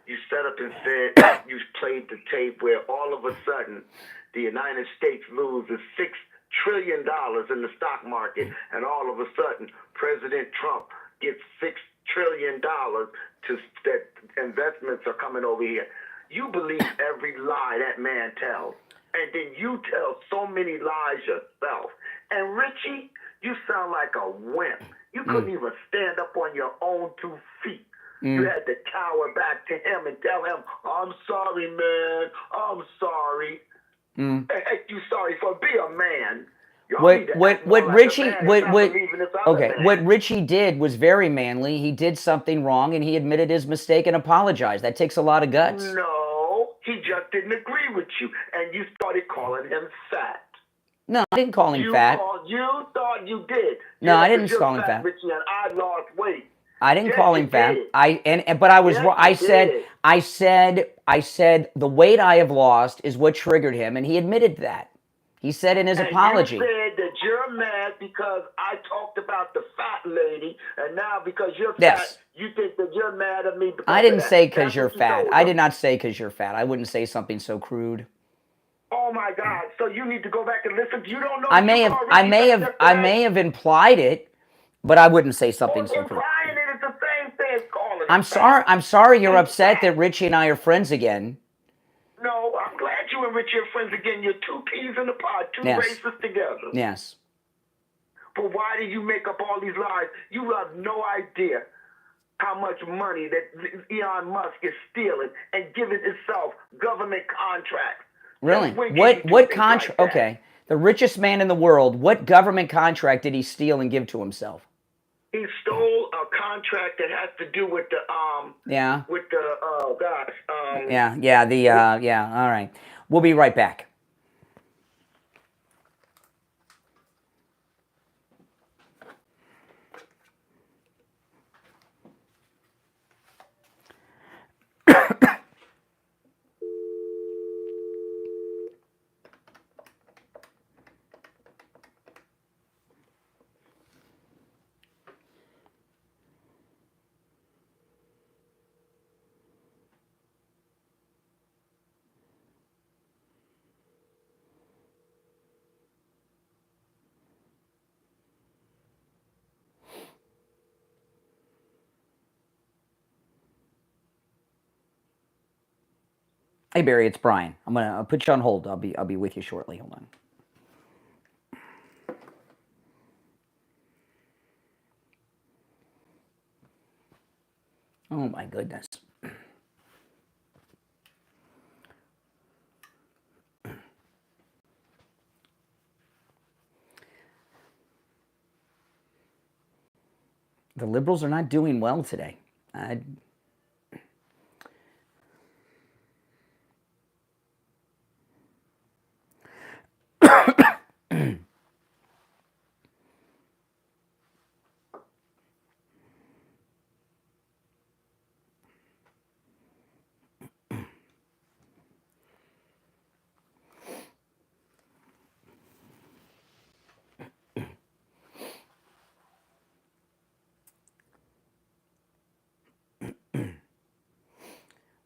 you set up and said you played the tape where all of a sudden the United States loses $6 trillion in the stock market, and all of a sudden President Trump gets $6 trillion that investments are coming over here. You believe every lie that man tells, and then you tell so many lies yourself. And Richie, you sound like a wimp. You couldn't even stand up on your own 2 feet. You had to cower back to him and tell him, I'm sorry, man. I'm sorry. Hey, you sorry for be a man. What Richie did was very manly. He did something wrong and he admitted his mistake and apologized. That takes a lot of guts. No, he just didn't agree with you, and you started calling him fat. No, I didn't call him fat. You thought you did. No, I didn't call him fat. Richie, and I lost weight. I didn't call him fat. But I was wrong. I said the weight I have lost is what triggered him, and he admitted that. He said in his apology. You said that you're mad because I talked about the fat lady, and now because you're fat, you think that you're mad at me. I didn't say because you're fat. I did not say because you're fat. I wouldn't say something so crude. Oh my God! So you need to go back and listen. You don't know. I may have implied it, but I wouldn't say something so crude. Implying it is the same thing as calling it. I'm sorry you're upset that Richie and I are friends again. No, I'm glad you and Richie are friends again. You're 2 peas in a pod, two races together. Yes. But why do you make up all these lies? You have no idea how much money that Elon Musk is stealing and giving himself government contracts. Really? What contract? Okay. The richest man in the world, what government contract did he steal and give to himself? He stole a contract that has to do with the all right. We'll be right back. Hey Barry, it's Brian. I'll put you on hold. I'll be with you shortly. Hold on. Oh my goodness. The liberals are not doing well today.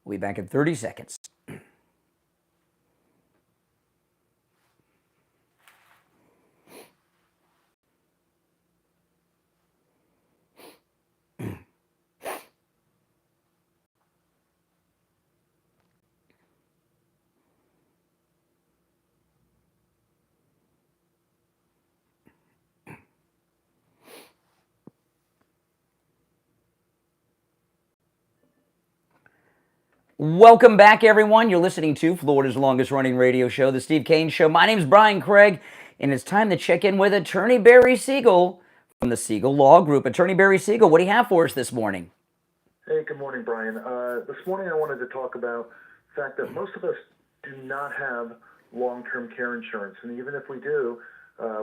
We'll be back in 30 seconds. Welcome back, everyone. You're listening to Florida's longest-running radio show, The Steve Kane Show. My name's Brian Craig, and it's time to check in with Attorney Barry Siegel from the Siegel Law Group. Attorney Barry Siegel, what do you have for us this morning? Hey, good morning, Brian. This morning I wanted to talk about the fact that most of us do not have long-term care insurance, and even if we do,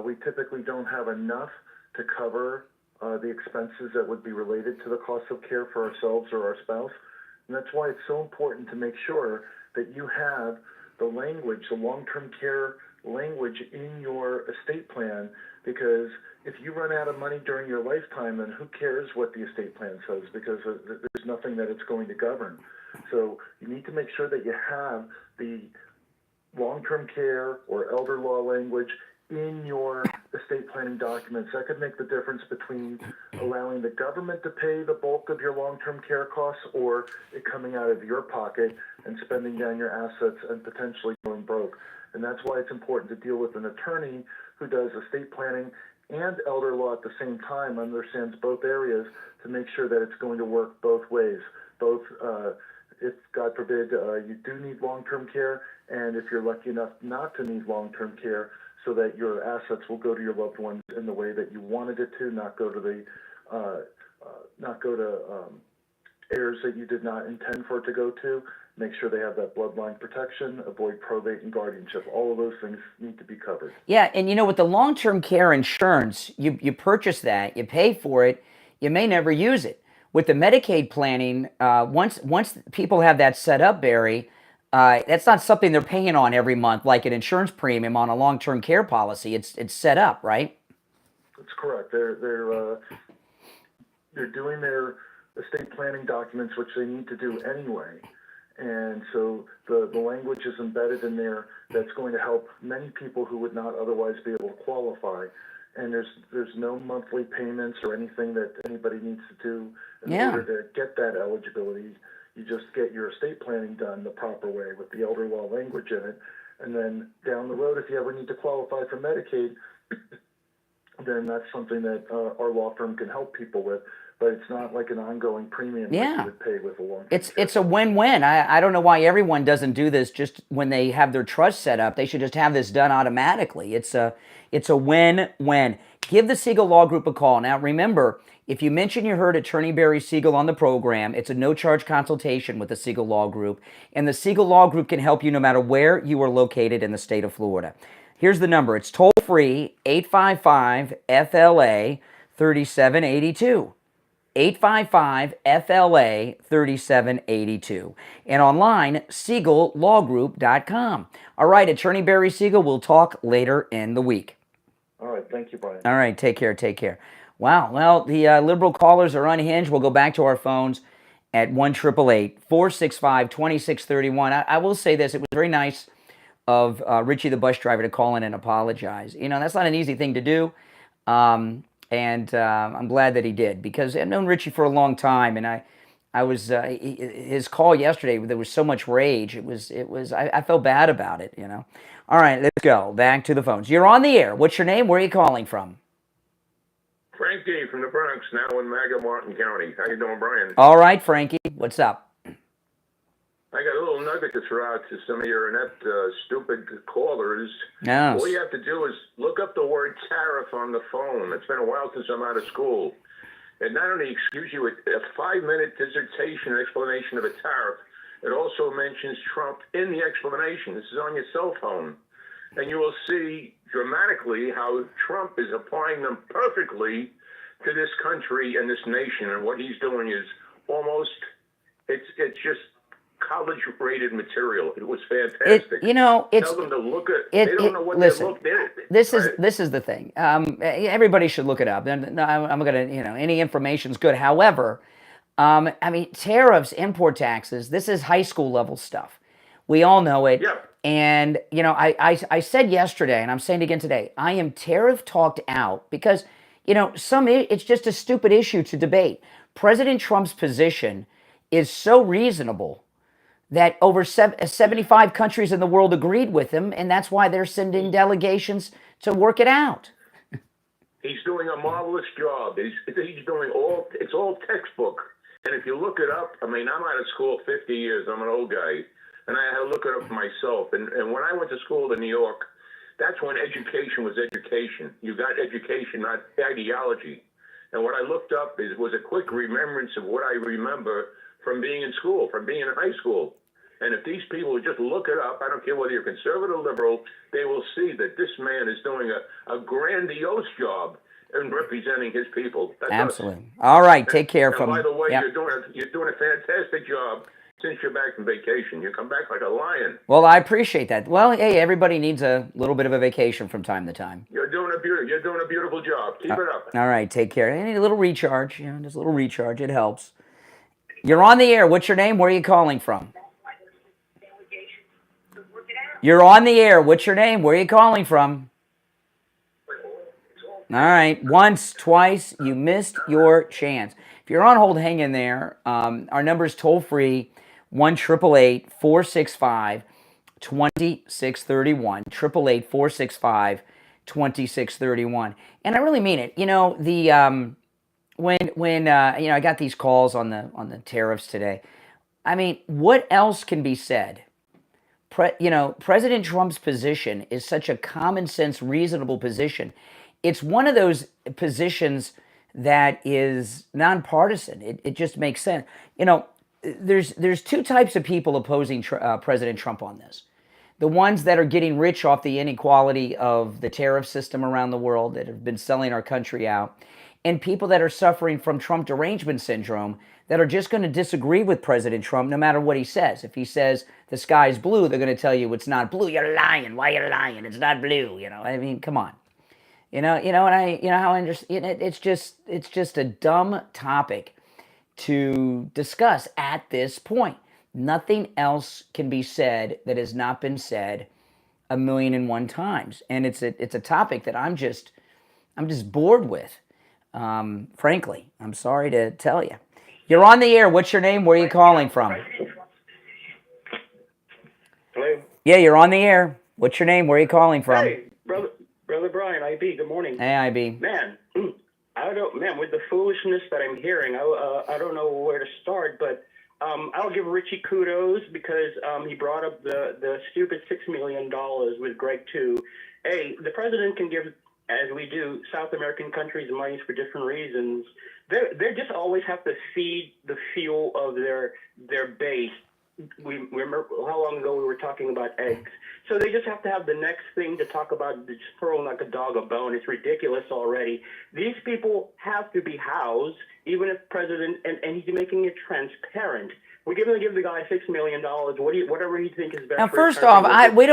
we typically don't have enough to cover the expenses that would be related to the cost of care for ourselves or our spouse. And that's why it's so important to make sure that you have the language, the long-term care language in your estate plan, because if you run out of money during your lifetime, then who cares what the estate plan says, because there's nothing that it's going to govern. So you need to make sure that you have the long-term care or elder law language in your estate planning documents. That could make the difference between allowing the government to pay the bulk of your long-term care costs or it coming out of your pocket and spending down your assets and potentially going broke. And that's why it's important to deal with an attorney who does estate planning and elder law at the same time, understands both areas to make sure that it's going to work both ways. Both, if God forbid you do need long-term care, and if you're lucky enough not to need long-term care, so that your assets will go to your loved ones in the way that you wanted it to, not go to the heirs that you did not intend for it to go to. Make sure they have that bloodline protection, avoid probate and guardianship. All of those things need to be covered. Yeah, and you know, with the long-term care insurance, you purchase that, you pay for it, you may never use it. With the Medicaid planning, once people have that set up, Barry, that's not something they're paying on every month like an insurance premium on a long-term care policy. It's set up, right? That's correct. They're doing their estate planning documents, which they need to do anyway. And so the language is embedded in there that's going to help many people who would not otherwise be able to qualify. And there's no monthly payments or anything that anybody needs to do in order to get that eligibility. You just get your estate planning done the proper way with the elder law language in it. And then down the road, if you ever need to qualify for Medicaid, then that's something that our law firm can help people with. But it's not like an ongoing premium that you would pay with a long-term care. It's a win-win. I don't know why everyone doesn't do this just when they have their trust set up. They should just have this done automatically. It's a win-win. Give the Siegel Law Group a call. Now, remember, if you mention you heard Attorney Barry Siegel on the program, it's a no-charge consultation with the Siegel Law Group, and the Siegel Law Group can help you no matter where you are located in the state of Florida. Here's the number. It's toll-free, 855-FLA-3782. 855-FLA-3782. And online, SiegelLawGroup.com. All right, Attorney Barry Siegel, we'll talk later in the week. All right, thank you, Brian. All right, take care, take care. Wow, well, the liberal callers are unhinged. We'll go back to our phones at 1-888-465-2631. I will say this, it was very nice of Richie the bus driver to call in and apologize. You know, that's not an easy thing to do. And I'm glad that he did, because I've known Richie for a long time, and I was his call yesterday. There was so much rage. I felt bad about it, you know. All right, let's go back to the phones. You're on the air. What's your name? Where are you calling from? Frankie from the Bronx, now in Martin County. How you doing, Brian? All right, Frankie. What's up? I got a little nugget to throw out to some of your inept, stupid callers. Yes. All you have to do is look up the word tariff on the phone. It's been a while since I'm out of school. It not only gives you a 5-minute dissertation explanation of a tariff, it also mentions Trump in the explanation. This is on your cell phone. And you will see dramatically how Trump is applying them perfectly to this country and this nation. And what he's doing is almost, it's just college-rated material. It was fantastic. Tell them to look at. They don't know what listen, they're looking at. This is the thing. Everybody should look it up. I'm gonna, any information's good. However, I mean, tariffs, import taxes. This is high school level stuff. We all know it. Yeah. And I said yesterday, and I'm saying it again today. I am tariff talked out because it's just a stupid issue to debate. President Trump's position is so reasonable that over 75 countries in the world agreed with him, and that's why they're sending delegations to work it out. He's doing a marvelous job. He's doing it's all textbook. And if you look it up, I mean, I'm out of school 50 years. I'm an old guy. And I had to look it up myself. And when I went to school in New York, that's when education was education. You got education, not ideology. And what I looked up was a quick remembrance of what I remember from being in school, from being in high school. And if these people would just look it up, I don't care whether you're conservative or liberal, they will see that this man is doing a grandiose job in representing his people. That's Absolutely. Us. All right, take care. And by the way, you're doing a fantastic job since you're back from vacation. You come back like a lion. Well, I appreciate that. Well, hey, everybody needs a little bit of a vacation from time to time. You're doing a beautiful job. Keep it up. All right, take care. I need a little recharge. Just a little recharge. It helps. You're on the air. What's your name? Where are you calling from? You're on the air. What's your name? Where are you calling from? All right. Once, twice, you missed your chance. If you're on hold, hang in there. Our number is toll free, 1-888-465-2631. 888-465-2631. And I really mean it. You know, when I got these calls on the tariffs today. I mean, what else can be said? President Trump's position is such a common sense, reasonable position. It's one of those positions that is nonpartisan. It just makes sense. There's two types of people opposing President Trump on this. The ones that are getting rich off the inequality of the tariff system around the world that have been selling our country out, and people that are suffering from Trump derangement syndrome that are just going to disagree with President Trump no matter what he says. If he says the sky's blue, they're going to tell you it's not blue. You're lying. Why are you lying? It's not blue. I mean, come on. How I understand it. It's just a dumb topic to discuss at this point. Nothing else can be said that has not been said 1,000,001 times, and it's a topic that I'm just bored with. Frankly, I'm sorry to tell you. You're on the air. What's your name? Where are you calling from? Hello? Yeah, you're on the air. What's your name? Where are you calling from? Hey, Brother Brian, IB, good morning. Hey, IB. Man, with the foolishness that I'm hearing, I don't know where to start, but I'll give Richie kudos because he brought up the stupid $6 million with Greg, too. Hey, the president can give, as we do, South American countries money for different reasons. They just always have to feed the fuel of their base. We remember how long ago we were talking about eggs. So they just have to have the next thing to talk about, just throwing like a dog a bone. It's ridiculous already. These people have to be housed, even if president, and he's making it transparent. We're going to give the guy $6 million, whatever he thinks is best. Now, for first his off, country. we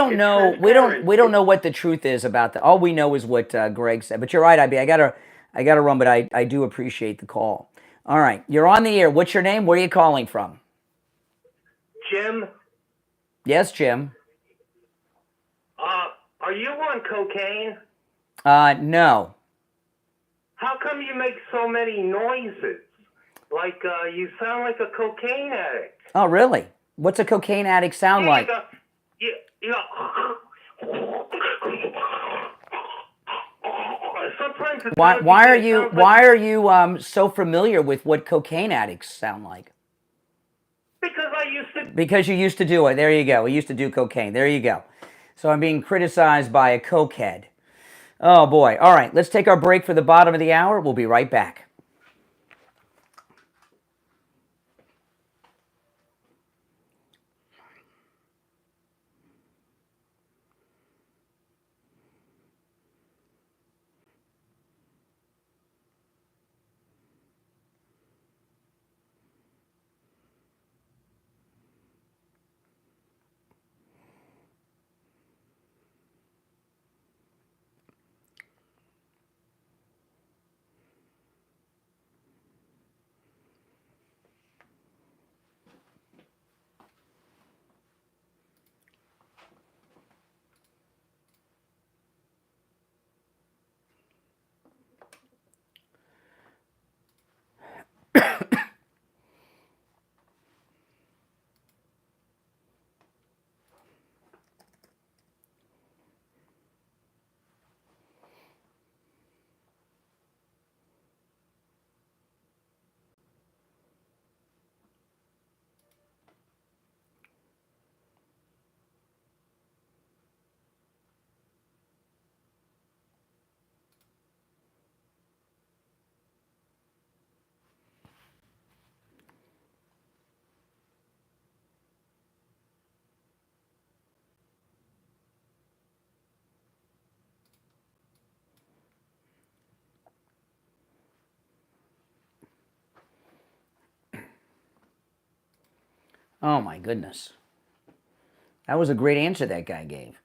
don't know what the truth is about that. All we know is what Greg said. But you're right, IB. I gotta run, but I do appreciate the call. All right, you're on the air. What's your name? Where are you calling from? Jim, Yes, Jim. are you on cocaine? No. How come you make so many noises? Like you sound like a cocaine addict. Oh, really? What's a cocaine addict sound like? Sometimes it's Why are you so familiar with what cocaine addicts sound like? Because I used to. Because you used to do it. There you go. We used to do cocaine. There you go. So I'm being criticized by a cokehead. Oh, boy. All right, let's take our break for the bottom of the hour. We'll be right back. Oh, my goodness. That was a great answer that guy gave.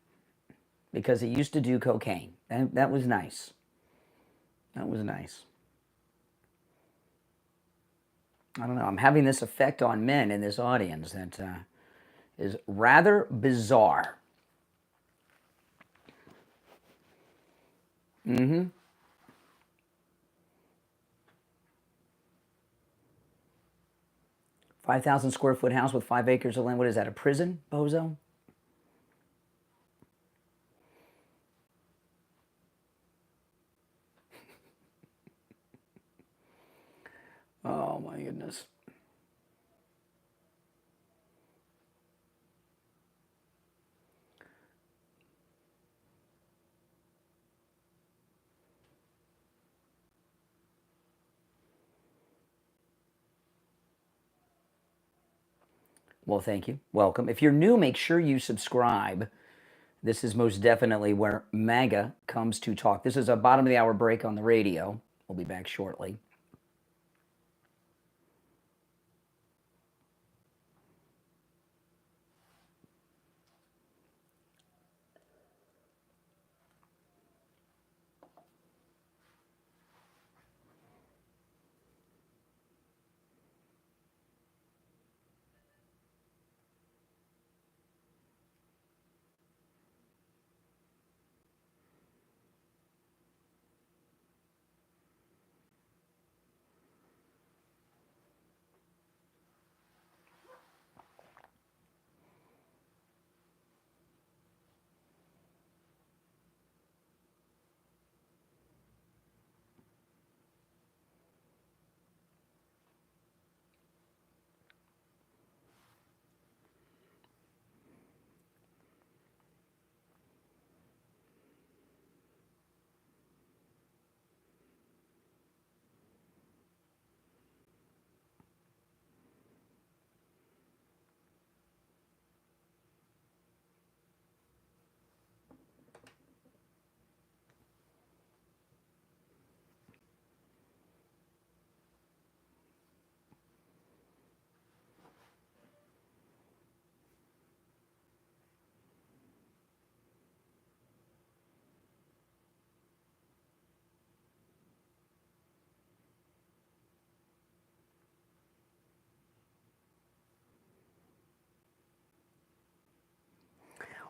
Because he used to do cocaine. That was nice. That was nice. I don't know. I'm having this effect on men in this audience that is rather bizarre. Mm-hmm. $5,000 square foot house with 5 acres of land. What is that, a prison, bozo? Oh, my goodness. Well, thank you. Welcome. If you're new, make sure you subscribe. This is most definitely where MAGA comes to talk. This is a bottom of the hour break on the radio. We'll be back shortly.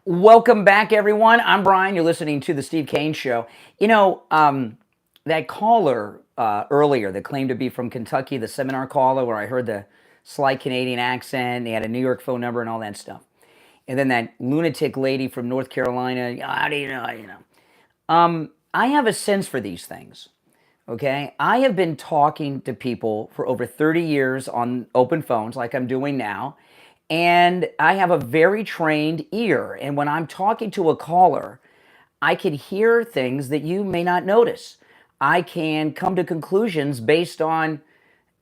Welcome back, everyone. I'm Brian. You're listening to the Steve Kane Show. You know, that caller earlier that claimed to be from Kentucky, the seminar caller where I heard the slight Canadian accent, he had a New York phone number and all that stuff. And then that lunatic lady from North Carolina, how do you know, I have a sense for these things, okay? I have been talking to people for over 30 years on open phones like I'm doing now. And I have a very trained ear. And when I'm talking to a caller, I can hear things that you may not notice. I can come to conclusions based on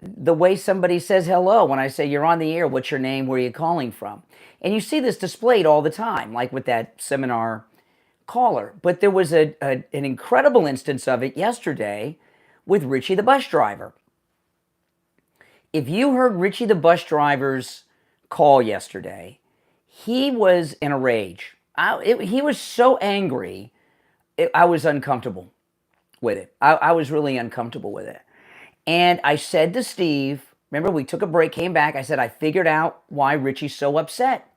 the way somebody says hello. When I say, you're on the air, what's your name, where are you calling from? And you see this displayed all the time, like with that seminar caller. But there was an incredible instance of it yesterday with Richie the bus driver. If you heard Richie the bus driver's call yesterday, he was in a rage. He was so angry, I was uncomfortable with it. I was really uncomfortable with it. And I said to Steve, remember we took a break, came back, I said, I figured out why Richie's so upset.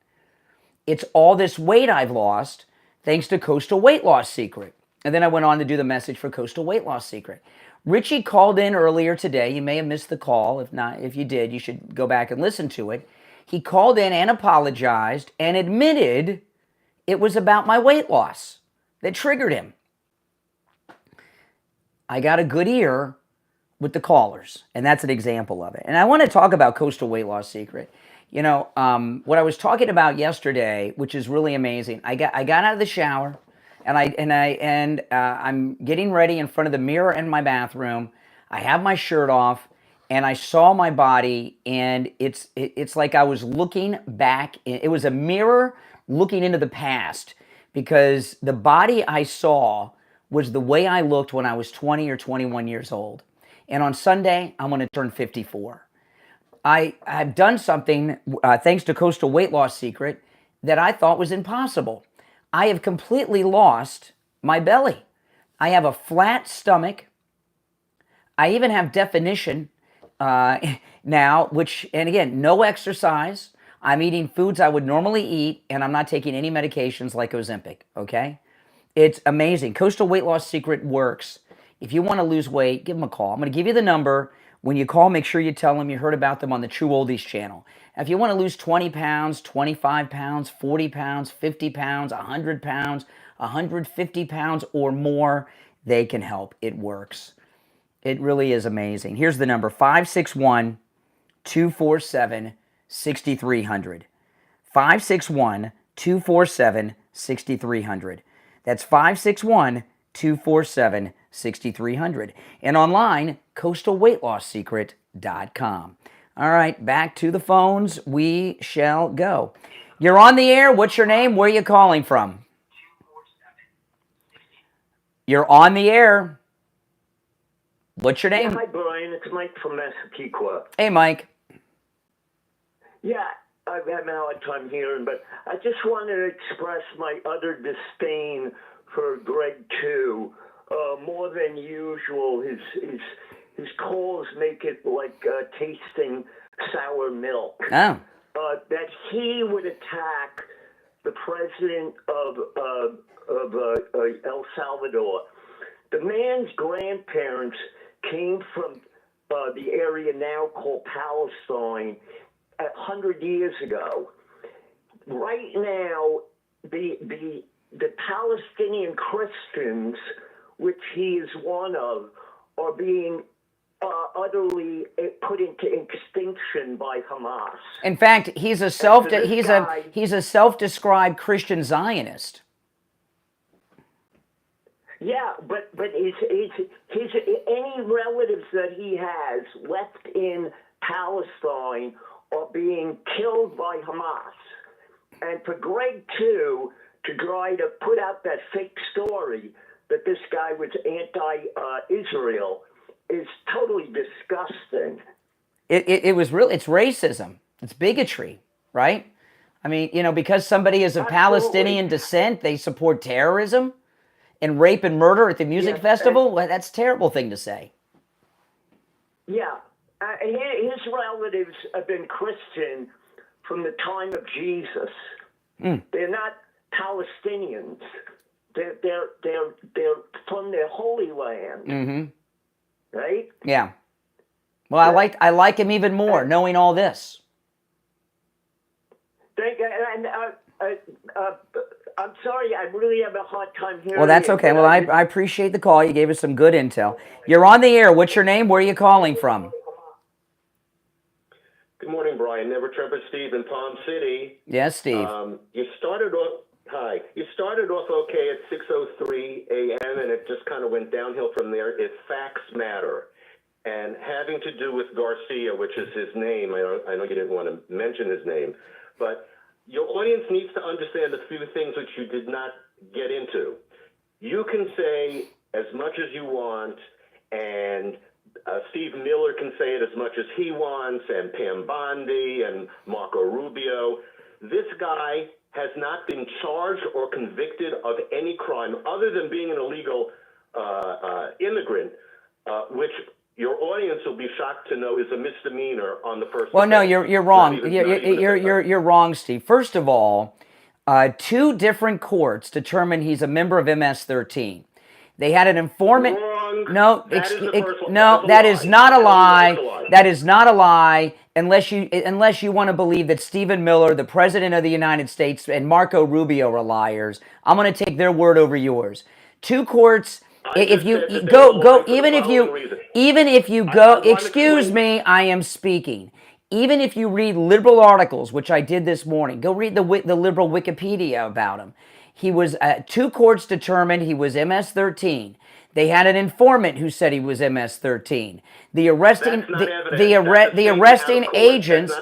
It's all this weight I've lost thanks to Coastal Weight Loss Secret. And then I went on to do the message for Coastal Weight Loss Secret. Richie called in earlier today. You may have missed the call. If not, if you did, you should go back and listen to it. He called in and apologized and admitted it was about my weight loss that triggered him. I got a good ear with the callers, and that's an example of it. And I want to talk about Coastal Weight Loss Secret. You know, what I was talking about yesterday, which is really amazing. I got out of the shower, and I'm getting ready in front of the mirror in my bathroom. I have my shirt off. And I saw my body, and it's like I was looking back. It was a mirror looking into the past, because the body I saw was the way I looked when I was 20 or 21 years old. And on Sunday, I'm going to turn 54. I have done something, thanks to Coastal Weight Loss Secret, that I thought was impossible. I have completely lost my belly. I have a flat stomach. I even have definition. now, and again, no exercise. I'm eating foods I would normally eat, and I'm not taking any medications like Ozempic, okay? It's amazing. Coastal Weight Loss Secret works. If you want to lose weight, give them a call. I'm going to give you the number. When you call, make sure you tell them you heard about them on the True Oldies channel. If you want to lose 20 pounds, 25 pounds, 40 pounds, 50 pounds, 100 pounds, 150 pounds or more, they can help. It works. It really is amazing. Here's the number, 561-247-6300. 561-247-6300. That's 561-247-6300. And online, coastalweightlossecret.com. All right, back to the phones we shall go. You're on the air. What's your name? Where are you calling from? You're on the air. What's your name? Yeah, hi, Brian. It's Mike from Massapequa. Hey, Mike. Yeah, I've had a hard time hearing, but I just wanted to express my utter disdain for Greg, too. More than usual, his calls make it like tasting sour milk. Oh. That he would attack the president of El Salvador. The man's grandparents came from the area now called Palestine 100 years ago. Right now, the Palestinian Christians, which he is one of, are being utterly put into extinction by Hamas. In fact, he's a self-described Christian Zionist. Yeah, but his any relatives that he has left in Palestine are being killed by Hamas. And for Greg, too, to try to put out that fake story that this guy was anti-Israel is totally disgusting. It's racism. It's bigotry, right? I mean, because somebody is of Palestinian descent, they support terrorism and rape and murder at the music festival? Well, that's a terrible thing to say. Yeah. His relatives have been Christian from the time of Jesus. They're not Palestinians. They're from their Holy Land. Mm-hmm. Right? Yeah. Well, I like him even more, knowing all this. I'm sorry, I really have a hard time hearing. Well, that's okay. Well, I appreciate the call. You gave us some good intel. You're on the air. What's your name? Where are you calling from? Good morning, Brian. Never Trevor, Steve in Palm City. Yes, Steve. You started off okay at 6:03 a.m. and it just kind of went downhill from there. If facts matter, and having to do with Garcia, which is his name. I know you didn't want to mention his name, but your audience needs to understand a few things which you did not get into. You can say as much as you want, and Steve Miller can say it as much as he wants, and Pam Bondi and Marco Rubio. This guy has not been charged or convicted of any crime other than being an illegal immigrant, which your audience will be shocked to know is a misdemeanor on the first. Well, no, you're wrong. You're wrong, Steve. First of all, 2 different courts determined he's a member of MS-13. They had an informant. Wrong. No, that is not a lie. That is not a lie. Unless you want to believe that Stephen Miller, the president of the United States, and Marco Rubio are liars. I'm going to take their word over yours. 2 courts. If you go, even if you go, excuse me, I am speaking. Even if you read liberal articles, which I did this morning, go read the liberal Wikipedia about him. He was 2 courts determined he was MS-13. They had an informant who said he was MS-13. The arresting agents,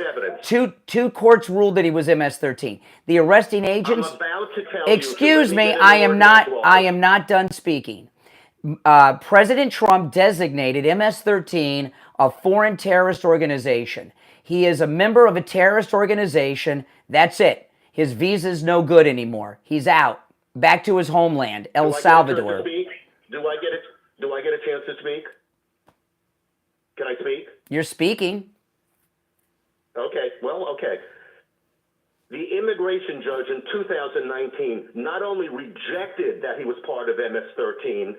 2 courts ruled that he was MS-13. The arresting agents. I'm about to tell excuse me, I am not done speaking. President Trump designated MS-13 a foreign terrorist organization. He is a member of a terrorist organization. That's it. His visa's no good anymore. He's out. Back to his homeland, El Salvador. Do I get a chance to speak? Can I speak? You're speaking. Okay. Well, okay. The immigration judge in 2019 not only rejected that he was part of MS-13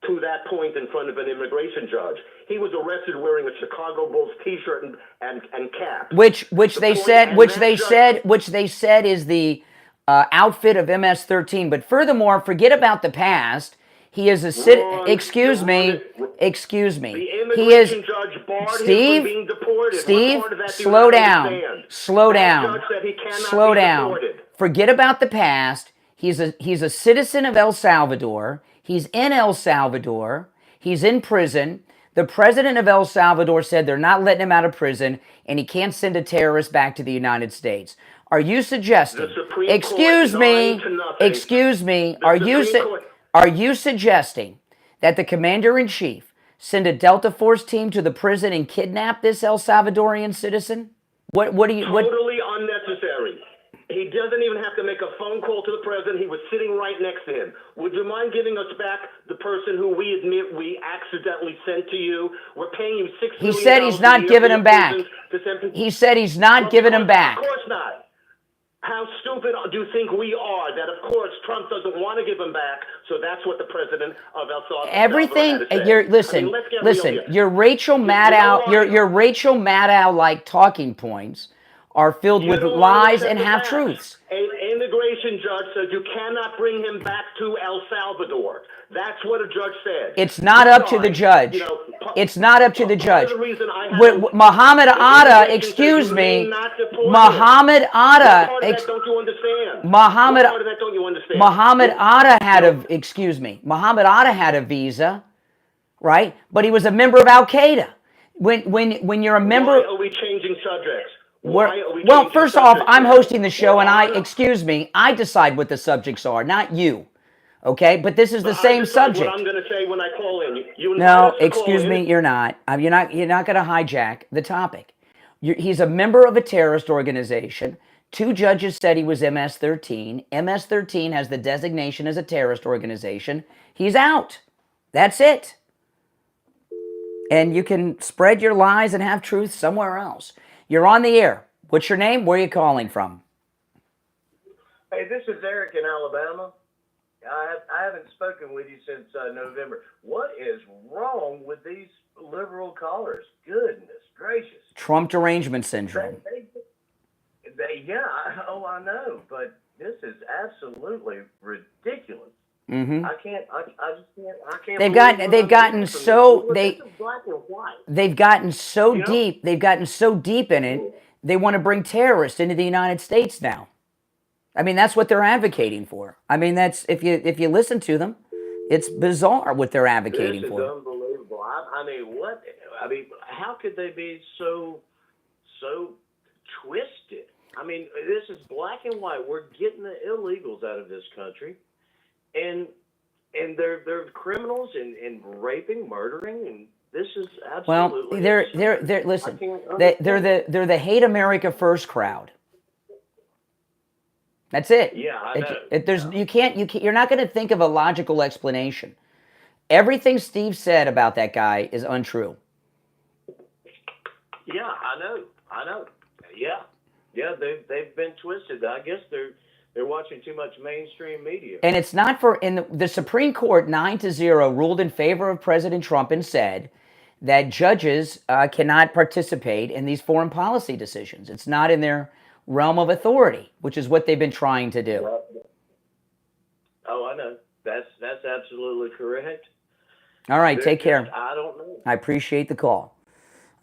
to that point in front of an immigration judge, he was arrested wearing a Chicago Bulls T-shirt and cap. Which they said is the outfit of MS-13. But furthermore, forget about the past. He is a excuse me. The immigration judge barred him from being deported. Steve, What part of that do you slow not down. understand? Slow That down. judge said he cannot Slow be down. deported. Forget about the past. He's a citizen of El Salvador. He's in El Salvador. He's in prison. The president of El Salvador said they're not letting him out of prison, and he can't send a terrorist back to the United States. Are you suggesting? Excuse me. Are you suggesting that the commander-in-chief send a Delta Force team to the prison and kidnap this El Salvadorian citizen? What do you? Totally unnecessary. He doesn't even have to make a phone call to the president. He was sitting right next to him. Would you mind giving us back the person who we admit we accidentally sent to you? We're paying you $6 million. He said he's not giving him back. He said he's not giving him back. Of course not. How stupid do you think we are that, of course, Trump doesn't want to give him back, so that's what the president of El Salvador Everything. had to say. You're let's get listen. real here. Your Rachel Maddow, your Rachel Maddow like talking points are filled with lies and half truths. An immigration judge said you cannot bring him back to El Salvador. That's what a judge said. It's not up to the judge. It's not up to the judge. Muhammad Atta, excuse me. Muhammad Atta. Muhammad Atta had Muhammad Atta had a visa, right? But he was a member of Al Qaeda. When you're a member. Why are we changing subjects? Well, first off, I'm hosting the show, and I decide what the subjects are, not you. Okay, but this is the same subject. What I'm going to say when I call in. No, excuse me, you're not. You're not going to hijack the topic. He's a member of a terrorist organization. 2 judges said he was MS-13. MS-13 has the designation as a terrorist organization. He's out. That's it. And you can spread your lies and have truth somewhere else. You're on the air. What's your name? Where are you calling from? Hey, this is Eric in Alabama. I haven't spoken with you since November. What is wrong with these liberal callers? Goodness gracious. Trump derangement syndrome. I know, but this is absolutely ridiculous. Mm-hmm. I can't. They've gotten so they've gotten so deep. They've gotten so deep in it. They want to bring terrorists into the United States now. I mean, that's what they're advocating for. I mean, that's if you listen to them, it's bizarre what they're advocating for. This is unbelievable. What? How could they be so twisted? I mean, this is black and white. We're getting the illegals out of this country, and they're criminals and raping, murdering, and this is absolutely. Well, they're listen. They're the hate America first crowd. That's it. Yeah, I know. You're not going to think of a logical explanation. Everything Steve said about that guy is untrue. Yeah, I know. Yeah, they've been twisted. I guess they're watching too much mainstream media. And it's not for the Supreme Court 9-0 ruled in favor of President Trump and said that judges cannot participate in these foreign policy decisions. It's not in their realm of authority, which is what they've been trying to do. Oh, I know. That's absolutely correct. All right, take care. I don't know. I appreciate the call.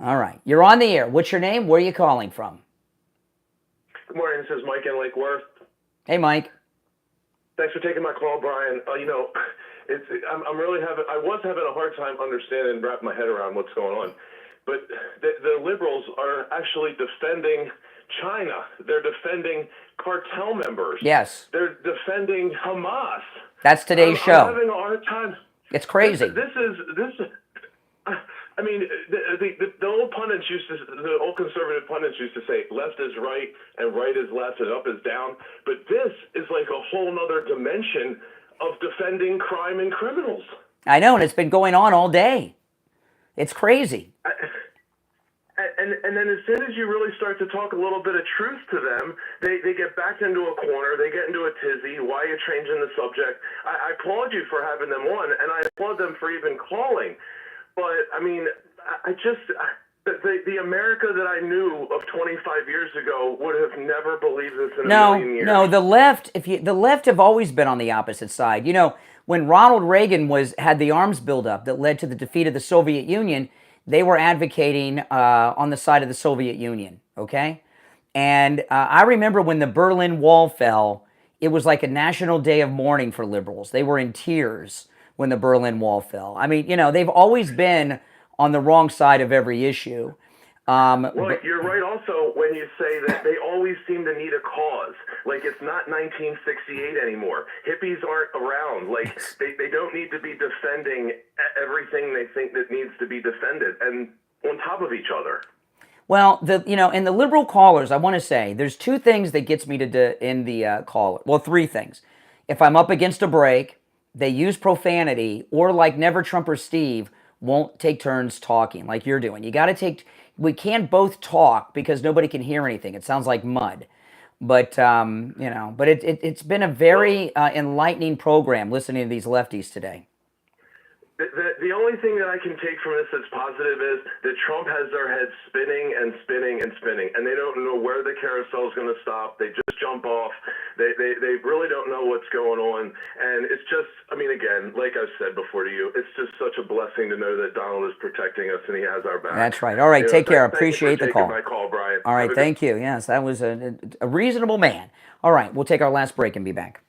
All right, you're on the air. What's your name? Where are you calling from? Good morning. This is Mike in Lake Worth. Hey, Mike. Thanks for taking my call, Brian. I'm really I was having a hard time understanding and wrapping my head around what's going on. But the liberals are actually defending China. They're defending cartel members. Yes. They're defending Hamas. That's today's show. I'm having a hard time. It's crazy. This is. I mean, the old pundits the old conservative pundits used to say left is right and right is left and up is down. But this is like a whole nother dimension of defending crime and criminals. I know, and it's been going on all day. It's crazy. And then as soon as you really start to talk a little bit of truth to them, they get backed into a corner, they get into a tizzy. Why are you changing the subject? I applaud you for having them on, and I applaud them for even calling. But, I mean, I just... The America that I knew of 25 years ago would have never believed this in a million years. No, the left have always been on the opposite side. You know, when Ronald Reagan had the arms buildup that led to the defeat of the Soviet Union, they were advocating on the side of the Soviet Union, okay? And I remember when the Berlin Wall fell, it was like a national day of mourning for liberals. They were in tears when the Berlin Wall fell. I mean, you know, they've always been on the wrong side of every issue. Well, you're right also when you say that they always seem to need a cause. Like, it's not 1968 anymore. Hippies aren't around. Like, they don't need to be defending everything they think that needs to be defended and on top of each other. Well, and the liberal callers, I want to say, there's two things that gets me to end the call. Well, three things. If I'm up against a break, they use profanity, or like Never Trumper Steve, won't take turns talking like you're doing. You got to take... We can't both talk because nobody can hear anything. It sounds like mud. But, you know, but it's been a very enlightening program listening to these lefties today. The only thing that I can take from this that's positive is that Trump has their heads spinning and spinning and spinning, and they don't know where the carousel is going to stop. They just jump off. They really don't know what's going on, and it's just, I mean, again, like I've said before to you, it's just such a blessing to know that Donald is protecting us and he has our back. That's right. All right, take care. Appreciate the call. Thank you for taking my call, Brian. All right, thank you. Yes, that was a reasonable man. All right, we'll take our last break and be back.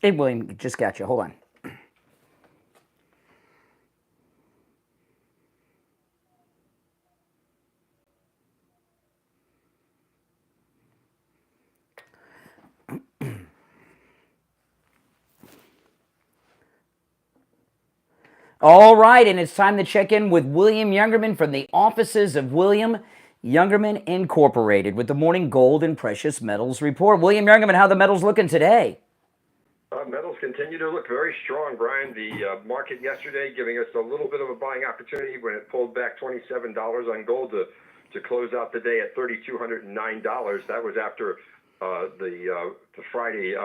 Hey, William, just got you. Hold on. All right, and it's time to check in with William Youngerman from the offices of William Youngerman Incorporated with the Morning Gold and Precious Metals Report. William Youngerman, how are the metals looking today? Metals continue to look very strong, Brian. The market yesterday giving us a little bit of a buying opportunity when it pulled back $27 on gold to close out the day at $3,209. That was after the Friday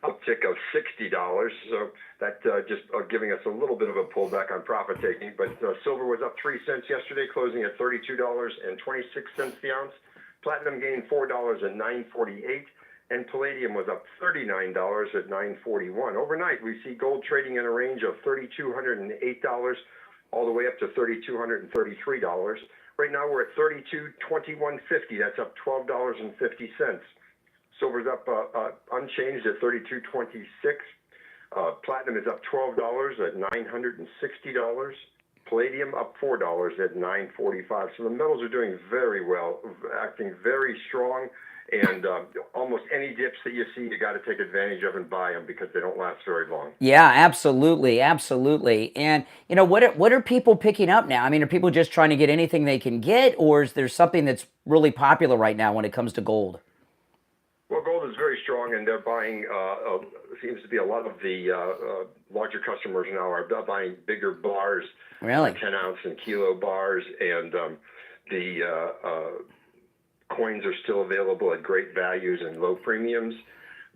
uptick of $60. So that just giving us a little bit of a pullback on profit taking. But silver was up 3 cents yesterday, closing at $32.26 the ounce. Platinum gained $4 at $9.48. And palladium was up $39 at $9.41. Overnight, we see gold trading in a range of $3,208 all the way up to $3,233. Right now, we're at $32.2150. That's up $12.50. Silver's up unchanged at $32.26. Platinum is up $12 at $960. Palladium up $4 at $9.45. So the metals are doing very well, acting very strong. And almost any dips that you see, you got to take advantage of and buy them because they don't last very long. Yeah, absolutely, absolutely. And you know, what are people picking up now? I mean, are people just trying to get anything they can get, or is there something that's really popular right now when it comes to gold? Well, gold is very strong, and they're buying. Seems to be a lot of the larger customers now are buying bigger bars, Really? 10-ounce and kilo bars, and the coins are still available at great values and low premiums.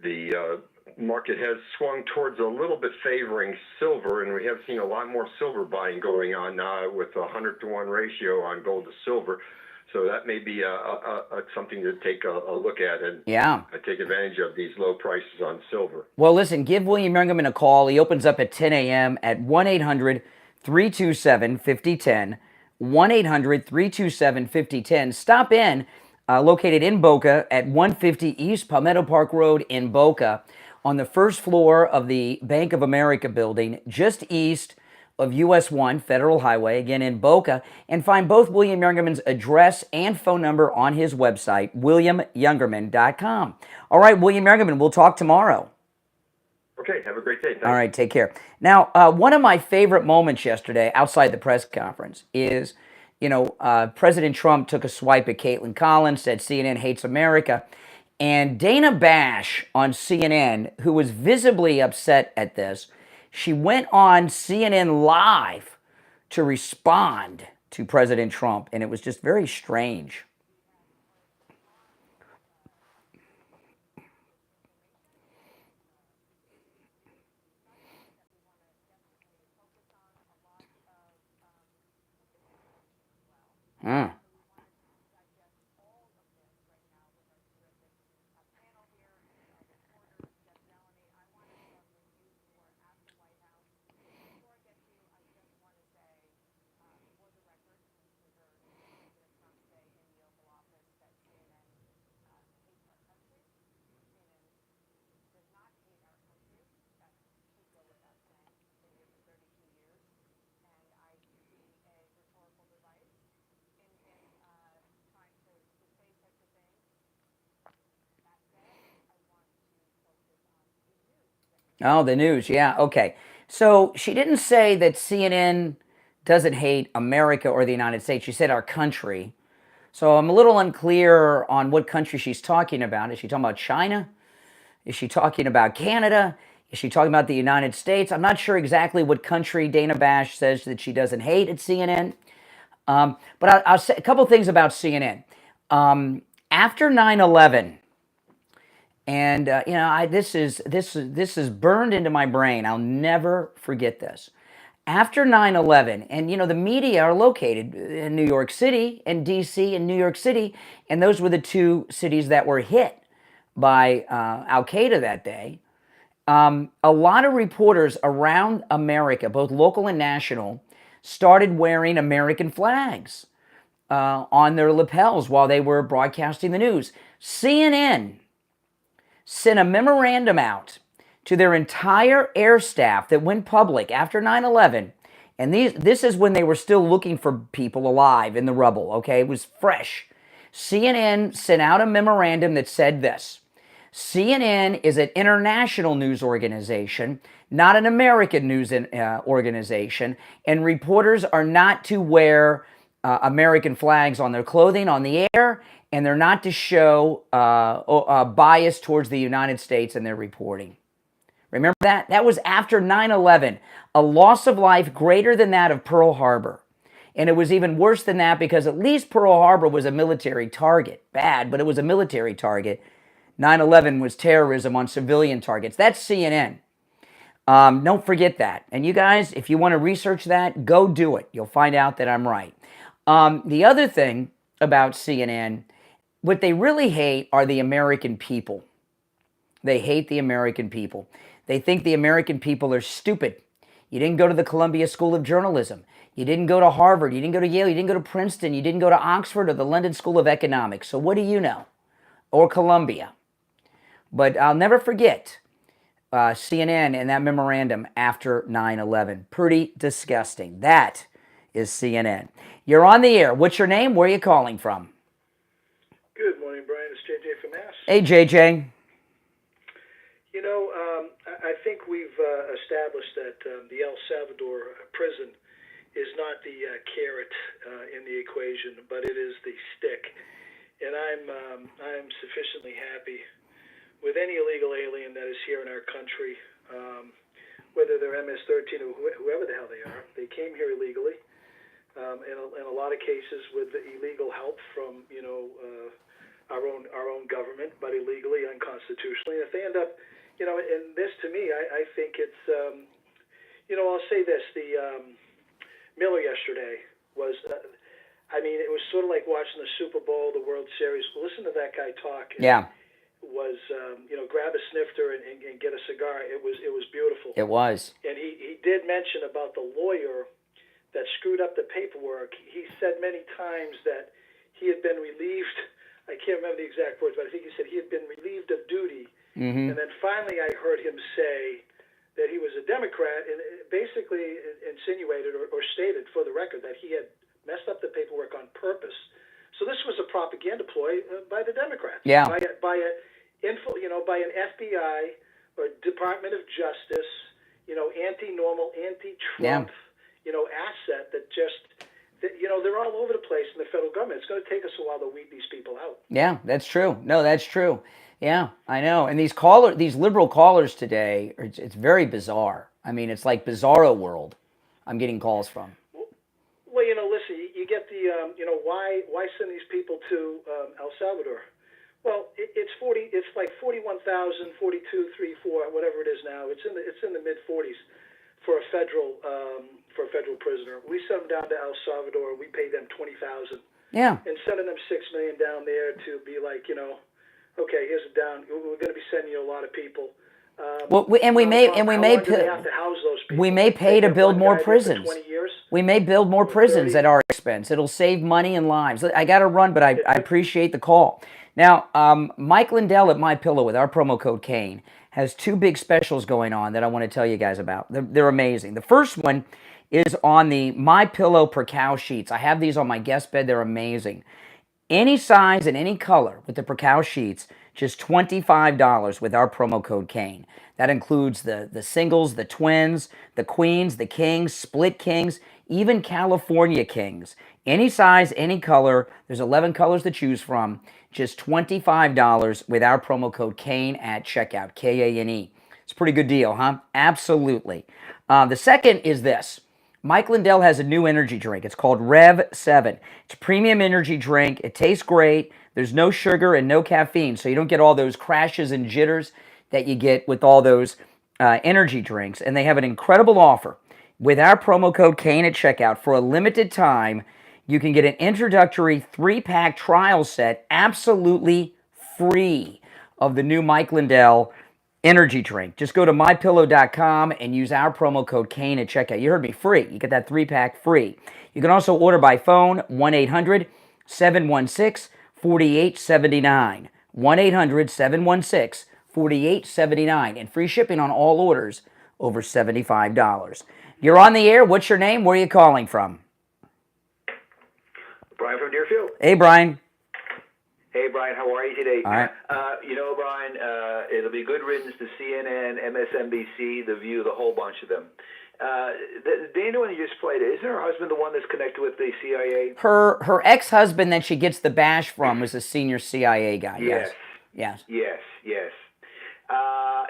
The market has swung towards a little bit favoring silver, and we have seen a lot more silver buying going on now with a 100-to-1 ratio on gold to silver. So that may be something to take a look at and take advantage of these low prices on silver. Well, listen, give William Youngerman a call. He opens up at 10 a.m. at 1-800-327-5010, 1-800-327-5010. Stop in, located in Boca at 150 East Palmetto Park Road in Boca, on the first floor of the Bank of America building, just east of US 1 Federal Highway, again in Boca, and find both William Youngerman's address and phone number on his website, williamyoungerman.com. All right, William Youngerman, we'll talk tomorrow. Okay, have a great day. Thanks. All right, take care. Now, one of my favorite moments yesterday outside the press conference is, President Trump took a swipe at Caitlin Collins, said CNN hates America, and Dana Bash on CNN, who was visibly upset at this, she went on CNN Live to respond to President Trump, and it was just very strange. Oh, the news. Yeah. Okay. So she didn't say that CNN doesn't hate America or the United States. She said our country. So I'm a little unclear on what country she's talking about. Is she talking about China? Is she talking about Canada? Is she talking about the United States? I'm not sure exactly what country Dana Bash says that she doesn't hate at CNN. But I'll say a couple things about CNN. After 9/11, and this is burned into my brain. I'll never forget this. After 9/11, and the media are located in New York City and DC and New York City, and those were the two cities that were hit by Al Qaeda that day. A lot of reporters around America, both local and national, started wearing American flags on their lapels while they were broadcasting the news. CNN sent a memorandum out to their entire air staff that went public after 9/11. And this is when they were still looking for people alive in the rubble, okay? It was fresh. CNN sent out a memorandum that said this: CNN is an international news organization, not an American news organization, and reporters are not to wear American flags on their clothing on the air, and they're not to show bias towards the United States in their reporting. Remember that? That was after 9/11, a loss of life greater than that of Pearl Harbor. And it was even worse than that because at least Pearl Harbor was a military target. Bad, but it was a military target. 9/11 was terrorism on civilian targets. That's CNN. Don't forget that. And you guys, if you want to research that, go do it. You'll find out that I'm right. The other thing about CNN, what they really hate are the American people. They hate the American people. They think the American people are stupid. You didn't go to the Columbia School of Journalism. You didn't go to Harvard. You didn't go to Yale. You didn't go to Princeton. You didn't go to Oxford or the London School of Economics. So what do you know? Or Columbia. But I'll never forget CNN and that memorandum after 9/11. Pretty disgusting. That is CNN. You're on the air. What's your name? Where are you calling from? Good morning, Brian. It's JJ from Mass. Hey, JJ. You know, I think we've established that the El Salvador prison is not the carrot in the equation, but it is the stick. And I'm sufficiently happy with any illegal alien that is here in our country, whether they're MS-13 or whoever the hell they are. They came here illegally, in a lot of cases with illegal help from our own government, but illegally, unconstitutionally. If they end up, and this to me, I think it's, I'll say this: the Miller yesterday was. It was sort of like watching the Super Bowl, the World Series. Listen to that guy talk. Yeah. Was grab a snifter and get a cigar. It was beautiful. It was. And he did mention about the lawyer that screwed up the paperwork. He said many times that he had been relieved. I can't remember the exact words, but I think he said he had been relieved of duty. Mm-hmm. And then finally, I heard him say that he was a Democrat, and it basically insinuated or stated for the record that he had messed up the paperwork on purpose. So this was a propaganda ploy by the Democrats. Yeah. By an FBI or Department of Justice, anti-normal, anti-Trump, asset that just, they're all over the place in the federal government. It's going to take us a while to weed these people out. Yeah, that's true. No, that's true. Yeah, I know. And these liberal callers today, it's very bizarre. I mean, it's like bizarro world I'm getting calls from. Well, listen, you get the, why send these people to El Salvador? Well, it's like 41,000, 42, 3, 4, whatever it is now. It's in the mid 40s for a federal prisoner. We send them down to El Salvador. We pay them $20,000. Yeah. And sending them $6 million down there to be like, okay, here's a down. We're going to be sending you a lot of people. We may pay to build more prisons. We may build more prisons at our expense. It'll save money and lives. I got to run, but I appreciate the call. Now, Mike Lindell at MyPillow with our promo code Kane has two big specials going on that I want to tell you guys about. They're amazing. The first one is on the MyPillow Percale sheets. I have these on my guest bed. They're amazing. Any size and any color with the Percale sheets, just $25 with our promo code Kane. That includes the singles, the twins, the queens, the kings, split kings, even California kings. Any size, any color. There's 11 colors to choose from. Just $25 with our promo code Kane at checkout, Kane. It's a pretty good deal, huh? Absolutely. The second is this. Mike Lindell has a new energy drink. It's called Rev 7. It's a premium energy drink. It tastes great. There's no sugar and no caffeine, so you don't get all those crashes and jitters that you get with all those energy drinks. And they have an incredible offer. With our promo code Kane at checkout, for a limited time, you can get an introductory 3-pack trial set absolutely free of the new Mike Lindell energy drink. Just go to mypillow.com and use our promo code Kane at checkout. You heard me, free. You get that 3-pack free. You can also order by phone, 1-800-716-4879. 1-800-716-4879. And free shipping on all orders over $75. You're on the air. What's your name? Where are you calling from? Brian from Deerfield. Hey, Brian. Hey, Brian, how are you today? All right. Brian, it'll be good riddance to CNN, MSNBC, The View, the whole bunch of them. The Dana one you just played, isn't her husband the one that's connected with the CIA? Her ex-husband that she gets the bash from was a senior CIA guy. Yes. Yes.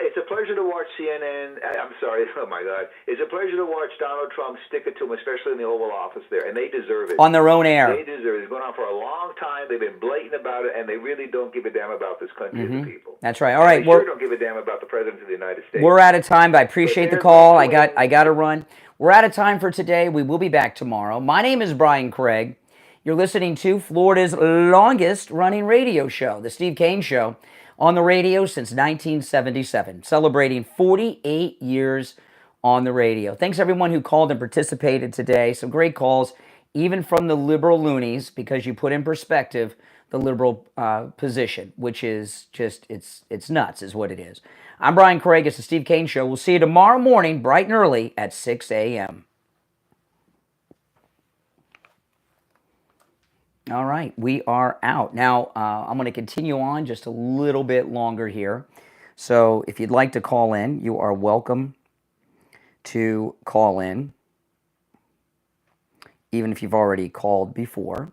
It's a pleasure to watch CNN. I'm sorry. Oh, my God. It's a pleasure to watch Donald Trump stick it to them, especially in the Oval Office there, and they deserve it. On their own air. They deserve it. It's going on for a long time. They've been blatant about it, and they really don't give a damn about this country and the people. That's right. All right. They sure don't give a damn about the President of the United States. We're out of time, but I appreciate the call. I got to run. We're out of time for today. We will be back tomorrow. My name is Brian Craig. You're listening to Florida's longest running radio show, The Steve Kane Show, on the radio since 1977, celebrating 48 years on the radio. Thanks everyone who called and participated today. Some great calls, even from the liberal loonies, because you put in perspective the liberal position, which is just, it's nuts is what it is. I'm Brian Craig. It's The Steve Kane Show. We'll see you tomorrow morning, bright and early at 6 a.m. All right, we are out. Now, I'm going to continue on just a little bit longer here. So if you'd like to call in, you are welcome to call in, even if you've already called before.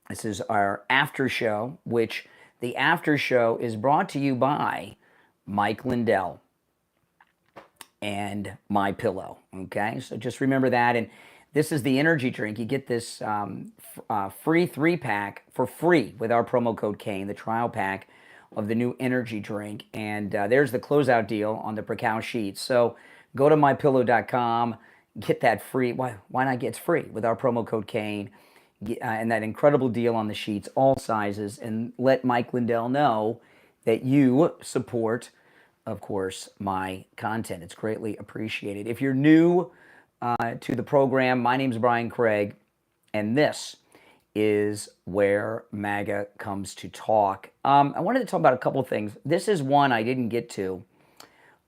This is our after show, which the after show is brought to you by Mike Lindell and My Pillow. Okay, so just remember that. And this is the energy drink. You get this free 3-pack for free with our promo code Kane, the trial pack of the new energy drink. And there's the closeout deal on the Percow sheets. So go to mypillow.com, get that free. Why not get it free with our promo code Kane and that incredible deal on the sheets, all sizes, and let Mike Lindell know that you support, of course, my content. It's greatly appreciated. If you're new to the program, my name's Brian Craig, and this is where MAGA comes to talk. I wanted to talk about a couple of things. This is one I didn't get to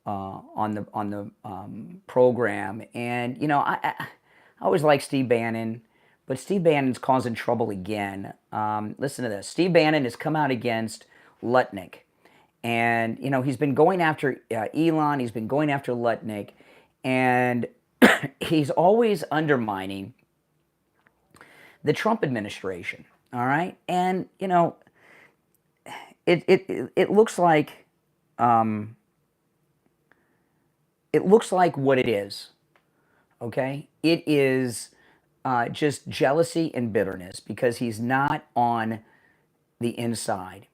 on the program, and you know I always like Steve Bannon, but Steve Bannon's causing trouble again. Listen to this. Steve Bannon has come out against Lutnick, and you know he's been going after Elon. He's been going after Lutnick, and he's always undermining the Trump administration. All right, and you know, it looks like what it is. Okay, it is just jealousy and bitterness because he's not on the inside,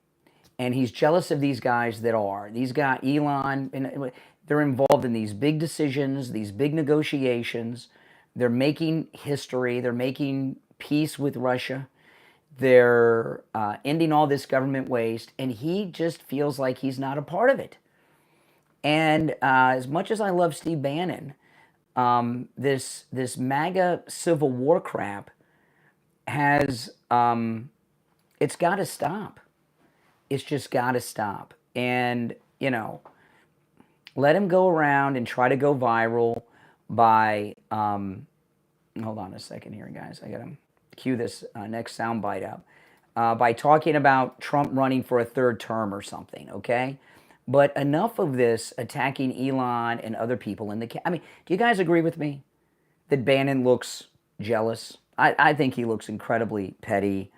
and he's jealous of these guys that are. These guys, Elon, and they're involved in these big decisions, these big negotiations. They're making history. They're making peace with Russia. They're ending all this government waste, and he just feels like he's not a part of it. And as much as I love Steve Bannon, this MAGA Civil War crap has it's got to stop. It's just got to stop. And you know, let him go around and try to go viral by hold on a second here, guys. I gotta cue this next soundbite up by talking about Trump running for a third term or something. Okay. But enough of this attacking Elon and other people in the... I mean, do you guys agree with me that Bannon looks jealous? I think he looks incredibly petty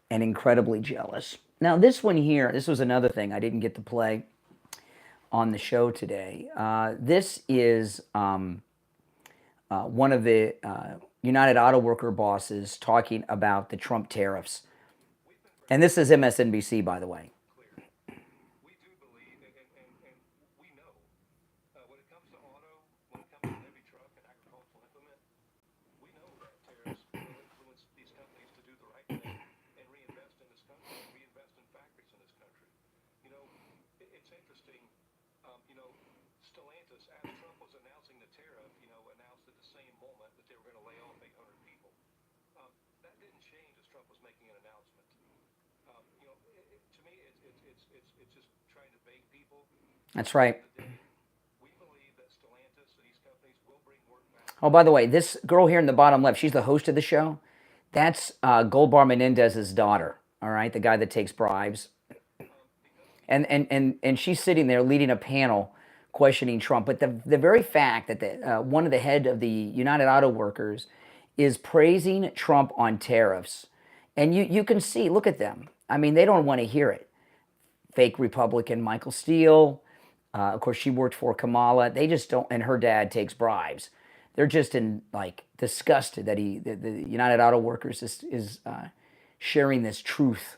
and incredibly jealous. Now, this one here, this was another thing I didn't get to play on the show today. This is one of the United Auto Worker bosses talking about the Trump tariffs. And this is MSNBC, by the way. That's right. Oh, by the way, this girl here in the bottom left, she's the host of the show. That's Goldbar Menendez's daughter, all right, the guy that takes bribes. And she's sitting there leading a panel questioning Trump. But the very fact that one of the head of the United Auto Workers is praising Trump on tariffs, and you can see, look at them. I mean, they don't want to hear it. Fake Republican Michael Steele. Of course, she worked for Kamala. They just don't, and her dad takes bribes. They're just disgusted that the United Auto Workers is sharing this truth.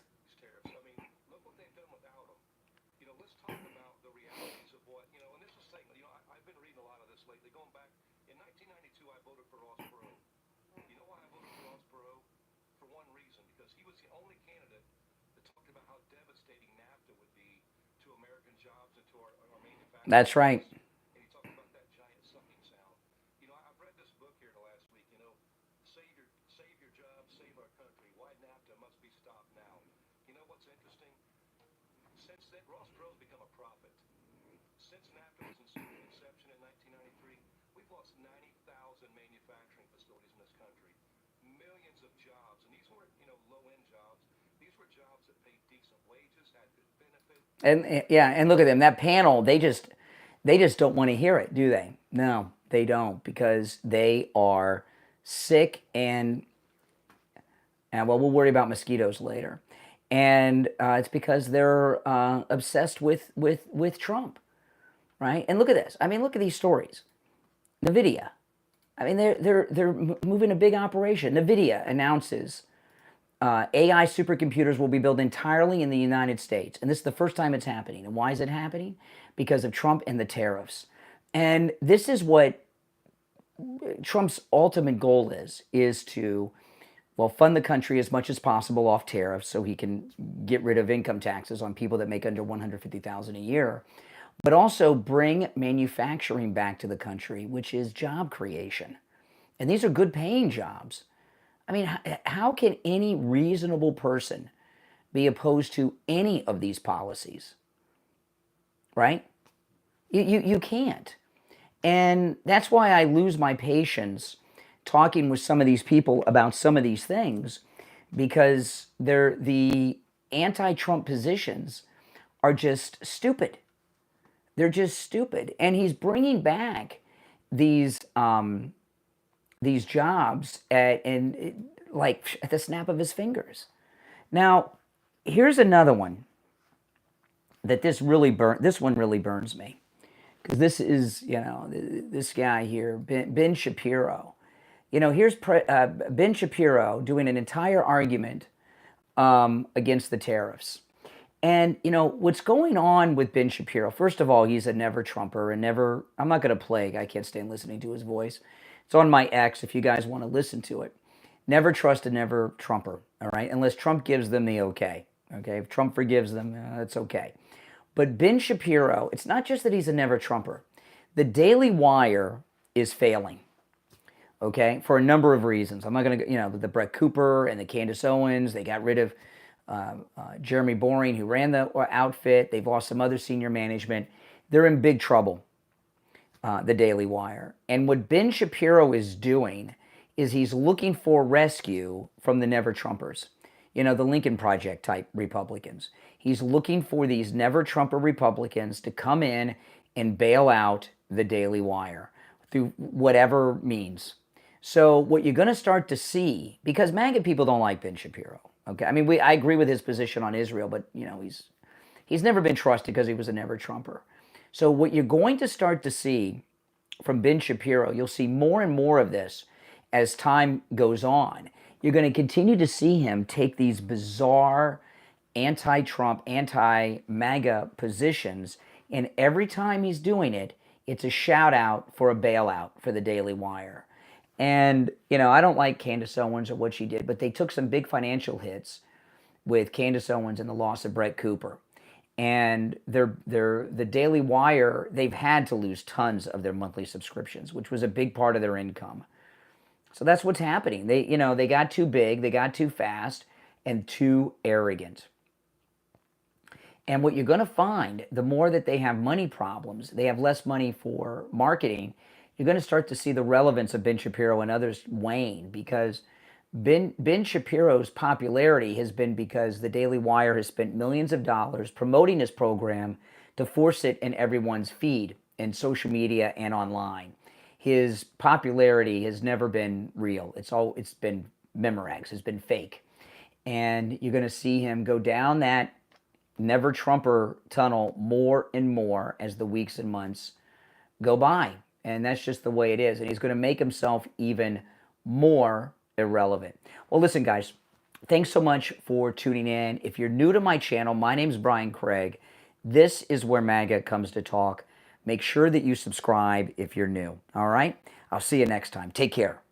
That's right. We've lost 90,000 manufacturing facilities in this country. Millions of jobs And yeah, and look at them. That panel, they just don't want to hear it, do they? No, they don't, because they are sick and well, we'll worry about mosquitoes later. And it's because they're obsessed with Trump, right? And look at this. I mean, look at these stories. NVIDIA. I mean, they're moving a big operation. NVIDIA announces AI supercomputers will be built entirely in the United States. And this is the first time it's happening. And why is it happening? Because of Trump and the tariffs. And this is what Trump's ultimate goal is to, well, fund the country as much as possible off tariffs so he can get rid of income taxes on people that make under $150,000 a year, but also bring manufacturing back to the country, which is job creation. And these are good paying jobs. I mean, how can any reasonable person be opposed to any of these policies? Right? You can't. And that's why I lose my patience talking with some of these people about some of these things, because the anti-Trump positions are just stupid. They're just stupid. And he's bringing back these jobs at the snap of his fingers. Now, here's another one that this one really burns me, because this is, this guy here, Ben Shapiro. Here's Ben Shapiro doing an entire argument against the tariffs. And, what's going on with Ben Shapiro, first of all, he's a never Trumper and I'm not going to play, I can't stand listening to his voice. It's on my X if you guys want to listen to it. Never trust a never Trumper, all right? Unless Trump gives them the okay. If Trump forgives them, it's okay. But Ben Shapiro, it's not just that he's a never Trumper. The Daily Wire is failing, okay, for a number of reasons. I'm not going to, the Brett Cooper and the Candace Owens, they got rid of Jeremy Boring, who ran the outfit. They've lost some other senior management. They're in big trouble. The Daily Wire. And what Ben Shapiro is doing is he's looking for rescue from the Never Trumpers, the Lincoln Project type Republicans. He's looking for these Never Trumper Republicans to come in and bail out the Daily Wire through whatever means. So what you're going to start to see, because MAGA people don't like Ben Shapiro, okay? I mean, I agree with his position on Israel, but, he's never been trusted because he was a Never Trumper. So what you're going to start to see from Ben Shapiro, you'll see more and more of this as time goes on. You're going to continue to see him take these bizarre anti-Trump, anti-MAGA positions, and every time he's doing it, it's a shout out for a bailout for the Daily Wire. And, I don't like Candace Owens or what she did, but they took some big financial hits with Candace Owens and the loss of Brett Cooper. And the Daily Wire, they've had to lose tons of their monthly subscriptions, which was a big part of their income. So that's what's happening. They got too big, they got too fast, and too arrogant. And what you're going to find, the more that they have money problems, they have less money for marketing, you're going to start to see the relevance of Ben Shapiro and others wane, because Ben Shapiro's popularity has been because the Daily Wire has spent millions of dollars promoting his program to force it in everyone's feed in social media and online. His popularity has never been real. It's been Memorex, it's been fake. And you're going to see him go down that Never Trumper tunnel more and more as the weeks and months go by. And that's just the way it is. And he's going to make himself even more irrelevant. Well, listen, guys, thanks so much for tuning in. If you're new to my channel, my name's Brian Craig. This is where MAGA comes to talk. Make sure that you subscribe if you're new. All right? I'll see you next time. Take care.